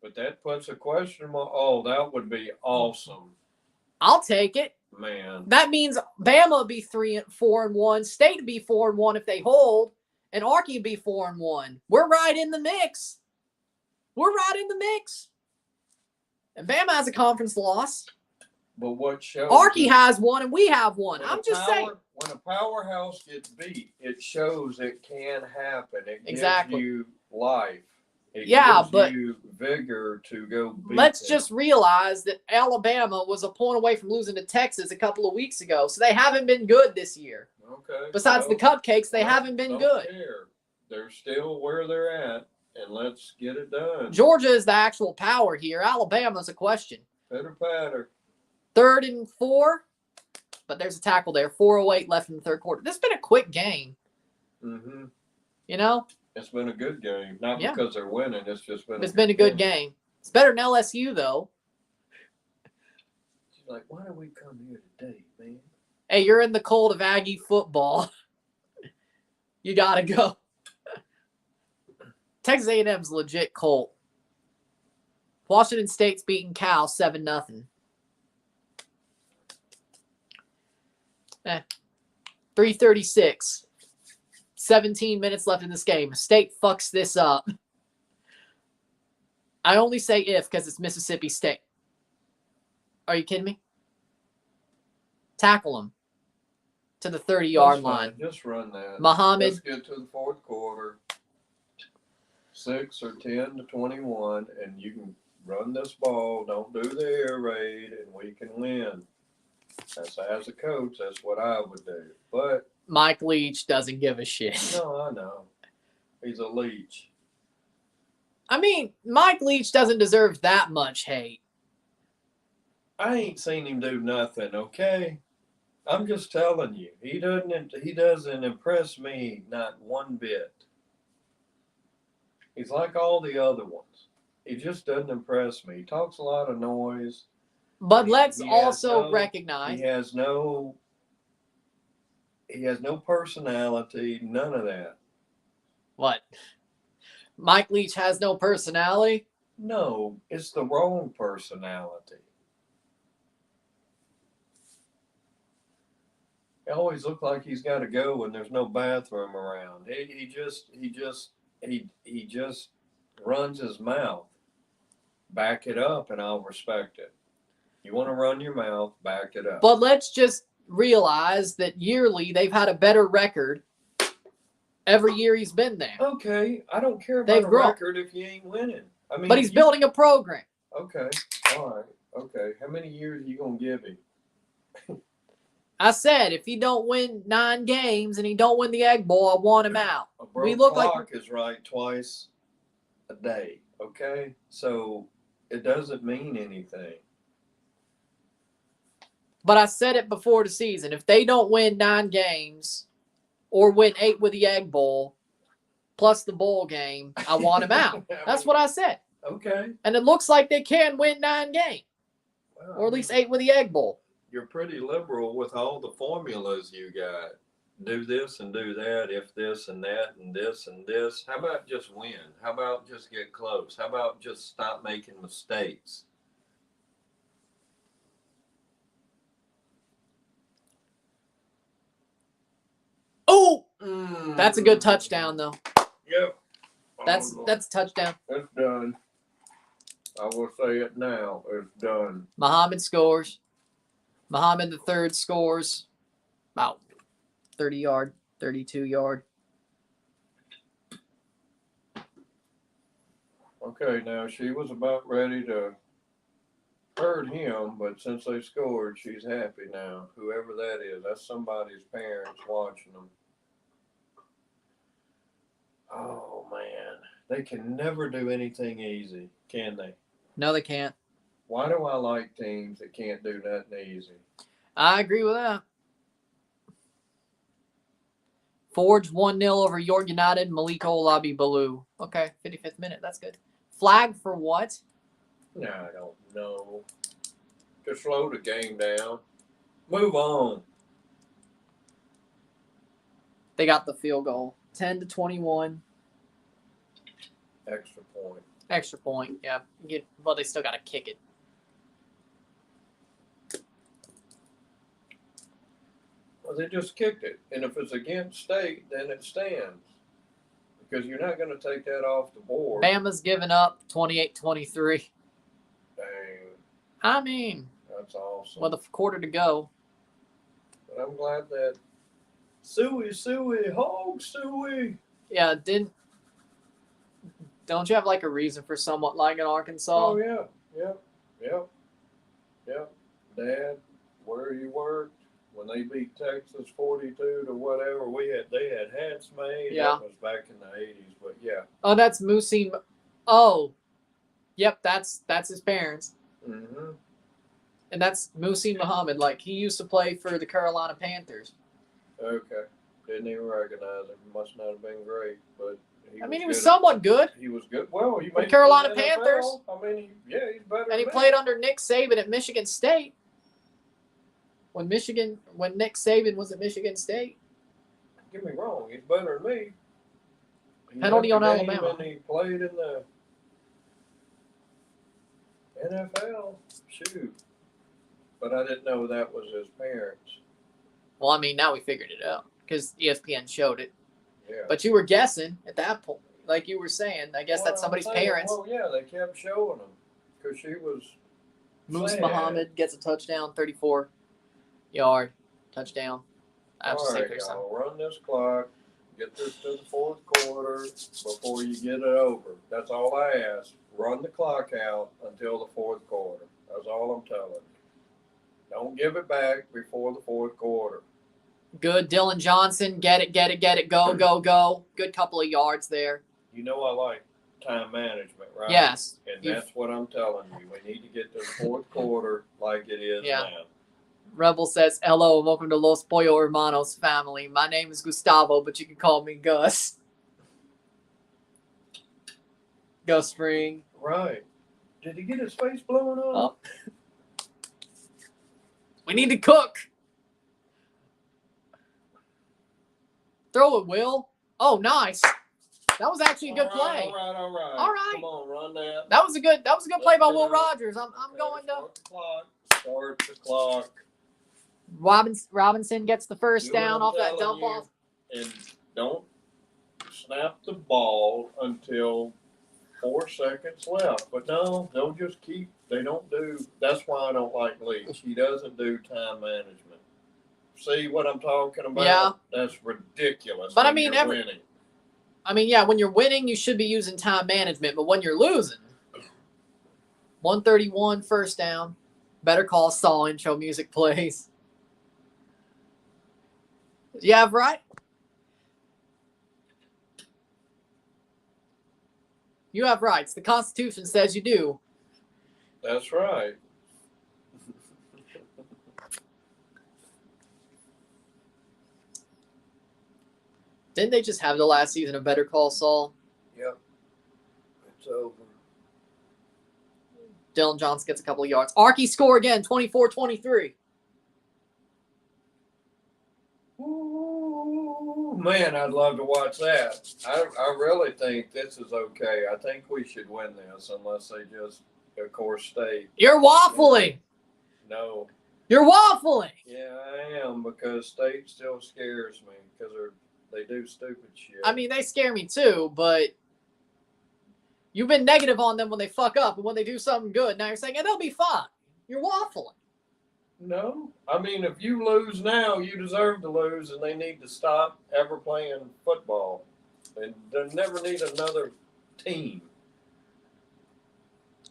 But that puts a question mark. Oh, that would be awesome. I'll take it. Man. That means Bama would be 4-1. State would be 4-1 if they hold. And Arky would be 4-1. We're right in the mix. We're right in the mix. And Bama has a conference loss. But what shows? Arky has one, and we have one. when I'm just saying. When a powerhouse gets beat, it shows it can happen. It Exactly. gives you life. It Yeah, gives but you vigor to go beat let's them. just realize that Alabama was a point away from losing to Texas a couple of weeks ago, so they haven't been good this year. Okay. Besides the cupcakes, they haven't been good. Care. They're still where they're at, and let's get it done. Georgia is the actual power here. Alabama's a question. Pitter patter. 3rd and 4, but there's a tackle there. 4:08 left in the third quarter. This has been a quick game. Mm-hmm. You know? It's been a good game. Not because they're winning. It's just been a good game. It's better than LSU, though. She's like, why did we come here today, man? Hey, you're in the cold of Aggie football. You got to go. Texas A&M's legit cold. Washington State's beating Cal 7-0. 3:36. 17 minutes left in this game. State fucks this up. I only say if because it's Mississippi State. Are you kidding me? Tackle them to the 30-yard line. Just run that. Muhammad. Let's get to the fourth quarter. 6 or 10 to 21, and you can run this ball. Don't do the air raid, and we can win. As a coach, that's what I would do. But Mike Leach doesn't give a shit. no, I know. He's a leech. I mean, Mike Leach doesn't deserve that much hate. I ain't seen him do nothing, okay? I'm just telling you. He doesn't impress me not one bit. He's like all the other ones. He just doesn't impress me. He talks a lot of noise. But let's also recognize he has no personality, none of that. What? Mike Leach has no personality? No, it's the wrong personality. He always looks like he's got to go when there's no bathroom around. He just runs his mouth. Back it up and I'll respect it. You want to run your mouth, back it up. But let's just realize that yearly they've had a better record every year he's been there. Okay, I don't care about a record if you ain't winning. I mean, but he's building a program. Okay, all right, okay. How many years are you gonna give him? I said if he don't win 9 games and he don't win the Egg Bowl, I want him out. A broke clock is right twice a day. Okay, so it doesn't mean anything. But I said it before the season. If they don't win 9 games or win 8 with the Egg Bowl plus the bowl game, I want him out. That's what I said. Okay. And it looks like they can win 9 games. Well, or at least 8 with the Egg Bowl. You're pretty liberal with all the formulas you got. Do this and do that, if this and that and this and this. How about just win? How about just get close? How about just stop making mistakes? Oh, that's a good touchdown, though. Yep. That's a touchdown. It's done. I will say it now. It's done. Muhammad scores. Muhammad the third scores. About 30-yard, 32-yard. Okay, now she was about ready to hurt him, but since they scored, she's happy now. Whoever that is, that's somebody's parents watching them. Oh, man. They can never do anything easy, can they? No, they can't. Why do I like teams that can't do nothing easy? I agree with that. Forge 1-0 over York United. Malik Olabi Baloo. Okay, 55th minute. That's good. Flag for what? No, I don't know. Just slow the game down. Move on. They got the field goal. 10-21. Extra point. Extra point, yeah. Well, they still got to kick it. Well, they just kicked it. And if it's against state, then it stands. because you're not going to take that off the board. Bama's giving up 28-23. Dang, I mean, that's awesome. with a quarter to go. But I'm glad that Suey, Hog Suey. Yeah, don't you have like a reason for somewhat liking Arkansas? Oh yeah, yep. Dad, where you worked when they beat Texas 42 to whatever, they had hats made. Yeah. That was back in the 80s, but yeah. Oh, that's Musim. Oh, yep, that's his parents. Mm-hmm. And that's Musim Muhammad. Like, he used to play for the Carolina Panthers. Okay. Didn't even recognize him. Must not have been great, but he was somewhat good. He was good. Well, he For made Carolina the NFL. Panthers. I mean, he's better. And he than played that. under Nick Saban at Michigan State. When Nick Saban was at Michigan State. Get me wrong, he's better than me. Penalty on Alabama. And he played in the NFL. Shoot. But I didn't know that was his parents. Well, I mean, now we figured it out because ESPN showed it. Yeah. But you were guessing at that point. Like you were saying, I guess that's somebody's parents. Well, yeah, they kept showing them because she was Moose sad. Muhammad gets a touchdown, 34-yard touchdown. I have to All say right, y'all, run this clock. Get this to the fourth quarter before you get it over. That's all I ask. Run the clock out until the fourth quarter. That's all I'm telling you. Don't give it back before the fourth quarter. Good. Dylan Johnson, get it. Go. Good couple of yards there. You know I like time management, right? Yes. And that's what I'm telling you. We need to get to the fourth quarter like it is now. Rebel says, hello and welcome to Los Pollo Hermanos family. My name is Gustavo, but you can call me Gus. Gus Spring. Right. Did he get his face blown up? Oh. We need to cook. Throw it, Will. Oh, nice. That was actually a good play. All right. Come on, run that. That was a good play by Will Rogers. I'm going to start the clock. Robinson gets the first down off that dump off. And don't snap the ball until 4 seconds left. But no, they'll just keep. They don't do. That's why I don't like Leach. He doesn't do time management. See what I'm talking about? Yeah. That's ridiculous. But I mean, winning. I mean, yeah, when you're winning, you should be using time management. But when you're losing, 131 first down. Better Call Saul intro music plays. Yeah, right. You have rights. The Constitution says you do. That's right. Didn't they just have the last season of Better Call Saul? Yep. It's over. Dylan Johnson gets a couple of yards. Arky score again, 24-23. Ooh, man, I'd love to watch that. I really think this is okay. I think we should win this unless they just, of course, stay. You're waffling. No. You're waffling. Yeah, I am because state still scares me because they do stupid shit. I mean, they scare me too, but you've been negative on them when they fuck up, and when they do something good, now you're saying, they'll be fine. You're waffling. No. I mean, if you lose now, you deserve to lose, and they need to stop ever playing football. And they never need another team.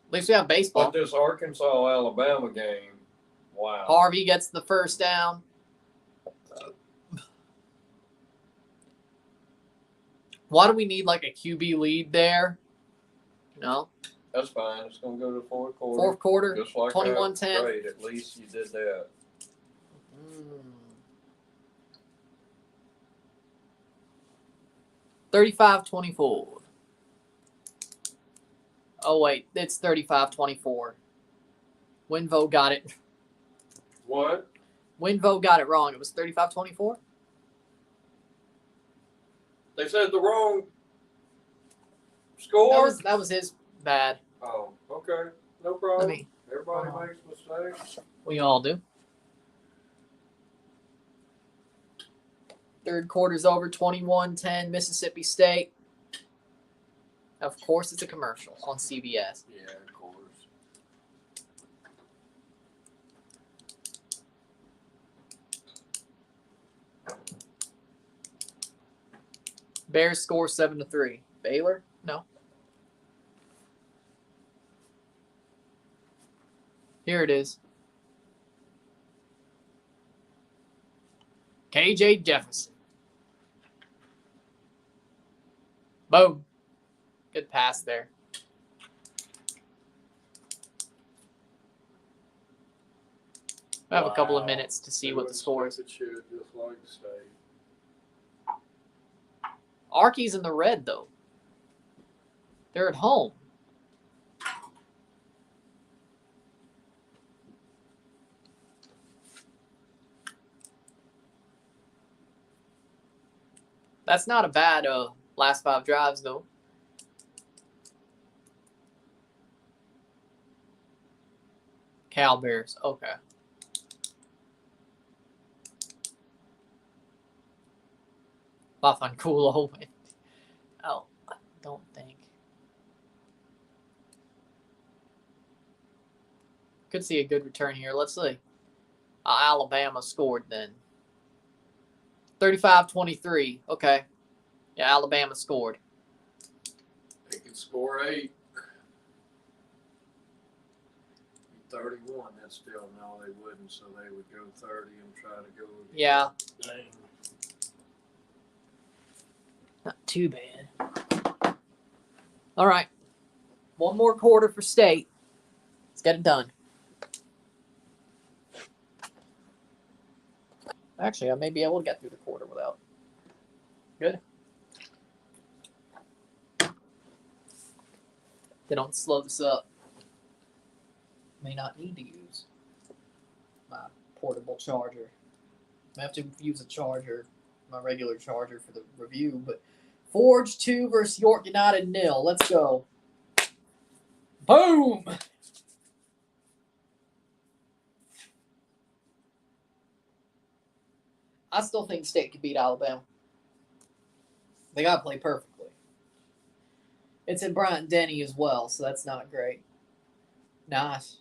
At least we have baseball. But this Arkansas-Alabama game, wow. Harvey gets the first down. Why do we need like a QB lead there? No. That's fine. It's going to go to the fourth quarter. Fourth quarter, just like 21-10. Great. At least you did that. 35-24. Oh, wait. It's 35-24. Winvo got it. What? Winvo got it wrong. It was 35-24? They said the wrong score? That was his bad. Oh, okay. No problem. Everybody uh-huh. makes mistakes. We all do. Third quarter's over, 21-10, Mississippi State. Of course, it's a commercial on CBS. Yeah, of course. Bears score 7-3. Baylor? No. Here it is. KJ Jefferson. Boom. Good pass there. I have a couple of minutes to see what the score is. It should, just like State. Arky's in the red, though. They're at home. That's not a bad last 5 drives, though. Cal Bears. Okay. Off on cool win. Oh, I don't think. Could see a good return here. Let's see. Alabama scored then. 35-23. Okay. Yeah, Alabama scored. They could score 8. 31, that's still, no, they wouldn't, so they would go 30 and try to go. Yeah. Dang. Not too bad. All right. One more quarter for State. Let's get it done. Actually, I may be able to get through the quarter without. Good. They don't slow this up. May not need to use my portable charger. I have to use a charger, my regular charger for the review, but Forge 2 versus York United 0. Let's go. Boom! I still think State could beat Alabama. They got to play perfectly. It's in Bryant Denny as well, so that's not great. Nice.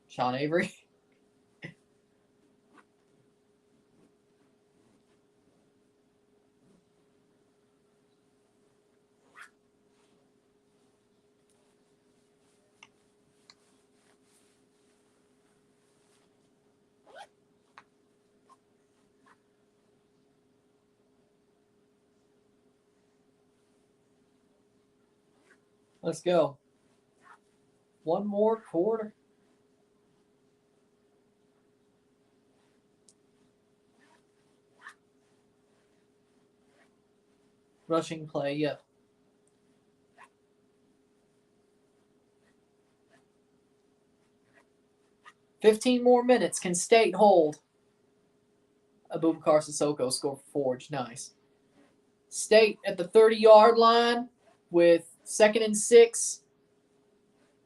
Sean Avery. Let's go. One more quarter. Rushing play, yep. $15 more minutes. Can State hold? Abubakar Sissoko score for Forge. Nice. State at the 30-yard line with 2nd and 6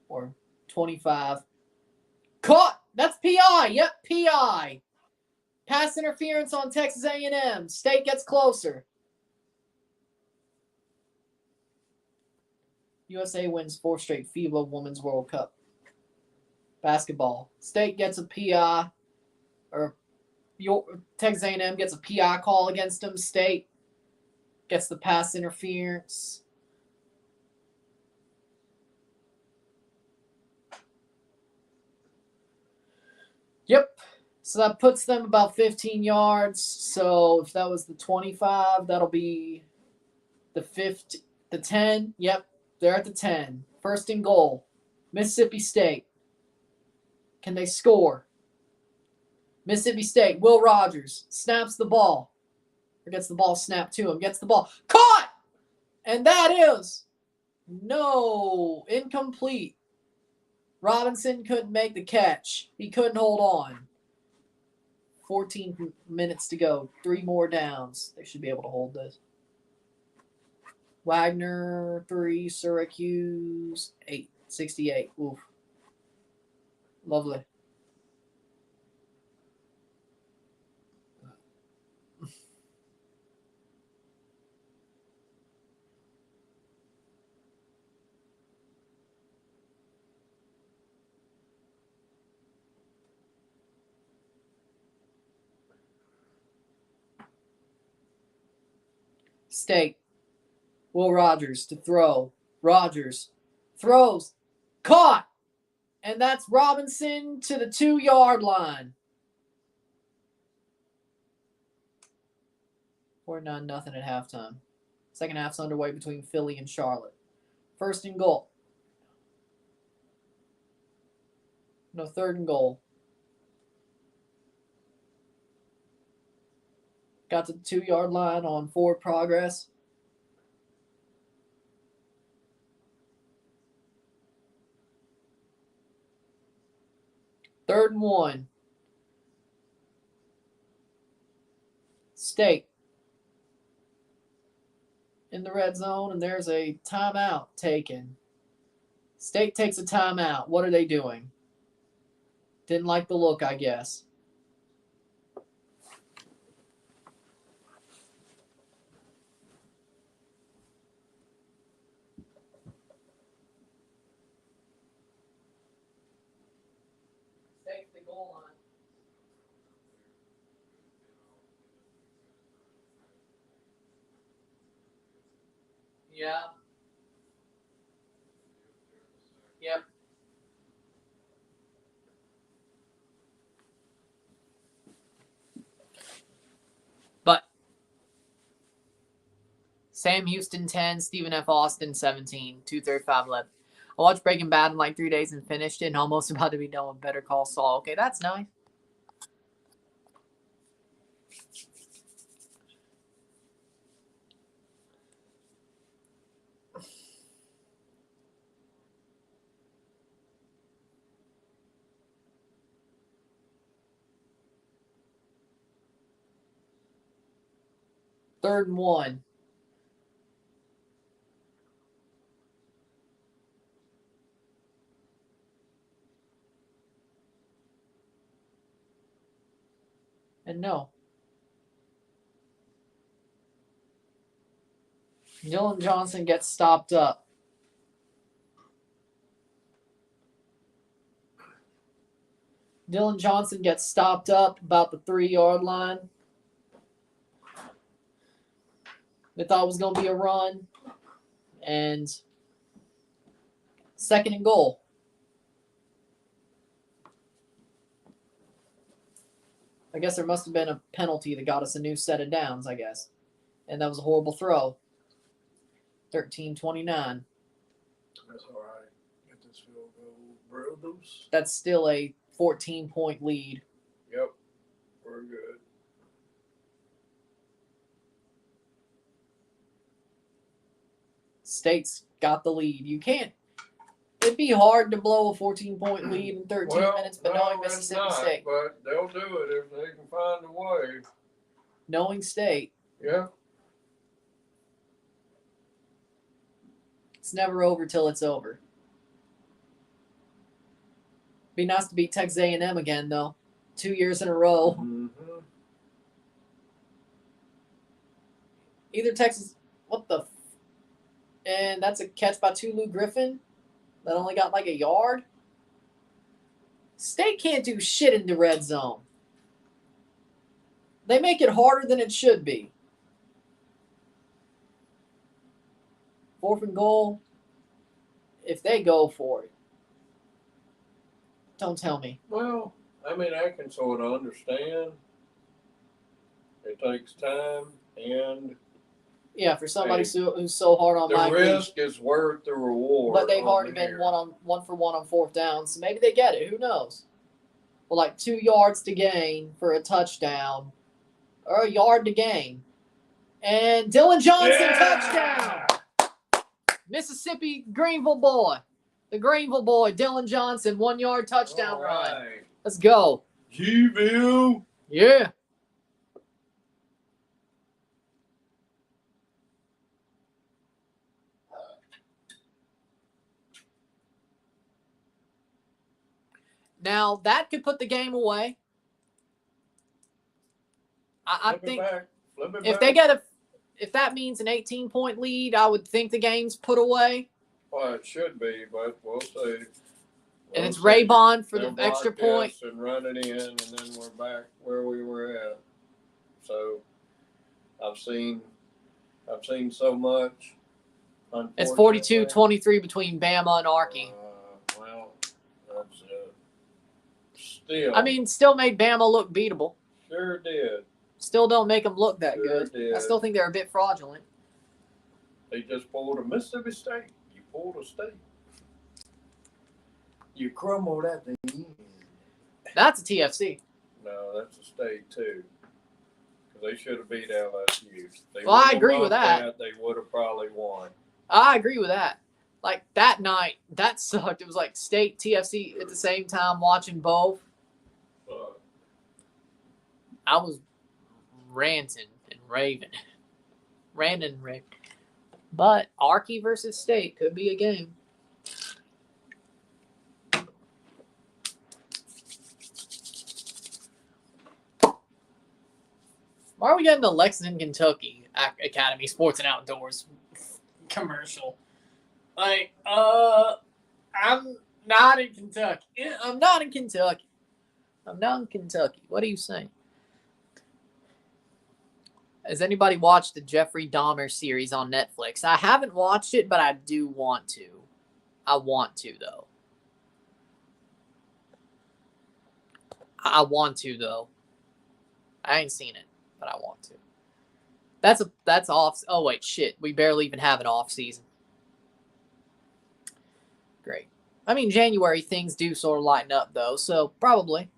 or 25. Caught. That's PI. Yep, PI. Pass interference on Texas A&M. State gets closer. USA wins 4th straight FIBA Women's World Cup. Basketball. State gets a PI, or Texas A&M gets a PI call against them. State gets the pass interference. Yep. So that puts them about 15 yards. So if that was the 25, that'll be the 50, the 10. Yep. They're at the 10. 1st and goal. Mississippi State. Can they score? Mississippi State. Will Rogers snaps the ball. Or gets the ball snapped to him. Gets the ball. Caught! And that is incomplete. Robinson couldn't make the catch. He couldn't hold on. 14 minutes to go. 3 more downs. They should be able to hold this. Wagner, 3. Syracuse, 8. 68. Oof. Lovely. State. Will Rogers to throw. Rogers throws. Caught! And that's Robinson to the 2-yard line. 4-9 nothing at halftime. Second half's underway between Philly and Charlotte. First and goal. No, third and goal. Got to the 2-yard line on forward progress. Third and 1. State in the red zone, and there's a timeout taken. State takes a timeout. What are they doing? Didn't like the look, I guess. State's the goal line. Yeah. Yep. But Sam Houston 10, Stephen F. Austin 17, 2:35 left. I watched Breaking Bad in like 3 days and finished it, and almost about to be done with Better Call Saul. Okay, that's nice. Third and 1. And no. Dylan Johnson gets stopped up. Dylan Johnson gets stopped up about the 3-yard line. They thought it was going to be a run. And second and goal. I guess there must have been a penalty that got us a new set of downs, I guess. And that was a horrible throw. 13-29. That's all right. Get this field goal, brothers. That's still a 14-point lead. Yep. We're good. State's got the lead. You can't. It'd be hard to blow a 14-point lead in 13 minutes, but knowing Mississippi State. But they'll do it if they can find a way. Knowing State. Yeah. It's never over till it's over. Be nice to beat Texas A&M again, though. 2 years in a row. Mm-hmm. Either Texas. What the? And that's a catch by Tulu Griffin. That only got like a yard. State can't do shit in the red zone. They make it harder than it should be. Fourth and goal. If they go for it. Don't tell me. Well, I mean, I can sort of understand. It takes time, and yeah, for somebody who's so hard on the risk is worth the reward. But they've already been one for one on fourth down, so maybe they get it. Who knows? Well, like 2 yards to gain for a touchdown, or a yard to gain, and Dylan Johnson touchdown. Mississippi Greenville boy, the Greenville boy, Dylan Johnson, 1 yard touchdown run. Let's go. G-Ville. Yeah. Now, that could put the game away. I think if that means an 18-point lead, I would think the game's put away. Well, it should be, but we'll see. And it's Raybon for the extra point. And run it in, and then we're back where we were at. So, I've seen I've seen so much. It's Unfortunately. 42-23 between Bama and Arky. Well, that's it. Still. I mean, still made Bama look beatable. Sure did. Still don't make them look that Sure good. did. I still think they're a bit fraudulent. They just pulled a Mississippi State. You pulled a state. You crumbled at the end. That's a TFC. No, that's a state too. Because they should have beat LSU. Well, I agree with that. They would have probably won. I agree with that. Like, that night, that sucked. It was like State, TFC at the same time watching both. I was ranting and raving. Ranting and raving. But Arky versus State could be a game. Why are we getting the Lexington, Kentucky Academy Sports and Outdoors commercial? Like, I'm not in Kentucky. I'm not in Kentucky. I'm not in Kentucky. What are you saying? Has anybody watched the Jeffrey Dahmer series on Netflix? I haven't watched it, but I do want to. I want to, though. I want to, though. I ain't seen it, but I want to. That's off. Oh, wait, shit. We barely even have an off season. Great. I mean, January, things do sort of lighten up, though, so probably.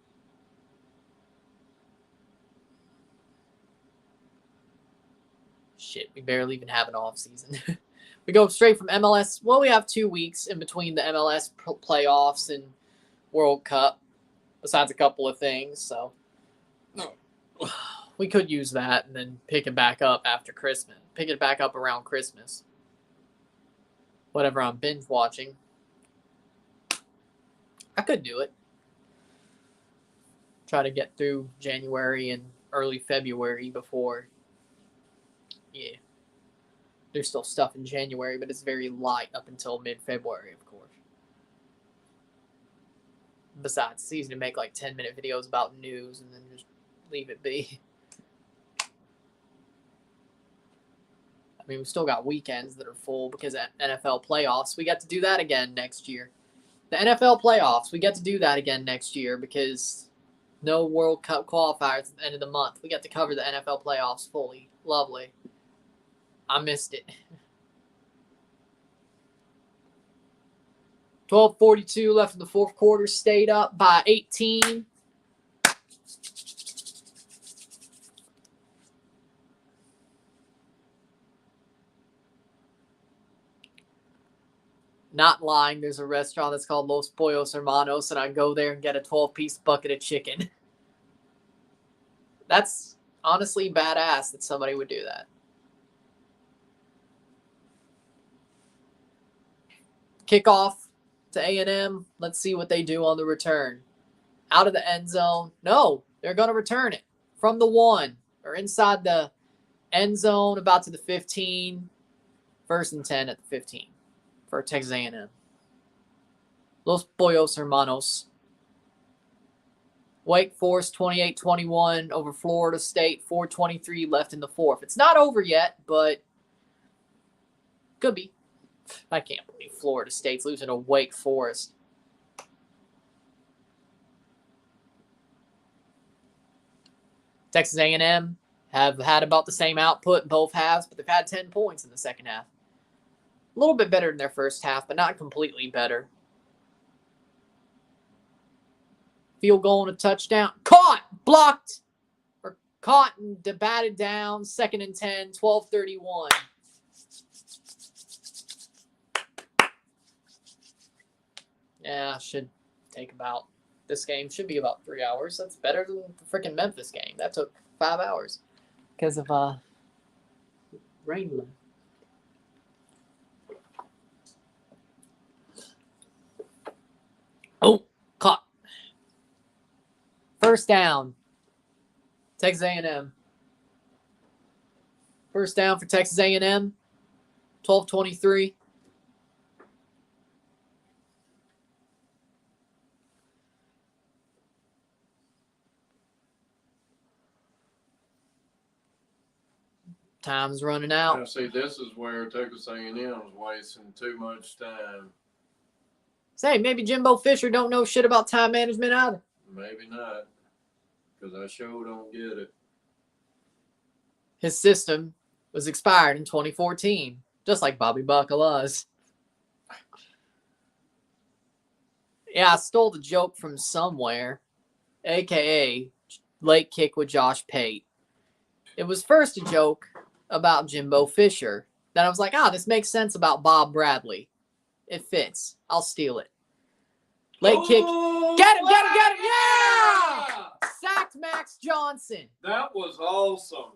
Shit, we barely even have an off season. We go straight from MLS. Well, we have 2 weeks in between the MLS playoffs and World Cup, besides a couple of things, so we could use that and then pick it back up after Christmas. Pick it back up around Christmas. Whatever I'm binge watching. I could do it. Try to get through January and early February before. Yeah. There's still stuff in January, but it's very light up until mid-February, of course. Besides, it's easy to make like 10-minute videos about news and then just leave it be. I mean, we've still got weekends that are full because of NFL playoffs. We got to do that again next year. The NFL playoffs, we get to do that again next year because no World Cup qualifiers at the end of the month. We get to cover the NFL playoffs fully. Lovely. I missed it. 12:42 left in the fourth quarter. Stayed up by 18. Not lying, there's a restaurant that's called Los Pollos Hermanos, and I go there and get a 12-piece bucket of chicken. That's honestly badass that somebody would do that. Kickoff to A&M. Let's see what they do on the return. Out of the end zone. No, they're going to return it from the 1 or inside the end zone about to the 15. 1st and 10 at the 15 for Texas A&M. Los Pollos Hermanos. Wake Forest 28-21 over Florida State. 4:23 left in the fourth. It's not over yet, but could be. I can't believe Florida State's losing to Wake Forest. Texas A&M have had about the same output in both halves, but they've had 10 points in the second half. A little bit better than their first half, but not completely better. Field goal and a touchdown. Caught! Blocked! Or caught and batted down. 2nd and 10, 12:31. Yeah, should take about, this game should be about 3 hours. That's better than the freaking Memphis game. That took 5 hours because of rain delay. Oh, caught. First down. Texas A&M. First down for Texas A&M. 12:23. Time's running out. Now, see, this is where Texas A&M is wasting too much time. Say, maybe Jimbo Fisher don't know shit about time management either. Maybe not, because I sure don't get it. His system was expired in 2014, just like Bobby Bacala's. Yeah, I stole the joke from somewhere, a.k.a. late kick with Josh Pate. It was first a joke about Jimbo Fisher. Then I was like, this makes sense about Bob Bradley. It fits. I'll steal it. Late kick. Get him! Yeah! Sacked Max Johnson. That was awesome.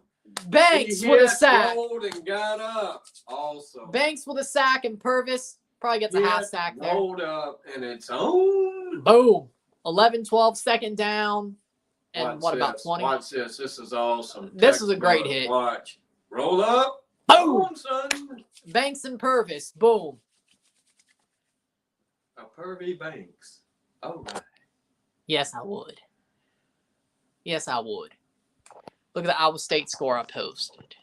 Banks with a sack. Rolled and got up. Awesome. Banks with a sack, and Purvis probably gets a half sack there. Rolled up, and it's on. Boom. 11-12, second down. And Watch about this. 20? Watch this. This is awesome. This is a great hit. Watch. Roll up. Boom. Son. Banks and Purvis. Boom. A Purvey Banks. All right. Yes, I would. Yes, I would. Look at the Iowa State score I posted.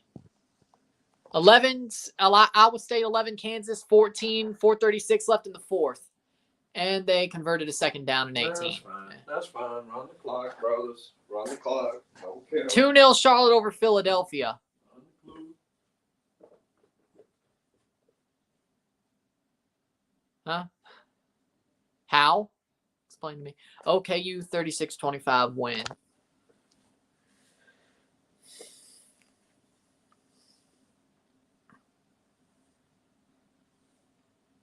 11, Iowa State 11, Kansas 14, 4:36 left in the fourth. And they converted a second down and 18. That's fine. That's fine. Run the clock, brothers. Run the clock. Okay. 2-0 Charlotte over Philadelphia. Huh? How? Explain to me. OKU 36-25 win.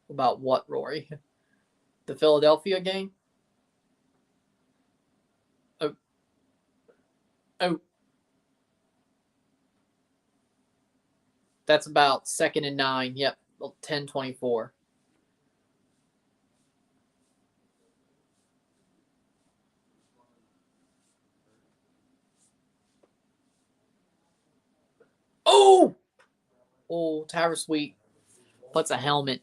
About what, Rory? The Philadelphia game? Oh. That's about 2nd and 9. Yep. 10-24. Oh, Tyler Sweet puts a helmet.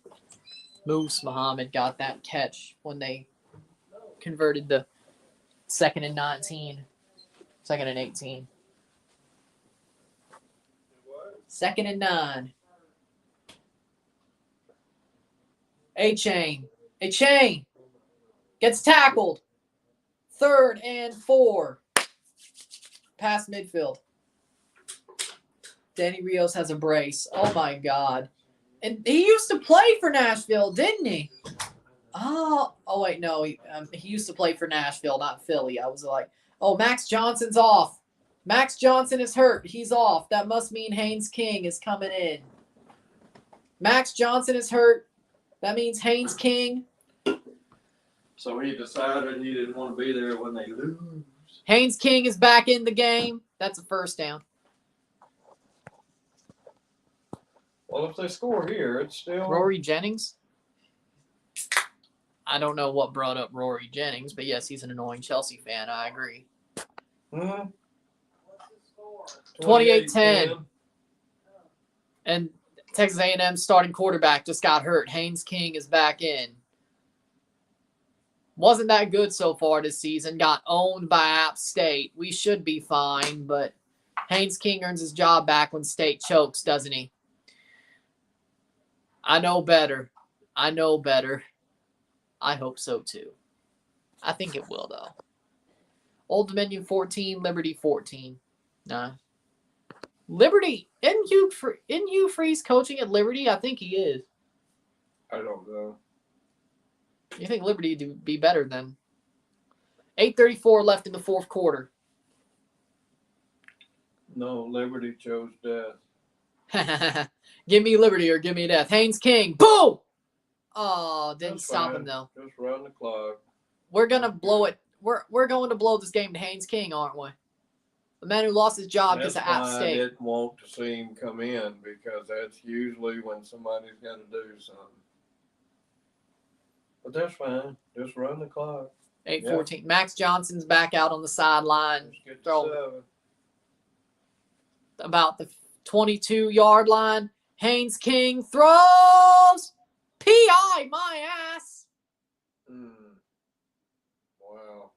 Moose Muhammad got that catch when they converted the 2nd and 19. 2nd and 18. 2nd and 9. A-Chain gets tackled. 3rd and 4. Past midfield. Danny Rios has a brace. Oh, my God. And he used to play for Nashville, didn't he? Oh wait, no. He used to play for Nashville, not Philly. I was like, Max Johnson's off. Max Johnson is hurt. He's off. That must mean Haynes King is coming in. Max Johnson is hurt. That means Haynes King. So he decided he didn't want to be there when they lose. Haynes King is back in the game. That's a first down. Well, if they score here, it's still... Rory Jennings? I don't know what brought up Rory Jennings, but yes, he's an annoying Chelsea fan. I agree. 28-10. And Texas A&M starting quarterback just got hurt. Haynes King is back in. Wasn't that good so far this season. Got owned by App State. We should be fine, but Haynes King earns his job back when State chokes, doesn't he? I know better. I hope so, too. I think it will, though. Old Dominion 14, Liberty 14. Nah. Liberty, isn't Hugh Freeze coaching at Liberty? I think he is. I don't know. You think Liberty would be better than 8:34 left in the fourth quarter. No, Liberty chose death. Give me Liberty or give me death. Haynes King. Boom! Oh, didn't That's stop fine. him, though. Just run the clock. We're going to blow it. We're going to blow this game to Haynes King, aren't we? The man who lost his job because of App State. I didn't want to see him come in because that's usually when somebody's got to do something. But that's fine. Just run the clock. 8:14. Yep. Max Johnson's back out on the sideline. About the 22-yard line. Haynes King throws. P.I. my ass. Wow.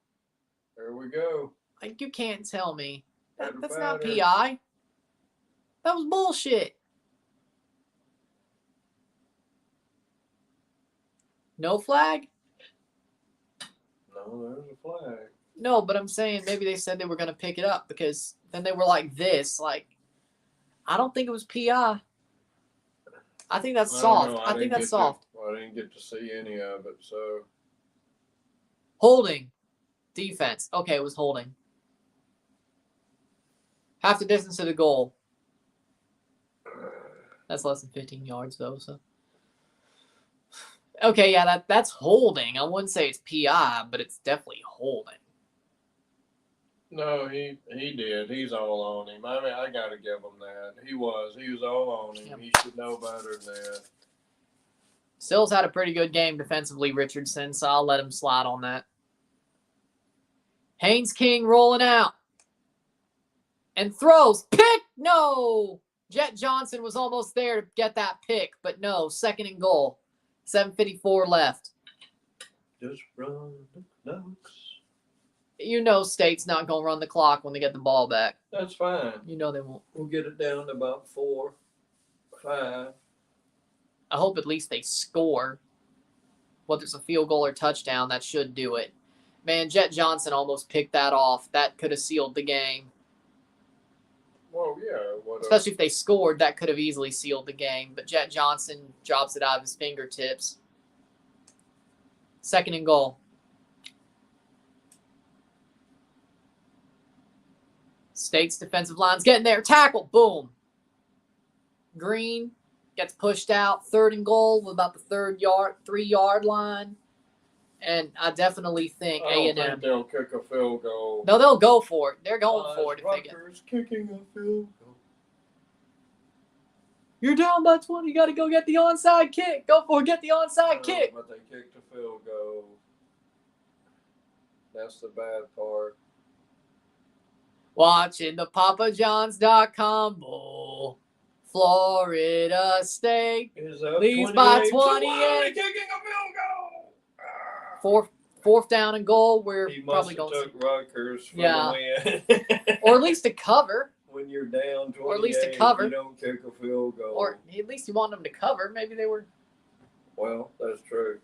There we go. Like, you can't tell me. That's Better. not P.I. That was bullshit. No flag? No, there's a flag. No, but I'm saying maybe they said they were going to pick it up because then they were like this. Like, I don't think it was PI. I think that's soft. I think that's soft. I didn't get to see any of it, so. Holding. Defense. Okay, it was holding. Half the distance to the goal. That's less than 15 yards, though, so. Okay, yeah, that's holding. I wouldn't say it's PI, but it's definitely holding. No, he did. He's all on him. I mean, I got to give him that. He was all on him. Yep. He should know better than that. Stills had a pretty good game defensively, Richardson, so I'll let him slide on that. Haynes King rolling out. And throws. Pick! No! Jet Johnson was almost there to get that pick, but no. 2nd and goal. 7:54 left. Just run the clocks. You know State's not going to run the clock when they get the ball back. That's fine. You know they won't. We'll get it down to about 4, 5. I hope at least they score. Whether it's a field goal or touchdown, that should do it. Man, Jet Johnson almost picked that off. That could have sealed the game. Well, yeah. Especially if they scored, that could have easily sealed the game. But Jet Johnson drops it out of his fingertips. 2nd and goal. State's defensive line's getting there. Tackle. Boom. Green gets pushed out. 3rd and goal with about the 3-yard line. And I definitely think A&M. I don't think they'll kick a field goal. No, they'll go for it. They're going for it. If they get... kicking a field goal. You're down by 20. You got to go get the onside kick. Go for it. Get the onside kick. But they kicked a field goal. That's the bad part. Watching the PapaJohns.com Bowl. Florida State leads by 28. Kicking a field goal. 4th down and goal. We're he probably must going have took Rutgers for the win. Or at least to cover. When you're down 28, or at least to cover. You don't kick a field goal. Or at least you want them to cover. Maybe they were. Well, that's true.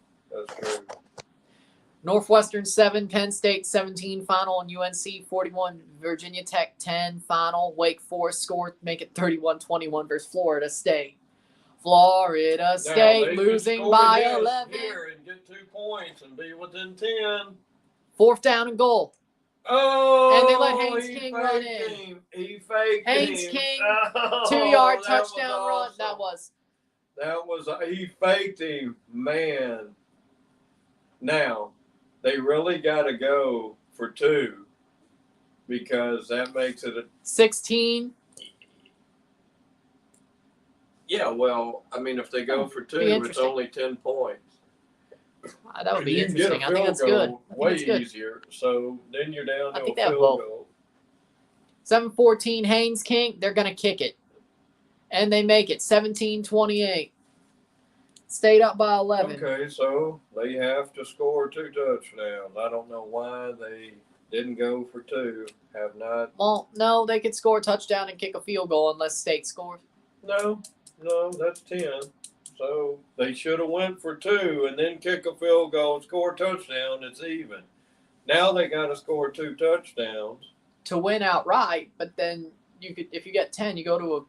Northwestern 7, Penn State 17 final, and UNC 41, Virginia Tech 10 final. Wake Forest scored, make it 31-21 versus Florida State. Florida State losing by 11. Here and get 2 points and be within 10. 4th down and goal. Oh, and they let Haynes King run in. He faked Haynes him. King, Oh, 2-yard touchdown awesome. run. He faked him, man. Now, they really got to go for 2 because that makes it a 16. Yeah, well, I mean, if they go for 2, it's only 10 points. That would be interesting. I think that's good. Way easier. So then you're down to a field goal. 7-14, Haynes King. They're going to kick it. And they make it 17-28. Stayed up by 11. Okay, so they have to score 2 touchdowns. I don't know why they didn't go for 2. Have not. Well, no, they could score a touchdown and kick a field goal unless State scores. No, that's 10. So they should have went for 2 and then kick a field goal and score a touchdown. It's even. Now they got to score 2 touchdowns to win outright. But then you could, if you get 10, you go to a.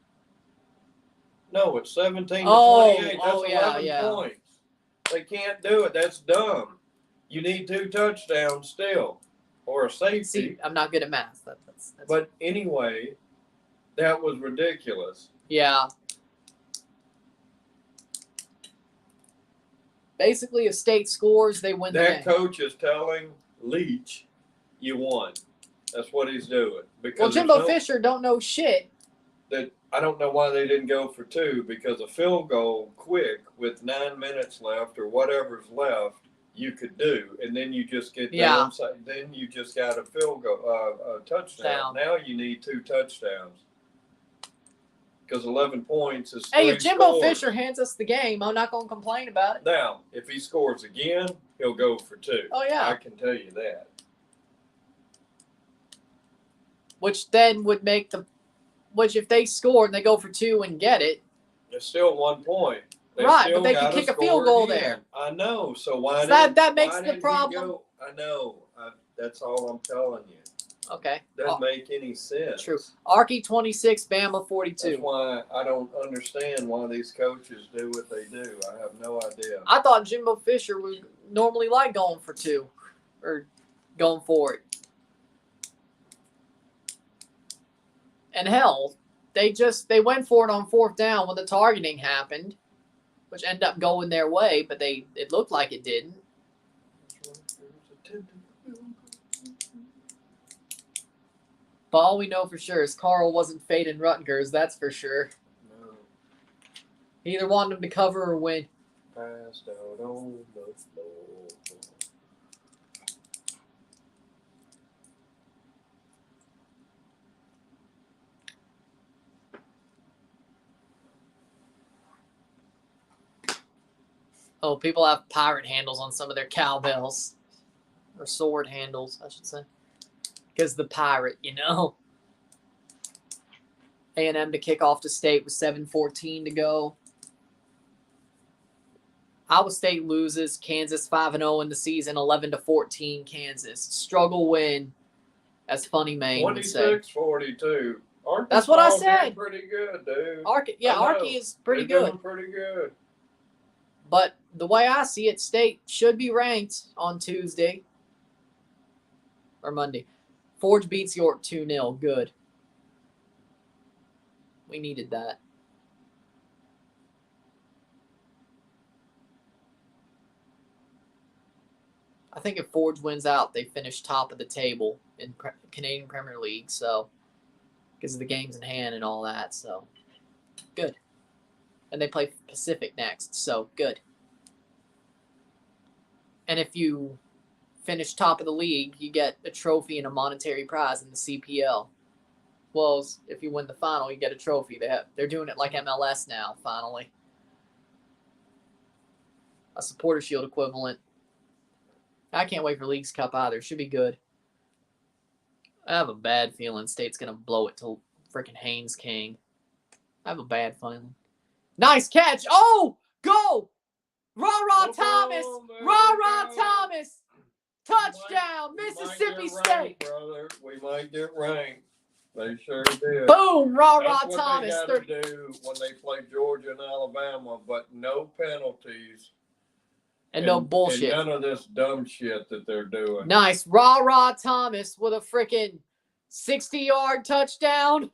No, it's 17 to 28. That's 11 points. They can't do it. That's dumb. You need 2 touchdowns still, or a safety. See, I'm not good at math. That's but anyway, that was ridiculous. Yeah. Basically, if State scores, they win the game. That coach is telling Leach, you won. That's what he's doing. Because Jimbo Fisher don't know shit. That I don't know why they didn't go for 2, because a field goal quick with 9 minutes left or whatever's left, you could do, and then you just get then you just got a field goal, a touchdown. Now you need 2 touchdowns. Because 11 points is 3 Hey, if Jimbo Fisher hands us the game, I'm not going to complain about it. Now, if he scores again, he'll go for 2. Oh, yeah. I can tell you that. Which then would make Which if they score and they go for 2 and get it. It's still 1 point. Right, but they can kick a field goal there. I know. So why that makes the problem. I know. That's all I'm telling you. Okay. Doesn't make any sense. True. Arky 26, Bama 42. That's why I don't understand why these coaches do what they do. I have no idea. I thought Jimbo Fisher would normally like going for 2 or going for it. And hell, they went for it on 4th down when the targeting happened, which ended up going their way, but it looked like it didn't. But all we know for sure is Carl wasn't fading Rutgers, that's for sure. No. He either wanted them to cover or win. Passed out on the floor. Oh, people have pirate handles on some of their cowbells. Or sword handles, I should say. Because the pirate, you know. A&M to kick off to State with 7:14 to go. Iowa State loses. Kansas 5-0 in the season, 11-14 Kansas. Struggle win, as Funny Maine would say. 26-42. That's what I said. Pretty good, dude. Arky is pretty good. Pretty good. But the way I see it, State should be ranked on Tuesday or Monday. Forge beats York 2-0. Good. We needed that. I think if Forge wins out, they finish top of the table in Canadian Premier League. So, because of the games in hand and all that. So, good. And they play Pacific next. So, good. And if you finish top of the league, you get a trophy and a monetary prize in the CPL. Well, if you win the final, you get a trophy. They're doing it like MLS now, finally. A supporter shield equivalent. I can't wait for Leagues Cup either. Should be good. I have a bad feeling State's going to blow it to freaking Haynes King. I have a bad feeling. Nice catch. Oh, go. Rah-rah Thomas. Rah-rah Thomas. Touchdown, Mississippi State. Brother. We might get ranked. They sure did. Boom, rah-rah Thomas. That's what they got to do when they play Georgia and Alabama, but no penalties. And no bullshit. And none of this dumb shit that they're doing. Nice. Rah-rah Thomas with a freaking 60-yard touchdown.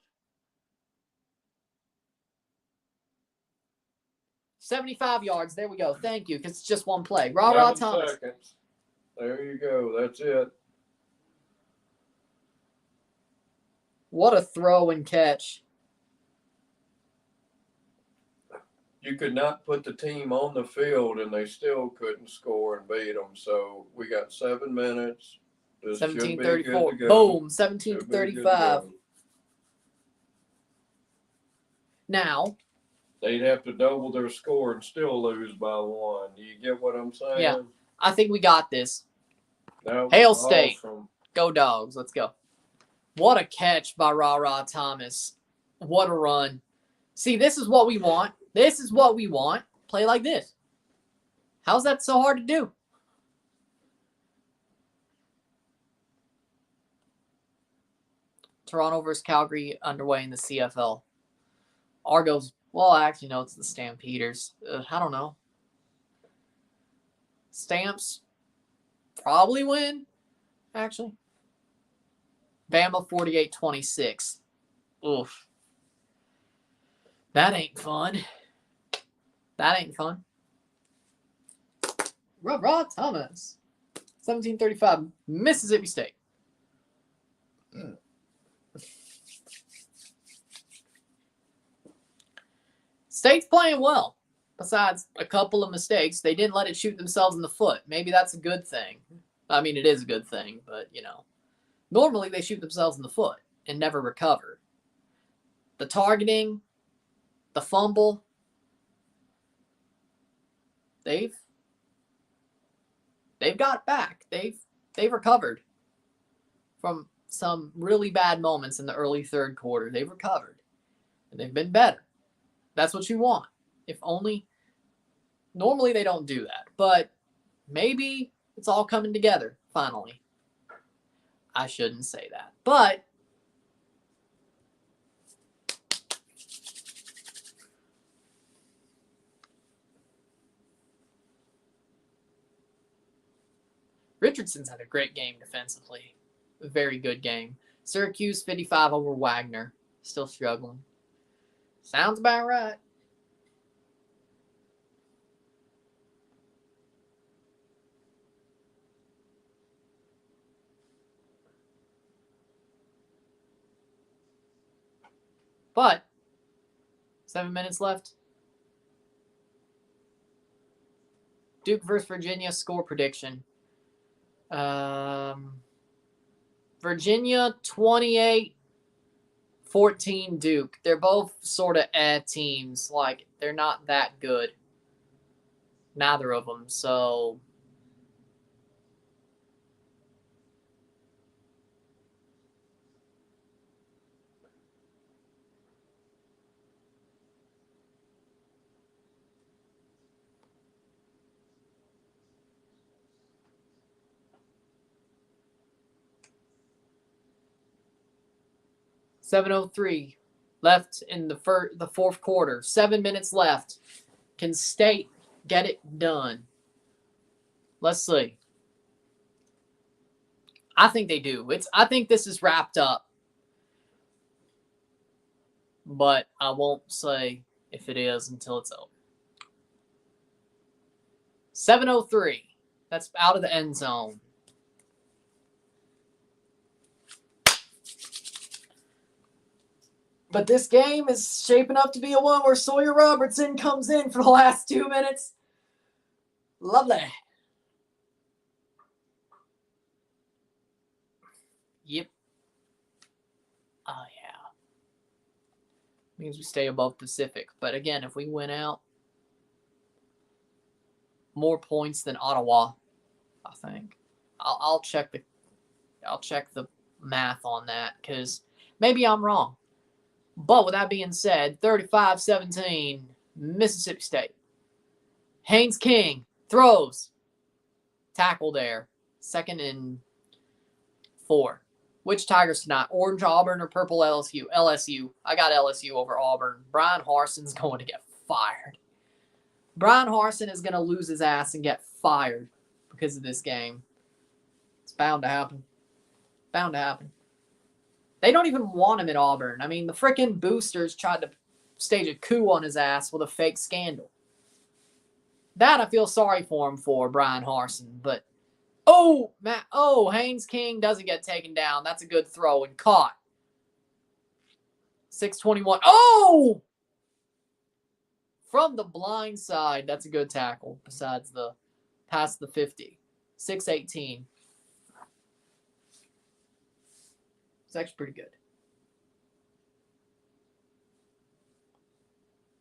75 yards. There we go. Thank you, because it's just one play. Rah-rah Thomas. Seconds. There you go. That's it. What a throw and catch. You could not put the team on the field, and they still couldn't score and beat them. So we got 7 minutes. 17:34. Boom. 17:35. Now. They'd have to double their score and still lose by 1. Do you get what I'm saying? Yeah. I think we got this. Hail State. Awesome. Go Dogs. Let's go. What a catch by Rah-Rah Thomas. What a run. See, this is what we want. This is what we want. Play like this. How's that so hard to do? Toronto versus Calgary underway in the CFL. Argos, well, actually, no, it's the Stampeders. I don't know. Stamps probably win, actually. Bama 48-26. Oof. That ain't fun. That ain't fun. Rah Thomas. 17:35. Mississippi State. State's playing well. Besides a couple of mistakes, they didn't let it shoot themselves in the foot. Maybe that's a good thing. I mean, it is a good thing, but, you know. Normally, they shoot themselves in the foot and never recover. The targeting, the fumble, they've got back. They've recovered from some really bad moments in the early third quarter. They've recovered. And they've been better. That's what you want. If only, normally they don't do that, but maybe it's all coming together finally. I shouldn't say that, but Richardson's had a great game defensively. A very good game. Syracuse 55 over Wagner. Still struggling. Sounds about right. But 7 minutes left. Duke versus Virginia score prediction. Virginia 28-14 Duke. They're both sort of teams. Like, they're not that good. Neither of them. So 7:03 left in the fourth quarter. 7 minutes left. Can State get it done? Let's see. I think they do. I think this is wrapped up. But I won't say if it is until it's over. 7:03. That's out of the end zone. But this game is shaping up to be a one where Sawyer Robertson comes in for the last 2 minutes. Lovely. Yep. Oh, yeah. Means we stay above Pacific. But again, if we win out, more points than Ottawa, I think. I'll check the math on that because maybe I'm wrong. But with that being said, 35-17, Mississippi State. Haynes King throws. Tackle there. 2nd and 4. Which Tigers tonight? Orange Auburn or purple LSU? LSU. I got LSU over Auburn. Brian Harson's going to get fired. Brian Harsin is going to lose his ass and get fired because of this game. It's bound to happen. Bound to happen. They don't even want him at Auburn. I mean, the frickin' boosters tried to stage a coup on his ass with a fake scandal. That I feel sorry for him for, Brian Harsin. But, Haynes King doesn't get taken down. That's a good throw and caught. 6:21. Oh! From the blind side. That's a good tackle besides the past the 50. 6:18. It's actually pretty good.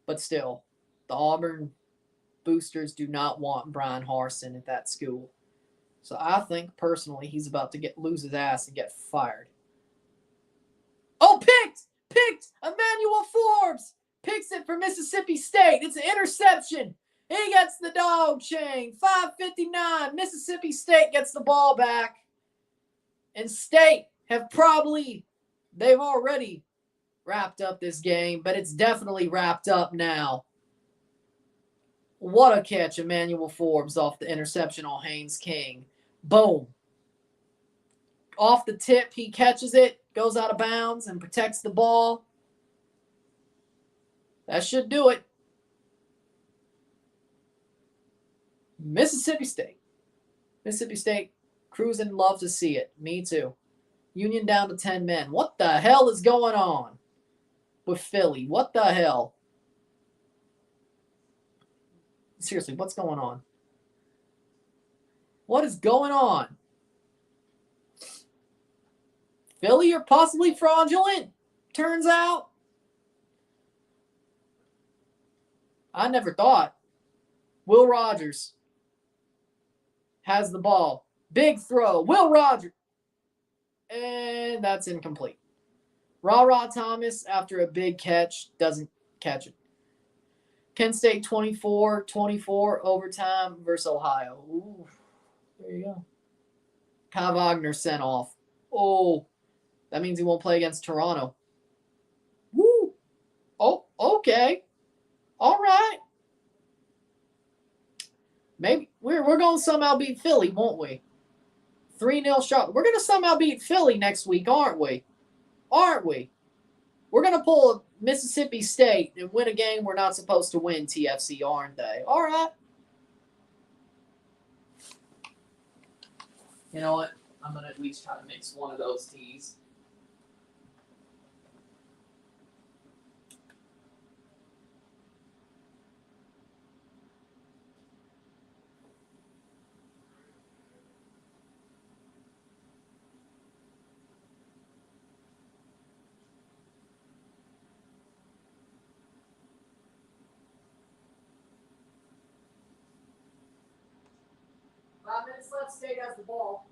But still, the Auburn boosters do not want Brian Harsin at that school. So I think personally he's about to lose his ass and get fired. Oh, picked! Emmanuel Forbes picks it for Mississippi State. It's an interception. He gets the dog chain. 5:59. Mississippi State gets the ball back. And State they've already wrapped up this game, but it's definitely wrapped up now. What a catch, Emmanuel Forbes off the interception on Haynes King. Boom. Off the tip, he catches it, goes out of bounds, and protects the ball. That should do it. Mississippi State. Mississippi State cruising, love to see it. Me too. Union down to 10 men. What the hell is going on with Philly? What the hell? Seriously, what's going on? What is going on? Philly are possibly fraudulent, turns out. I never thought. Will Rogers has the ball. Big throw. Will Rogers. And that's incomplete. Ra Thomas, after a big catch, doesn't catch it. Kent State 24-24 overtime versus Ohio. Ooh, there you go. Kai Wagner sent off. Oh, that means he won't play against Toronto. Woo! Oh, okay. All right. Maybe we're going to somehow beat Philly, won't we? 3-0 shot. We're going to somehow beat Philly next week, aren't we? Aren't we? We're going to pull a Mississippi State and win a game we're not supposed to win, TFC, aren't they? All right. You know what? I'm going to at least try to mix one of those teas. Minutes left. State has the ball.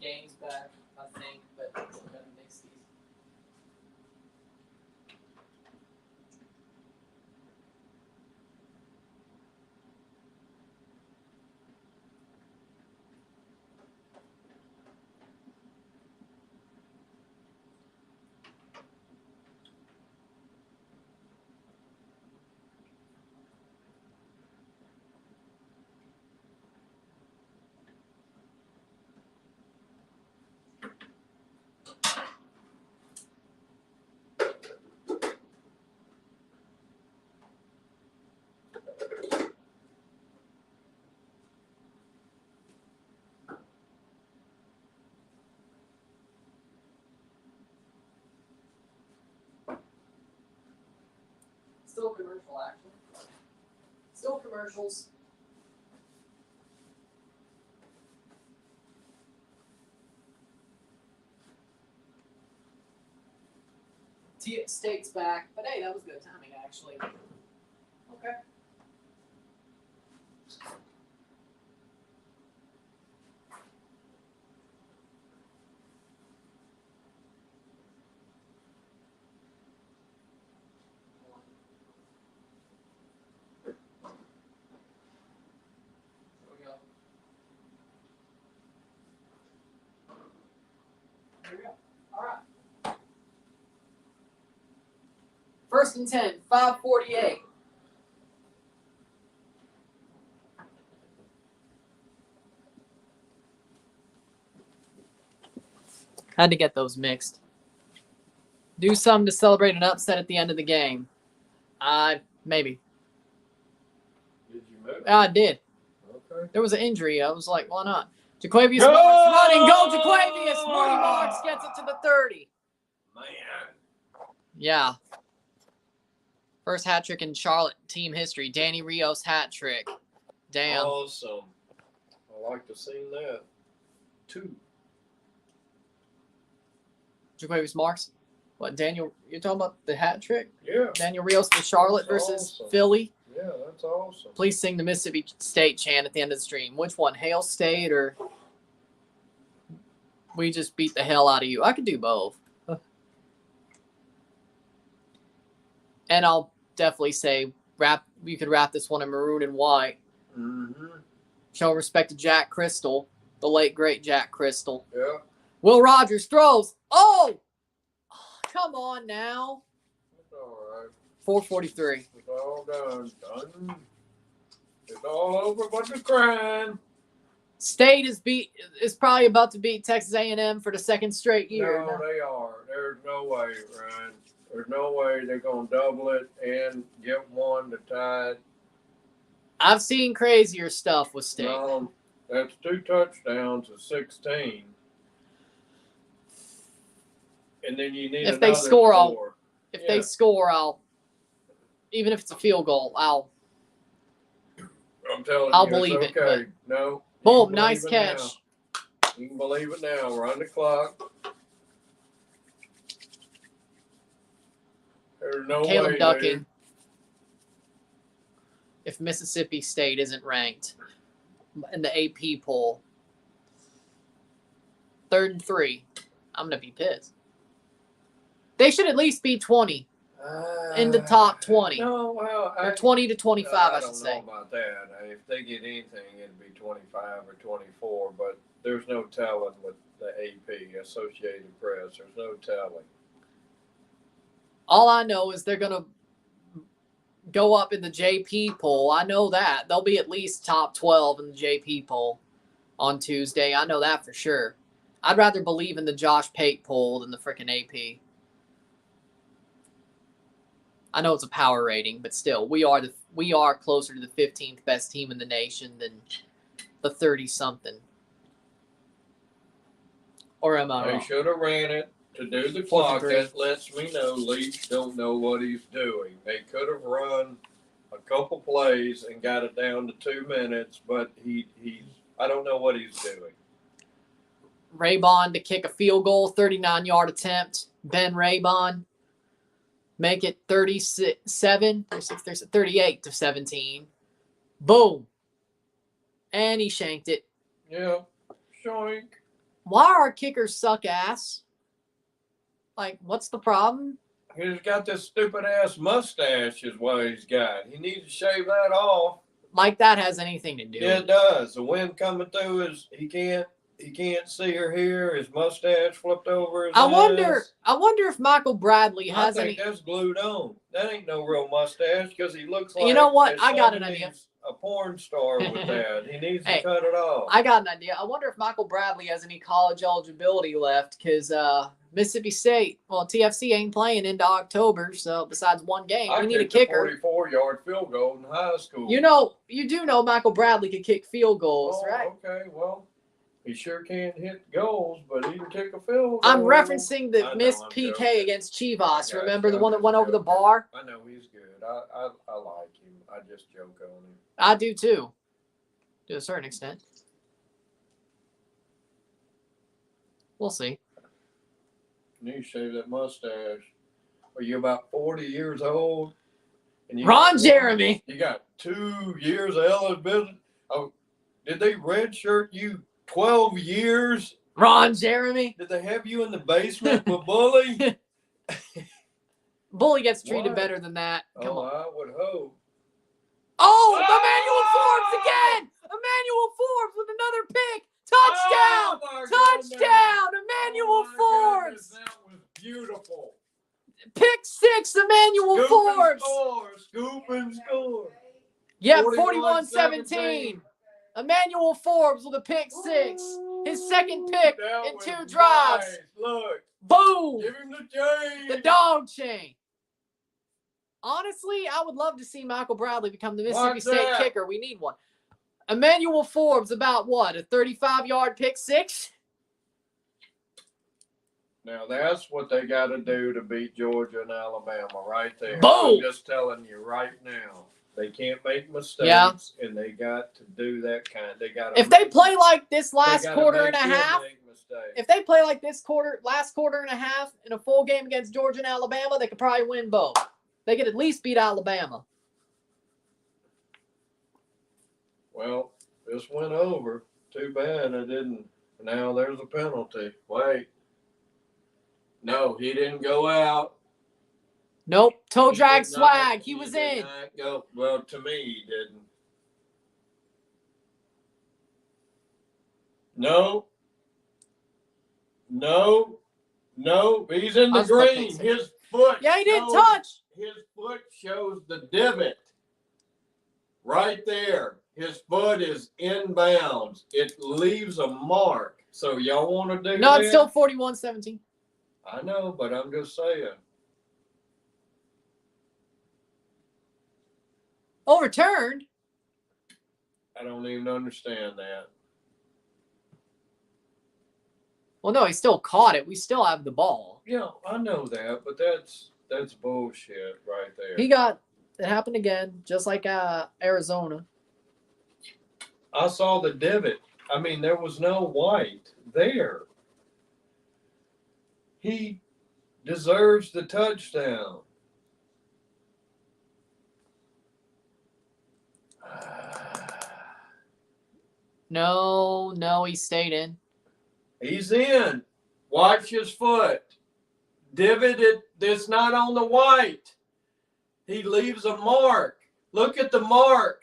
Game's back, I think, but we're going to mix these. Still commercial action. Still commercials. State's back, but hey, that was good timing actually. Okay. There we go. All right. First and 10, 5:48. Had to get those mixed. Do something to celebrate an upset at the end of the game. Maybe. Did you move? I did. Okay. There was an injury. I was like, why not? Jaquavius Marks running. Go, Jaquavius! Marty Marks gets it to the 30. Man. Yeah. First hat trick in Charlotte team history. Danny Rios hat trick. Damn. Awesome. I like to see that. 2. Jaquavius Marks. What, Daniel? You're talking about the hat trick? Yeah. Daniel Rios for Charlotte That's versus awesome. Philly. Yeah, that's awesome. Please sing the Mississippi State chant at the end of the stream. Which one? Hail State or we just beat the hell out of you? I could do both. And I'll definitely say you could wrap this one in maroon and white. Mm-hmm. Show respect to Jack Crystal, the late great Jack Crystal. Yeah. Will Rogers throws. Oh, come on now. That's all right. 4:43. It's all done. It's all over but the crying. State is probably about to beat Texas A&M for the second straight year. No, they are. There's no way, Ryan. There's no way they're going to double it and get one to tie it. I've seen crazier stuff with State. No, that's 2 touchdowns of 16. And then you need If they another score, score. If they score, even if it's a field goal, I'm telling I'll you, believe it's it, okay. No. boom, nice catch. Now. You can believe it now. We're on the clock. There's no Caleb way, ducking. dude. If Mississippi State isn't ranked in the AP poll, 3rd and 3, I'm gonna be pissed. They should at least be 20 in the top 20. No, well, or 20 to 25, I should say. I don't know about that. If they get anything, it'd be 25 or 24. But there's no telling with the AP, Associated Press. There's no telling. All I know is they're gonna go up in the JP poll. I know that they'll be at least top 12 in the JP poll on Tuesday. I know that for sure. I'd rather believe in the Josh Pate poll than the frickin' AP. I know it's a power rating, but still, we are closer to the 15th best team in the nation than the 30-something. Or am I wrong? They should have ran it to do the clock. That lets me know Leach don't know what he's doing. They could have run a couple plays and got it down to 2 minutes, but I don't know what he's doing. Raybon to kick a field goal, 39-yard attempt. Ben Raybon. Make it 38 to 17. Boom. And he shanked it. Yeah. Shoink. Why are our kickers suck ass? Like, what's the problem? He's got this stupid ass mustache is what he's got. He needs to shave that off. Like that has anything to do. Yeah, it does. The wind coming through he can't see or hear. His mustache flipped over his eyes. I wonder if Michael Bradley has I think that's glued on. That ain't no real mustache because he looks like. You know what? I got an idea. A porn star with that. He needs to cut it off. I got an idea. I wonder if Michael Bradley has any college eligibility left because Mississippi State, TFC ain't playing into October, so besides one game, we need a kicker. 44-yard field goal in high school. You do know Michael Bradley could kick field goals, right? Okay, well. He sure can't hit goals, but he can kick a field goal. I'm referencing the missed PK against Chivas. Remember the one that went over the bar? I know he's good. I like him. I just joke on him. I do too, to a certain extent. We'll see. You need to shave that mustache. Are you about 40 years old? And Ron Jeremy. You got 2 years of eligibility. Oh, did they redshirt you 12 years? Ron Jeremy. Did they have you in the basement with Bully? Bully gets treated better than that. Come on. I would hope. Oh, Emmanuel Forbes again! Emmanuel Forbes with another pick. Touchdown! Touchdown! Emmanuel Forbes! That was beautiful. Pick 6, Emmanuel Forbes. Scoop and score. Yeah, 41-17. Emmanuel Forbes with a pick 6. His second pick in 2 drives. Nice. Look. Boom. Give him the chain. The dog chain. Honestly, I would love to see Michael Bradley become the Mississippi State kicker. We need one. Emmanuel Forbes about what? A 35-yard pick 6? Now, that's what they got to do to beat Georgia and Alabama right there. Boom. I'm just telling you right now. They can't make mistakes, and they got to do that kind. They got. If they play like this last quarter and a half, if they play like this last quarter and a half in a full game against Georgia and Alabama, they could probably win both. They could at least beat Alabama. Well, this went over. Too bad it didn't. Now there's a penalty. Wait. No, he didn't go out. Nope. Toe drag swag. He was in. Go. Well, to me, he didn't. No. No. No. He's in the green. His foot. Yeah, he didn't touch. his foot shows the divot right there. His foot is inbounds. It leaves a mark. So y'all want to do No, that? it's still 41-17. I know, but I'm just saying. Overturned? I don't even understand that. Well, no, he still caught it. We still have the ball. Yeah, I know that, but that's bullshit right there. It happened again, just like Arizona. I saw the divot. I mean, there was no white there. He deserves the touchdown. No, he stayed in. He's in. Watch his foot. Divot it. That's not on the white. He leaves a mark. Look at the mark.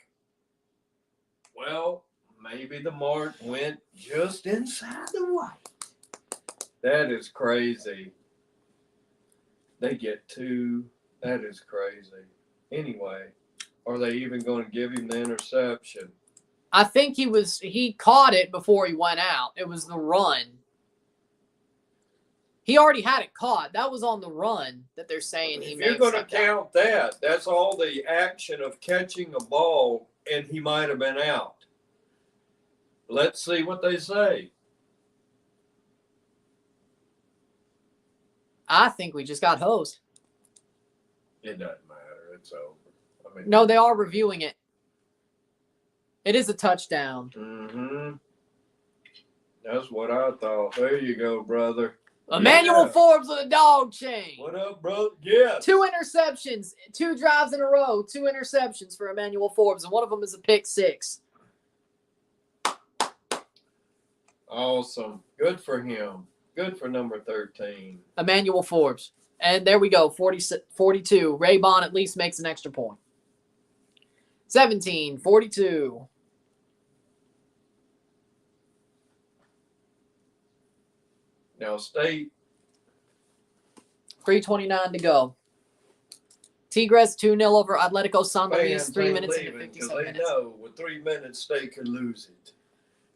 Well, maybe the mark went just inside the white. That is crazy. They get 2. That is crazy. Anyway, are they even going to give him the interception? I think he caught it before he went out. It was the run. He already had it caught. That was on the run that they're saying he made. If you're going to count that, that's all the action of catching a ball, and he might have been out. Let's see what they say. I think we just got hosed. It doesn't matter. It's over. I mean, no, they are reviewing it. It is a touchdown. Mm-hmm. That's what I thought. There you go, brother. Emmanuel Forbes with a dog chain. What up, bro? Yes. 2 interceptions, 2 drives in a row, 2 interceptions for Emmanuel Forbes, and one of them is a pick 6. Awesome. Good for him. Good for number 13. Emmanuel Forbes. And there we go, 42. Ray Bond at least makes an extra point. 17-42. Now, State. 3:29 to go. Tigres 2-0 over Atletico San Luis, 3 minutes into 57 minutes. They know with 3 minutes, State could lose it.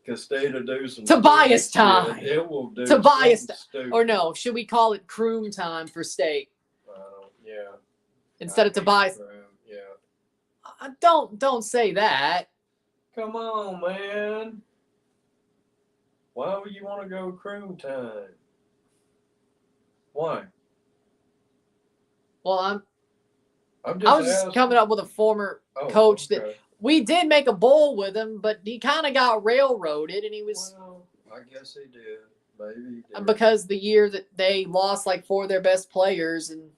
Because State will do some Tobias time. It will do Tobias time. Or no, should we call it Kroom time for State? Yeah. Instead of Tobias. Yeah. Don't say that. Come on, man. Why would you want to go Kroom time? Why? Well, I was just coming up with a former coach that we did make a bowl with him, but he kind of got railroaded, and he was. Well, I guess he did. Maybe he did. Because the year that they lost like 4 of their best players and.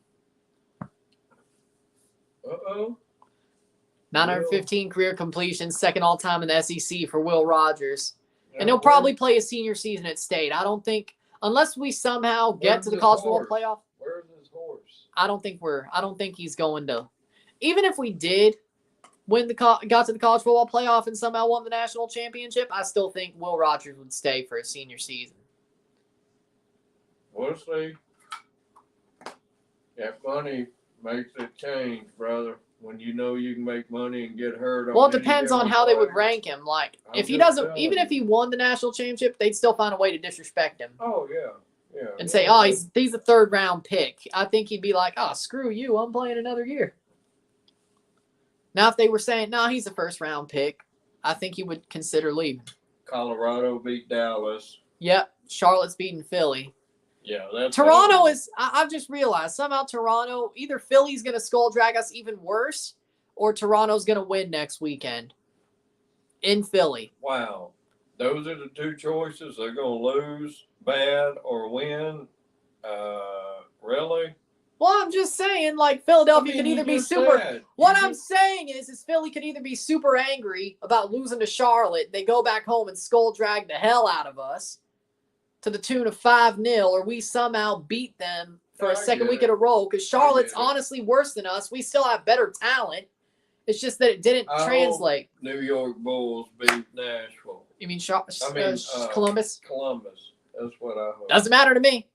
915 career completions, second all time in the SEC for Will Rogers. And he'll probably play a senior season at State. I don't think, unless we somehow get to the college football playoff. Where's his horse? I don't think he's going to. Even if we did got to the college football playoff and somehow won the national championship, I still think Will Rogers would stay for his senior season. We'll see. That money makes it change, brother. When you know you can make money and get hurt. Well, it depends on how they would rank him. Like, if he doesn't, even if he won the national championship, they'd still find a way to disrespect him. Oh, yeah. And say, he's a 3rd round pick. I think he'd be like, screw you, I'm playing another year. Now, if they were saying, he's a 1st round pick, I think he would consider leaving. Colorado beat Dallas. Yep, Charlotte's beating Philly. Yeah, that's Toronto is. I've just realized somehow Toronto, either Philly's going to skull drag us even worse, or Toronto's going to win next weekend in Philly. Wow, those are the 2 choices. They're going to lose bad or win. Really? Well, I'm just saying, like, Philadelphia could either be super. I'm saying is Philly could either be super angry about losing to Charlotte. They go back home and skull drag the hell out of us to the tune of 5-0, or we somehow beat them for a second week in a row, because Charlotte's honestly worse than us. We still have better talent. It's just that it didn't translate. New York Bulls beat Nashville. You mean Columbus? Columbus. That's what I hope. Doesn't matter to me.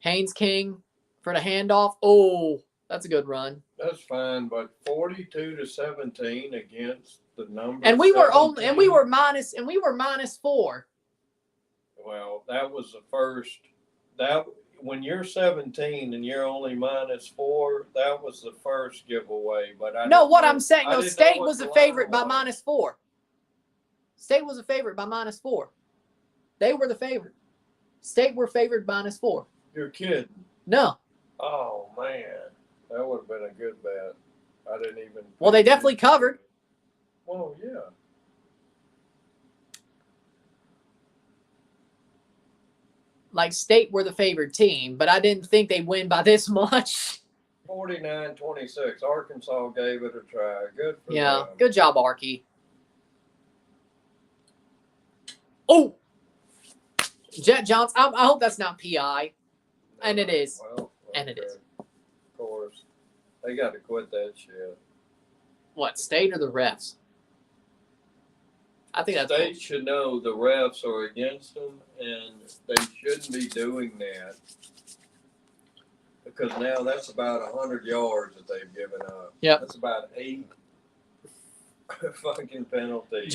Haynes King for the handoff. Oh, that's a good run. That's fine, but 42-17 against the number. And we were 17. -4. Well, that was the first. That when you're 17 and you're only -4, that was the first giveaway. But I'm saying, no, State was a favorite by -4. State was a favorite by -4. They were the favorite. State were favored -4. You're kidding. No. Oh man, that would have been a good bet. I didn't even. Well, they definitely covered. Well, yeah. Like, State were the favored team, but I didn't think they'd win by this much. 49-26. Arkansas gave it a try. Good for them. Good job, Arky. Oh! Jet Johnson. I hope that's not PI. And it is. Well, and it is. Of course. They got to quit that shit. What, State or the refs? I think that's State should know the refs are against them, and they shouldn't be doing that because now that's about 100 yards that they've given up. Yep. That's about 8 fucking penalties.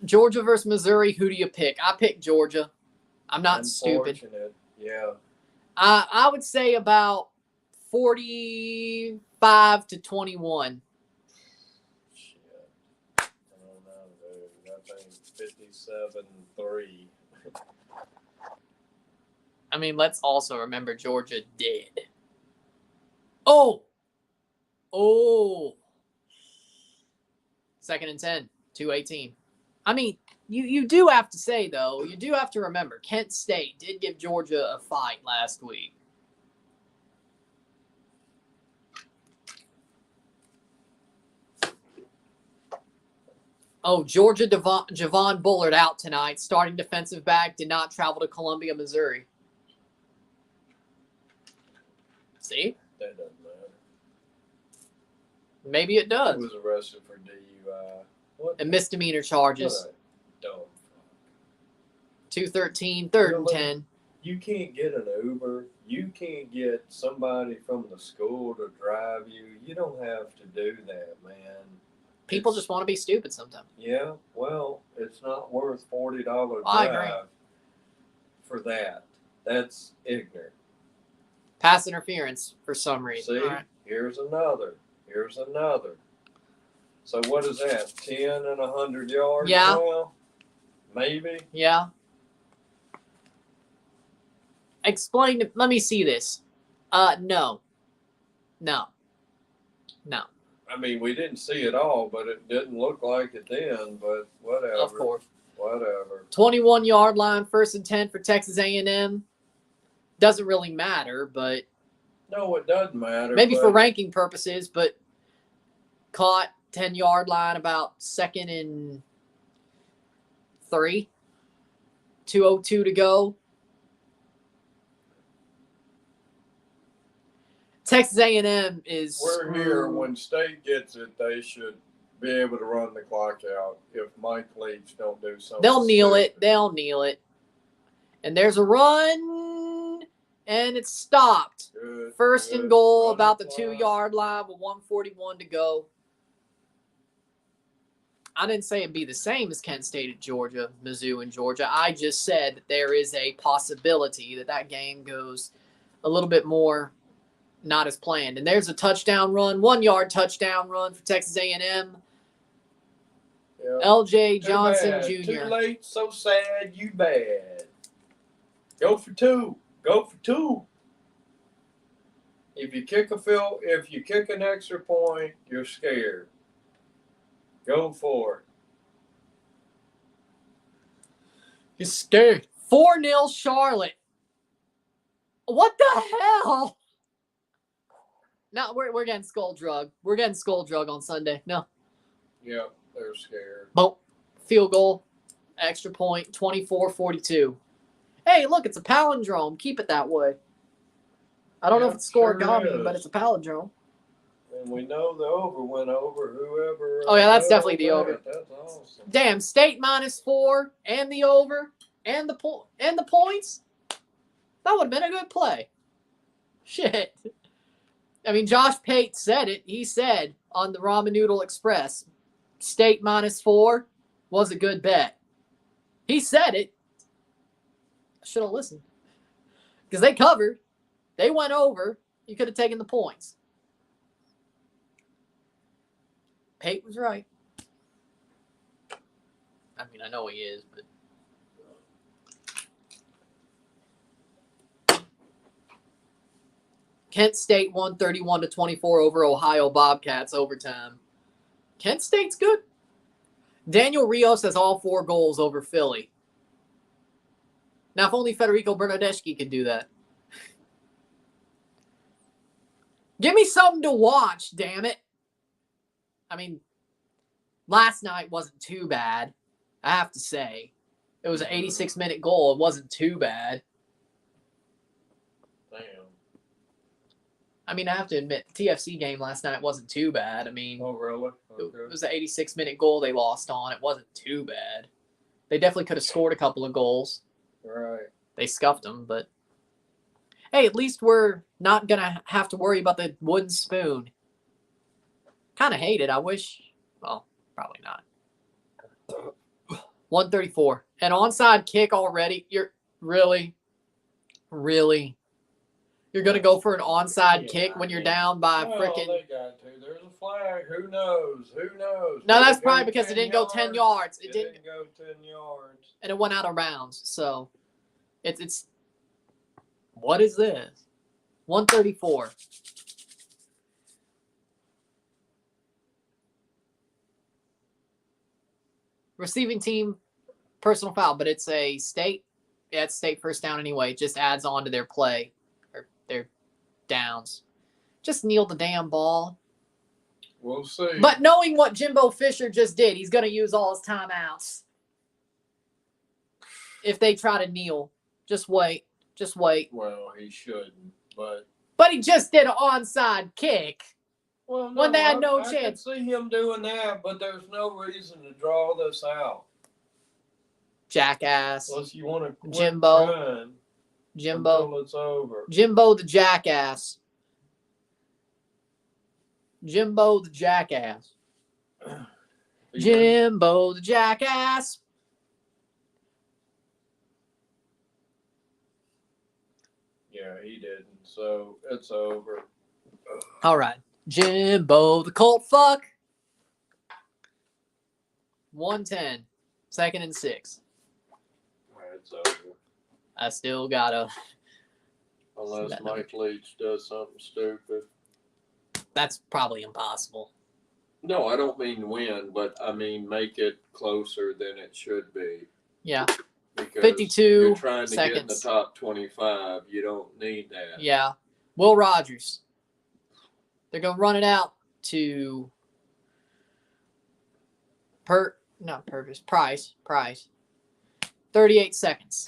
Georgia versus Missouri. Who do you pick? I pick Georgia. I'm not stupid. Yeah. I would say about 45-21. Shit. I don't know, dude. I think 57-3. I mean, let's also remember Georgia did. Oh! 2nd and 10, 2:18. I mean, you do have to say, though, you do have to remember, Kent State did give Georgia a fight last week. Oh, Georgia Javon Bullard out tonight. Starting defensive back did not travel to Columbia, Missouri. See? That doesn't matter. Maybe it does. He was arrested for DUI. What? And misdemeanor charges. Dumb fuck. 213, 3rd and 10. You can't get an Uber. You can't get somebody from the school to drive you. You don't have to do that, man. People just want to be stupid sometimes. Yeah, well, it's not worth $40 I agree. drive for that. That's ignorant. Pass interference for some reason. See, All right. here's another. So what is that? 10 and 100 yards? Yeah. Well, maybe. Yeah. Explain. Let me see this. No. I mean, we didn't see it all, but it didn't look like it then. But whatever. Of course. Whatever. 21-yard line, 1st and 10 for Texas A&M. Doesn't really matter, but No, it doesn't matter. maybe for ranking purposes. But caught 10-yard line about 2nd and 3. 2:02 to go. Texas A&M is. We're here. When State gets it, they should be able to run the clock out. If Mike Leach don't do something, They'll kneel stupid. it. They'll kneel it. And there's a run, and it's stopped. Good, 1st good. and goal, Run about the clock. 2-yard line with 1:41 to go. I didn't say it'd be the same as Kent State at Georgia, Mizzou and Georgia. I just said that there is a possibility that game goes a little bit more not as planned. And there's a touchdown run, 1-yard touchdown run for Texas A&M. Yeah. L.J. Too Johnson bad. Jr. Too late, so sad, you bad. Go for 2. Go for 2. If you kick an extra point, you're scared. Go for it. You're scared. 4-0 Charlotte. What the hell? No, we're getting skull drug. We're getting skull drug on Sunday. No. Yeah, they're scared. Boom. Field goal. Extra point. 24-42. Hey, look, it's a palindrome. Keep it that way. I don't know if it's scoregami, but it's a palindrome. And we know the over went over whoever. Oh, yeah, that's definitely the over. That's awesome. Damn, State -4 and the over and the points. That would have been a good play. Shit. I mean, Josh Pate said it. He said on the Ramen Noodle Express, State -4 was a good bet. He said it. I should have listened. Because they covered. They went over. You could have taken the points. Pate was right. I mean, I know he is, but. Kent State won 31-24 over Ohio Bobcats overtime. Kent State's good. Daniel Rios has all 4 goals over Philly. Now, if only Federico Bernardeschi could do that. Give me something to watch, damn it. I mean, last night wasn't too bad, I have to say. It was an 86-minute goal. It wasn't too bad. Damn. I mean, I have to admit, the TFC game last night wasn't too bad. I mean, Oh, really? Okay. it was an 86-minute goal they lost on. It wasn't too bad. They definitely could have scored a couple of goals. Right. They scuffed them, but hey, at least we're not going to have to worry about the wooden spoon. Kind of hate it. I wish. Well, probably not. 134. An onside kick already. You're really. You're going to go for an onside kick when you're down by freaking. They got to. There's a flag. Who knows? No, that's probably because it didn't go 10 yards. It didn't go 10 yards. And it went out of bounds. So it's. What is this? 134. Receiving team, personal foul, but it's a state. Yeah, it's state first down anyway. It just adds on to their play or their downs. Just kneel the damn ball. We'll see. But knowing what Jimbo Fisher just did, he's going to use all his timeouts. If they try to kneel, just wait. Just wait. Well, he shouldn't, but. But he just did an onside kick. Well, no, when they had no I chance. can see him doing that, but there's no reason to draw this out. Jackass. Unless you want to quit Jimbo. run Jimbo. until it's over. Jimbo the jackass. Jimbo the jackass. Jimbo the jackass. Yeah, he didn't. So it's over. All right. Jimbo the Colt fuck. 110. 2nd and 6. It's over. I still gotta. Unless Mike Leach does something stupid. That's probably impossible. No, I don't mean win, but I mean make it closer than it should be. Yeah. Because 52 you're trying to seconds. get in the top 25. You don't need that. Yeah. Will Rogers. They're going to run it out to Price. 38 seconds.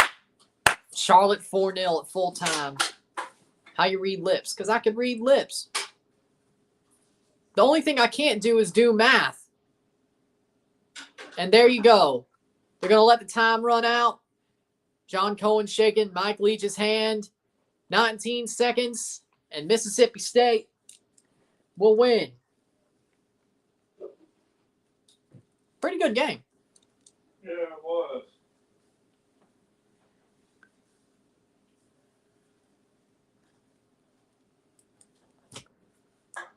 Charlotte 4-0 at full time. How you read lips? Because I could read lips. The only thing I can't do is do math. And there you go. They're going to let the time run out. John Cohen shaking Mike Leach's hand. 19 seconds. And Mississippi State will win. Pretty good game. Yeah, it was.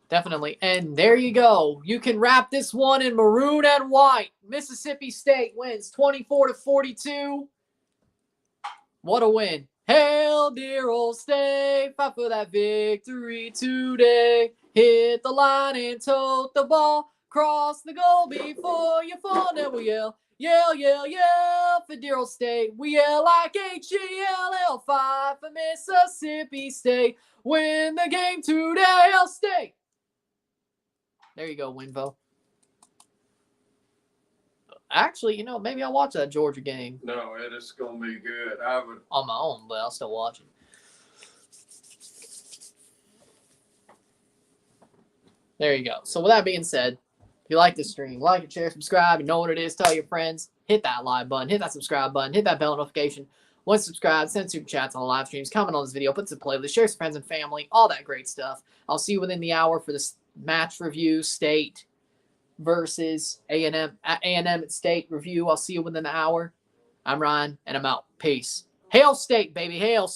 Definitely. And there you go. You can wrap this one in maroon and white. Mississippi State wins 24-42. What a win. Hail, dear old state. Fight for that victory today. Hit the line and tote the ball. Cross the goal before you fall. Now we yell. Yell, yell, yell for dear old state. We yell like H-E-L-L. Fight for Mississippi State. Win the game today, Hail State. There you go, Winvo. Actually, maybe I'll watch that Georgia game. No, it is going to be good. I would. On my own, but I'll still watch it. There you go. So with that being said, if you like this stream, like it, share, subscribe. You know what it is. Tell your friends. Hit that like button. Hit that subscribe button. Hit that bell notification. Once subscribed, send super chats on the live streams, comment on this video, put it to the playlist, share with friends and family, all that great stuff. I'll see you within the hour for this match review, State versus A&M at State review. I'll see you within the hour. I'm Ryan, and I'm out. Peace. Hail State, baby. Hail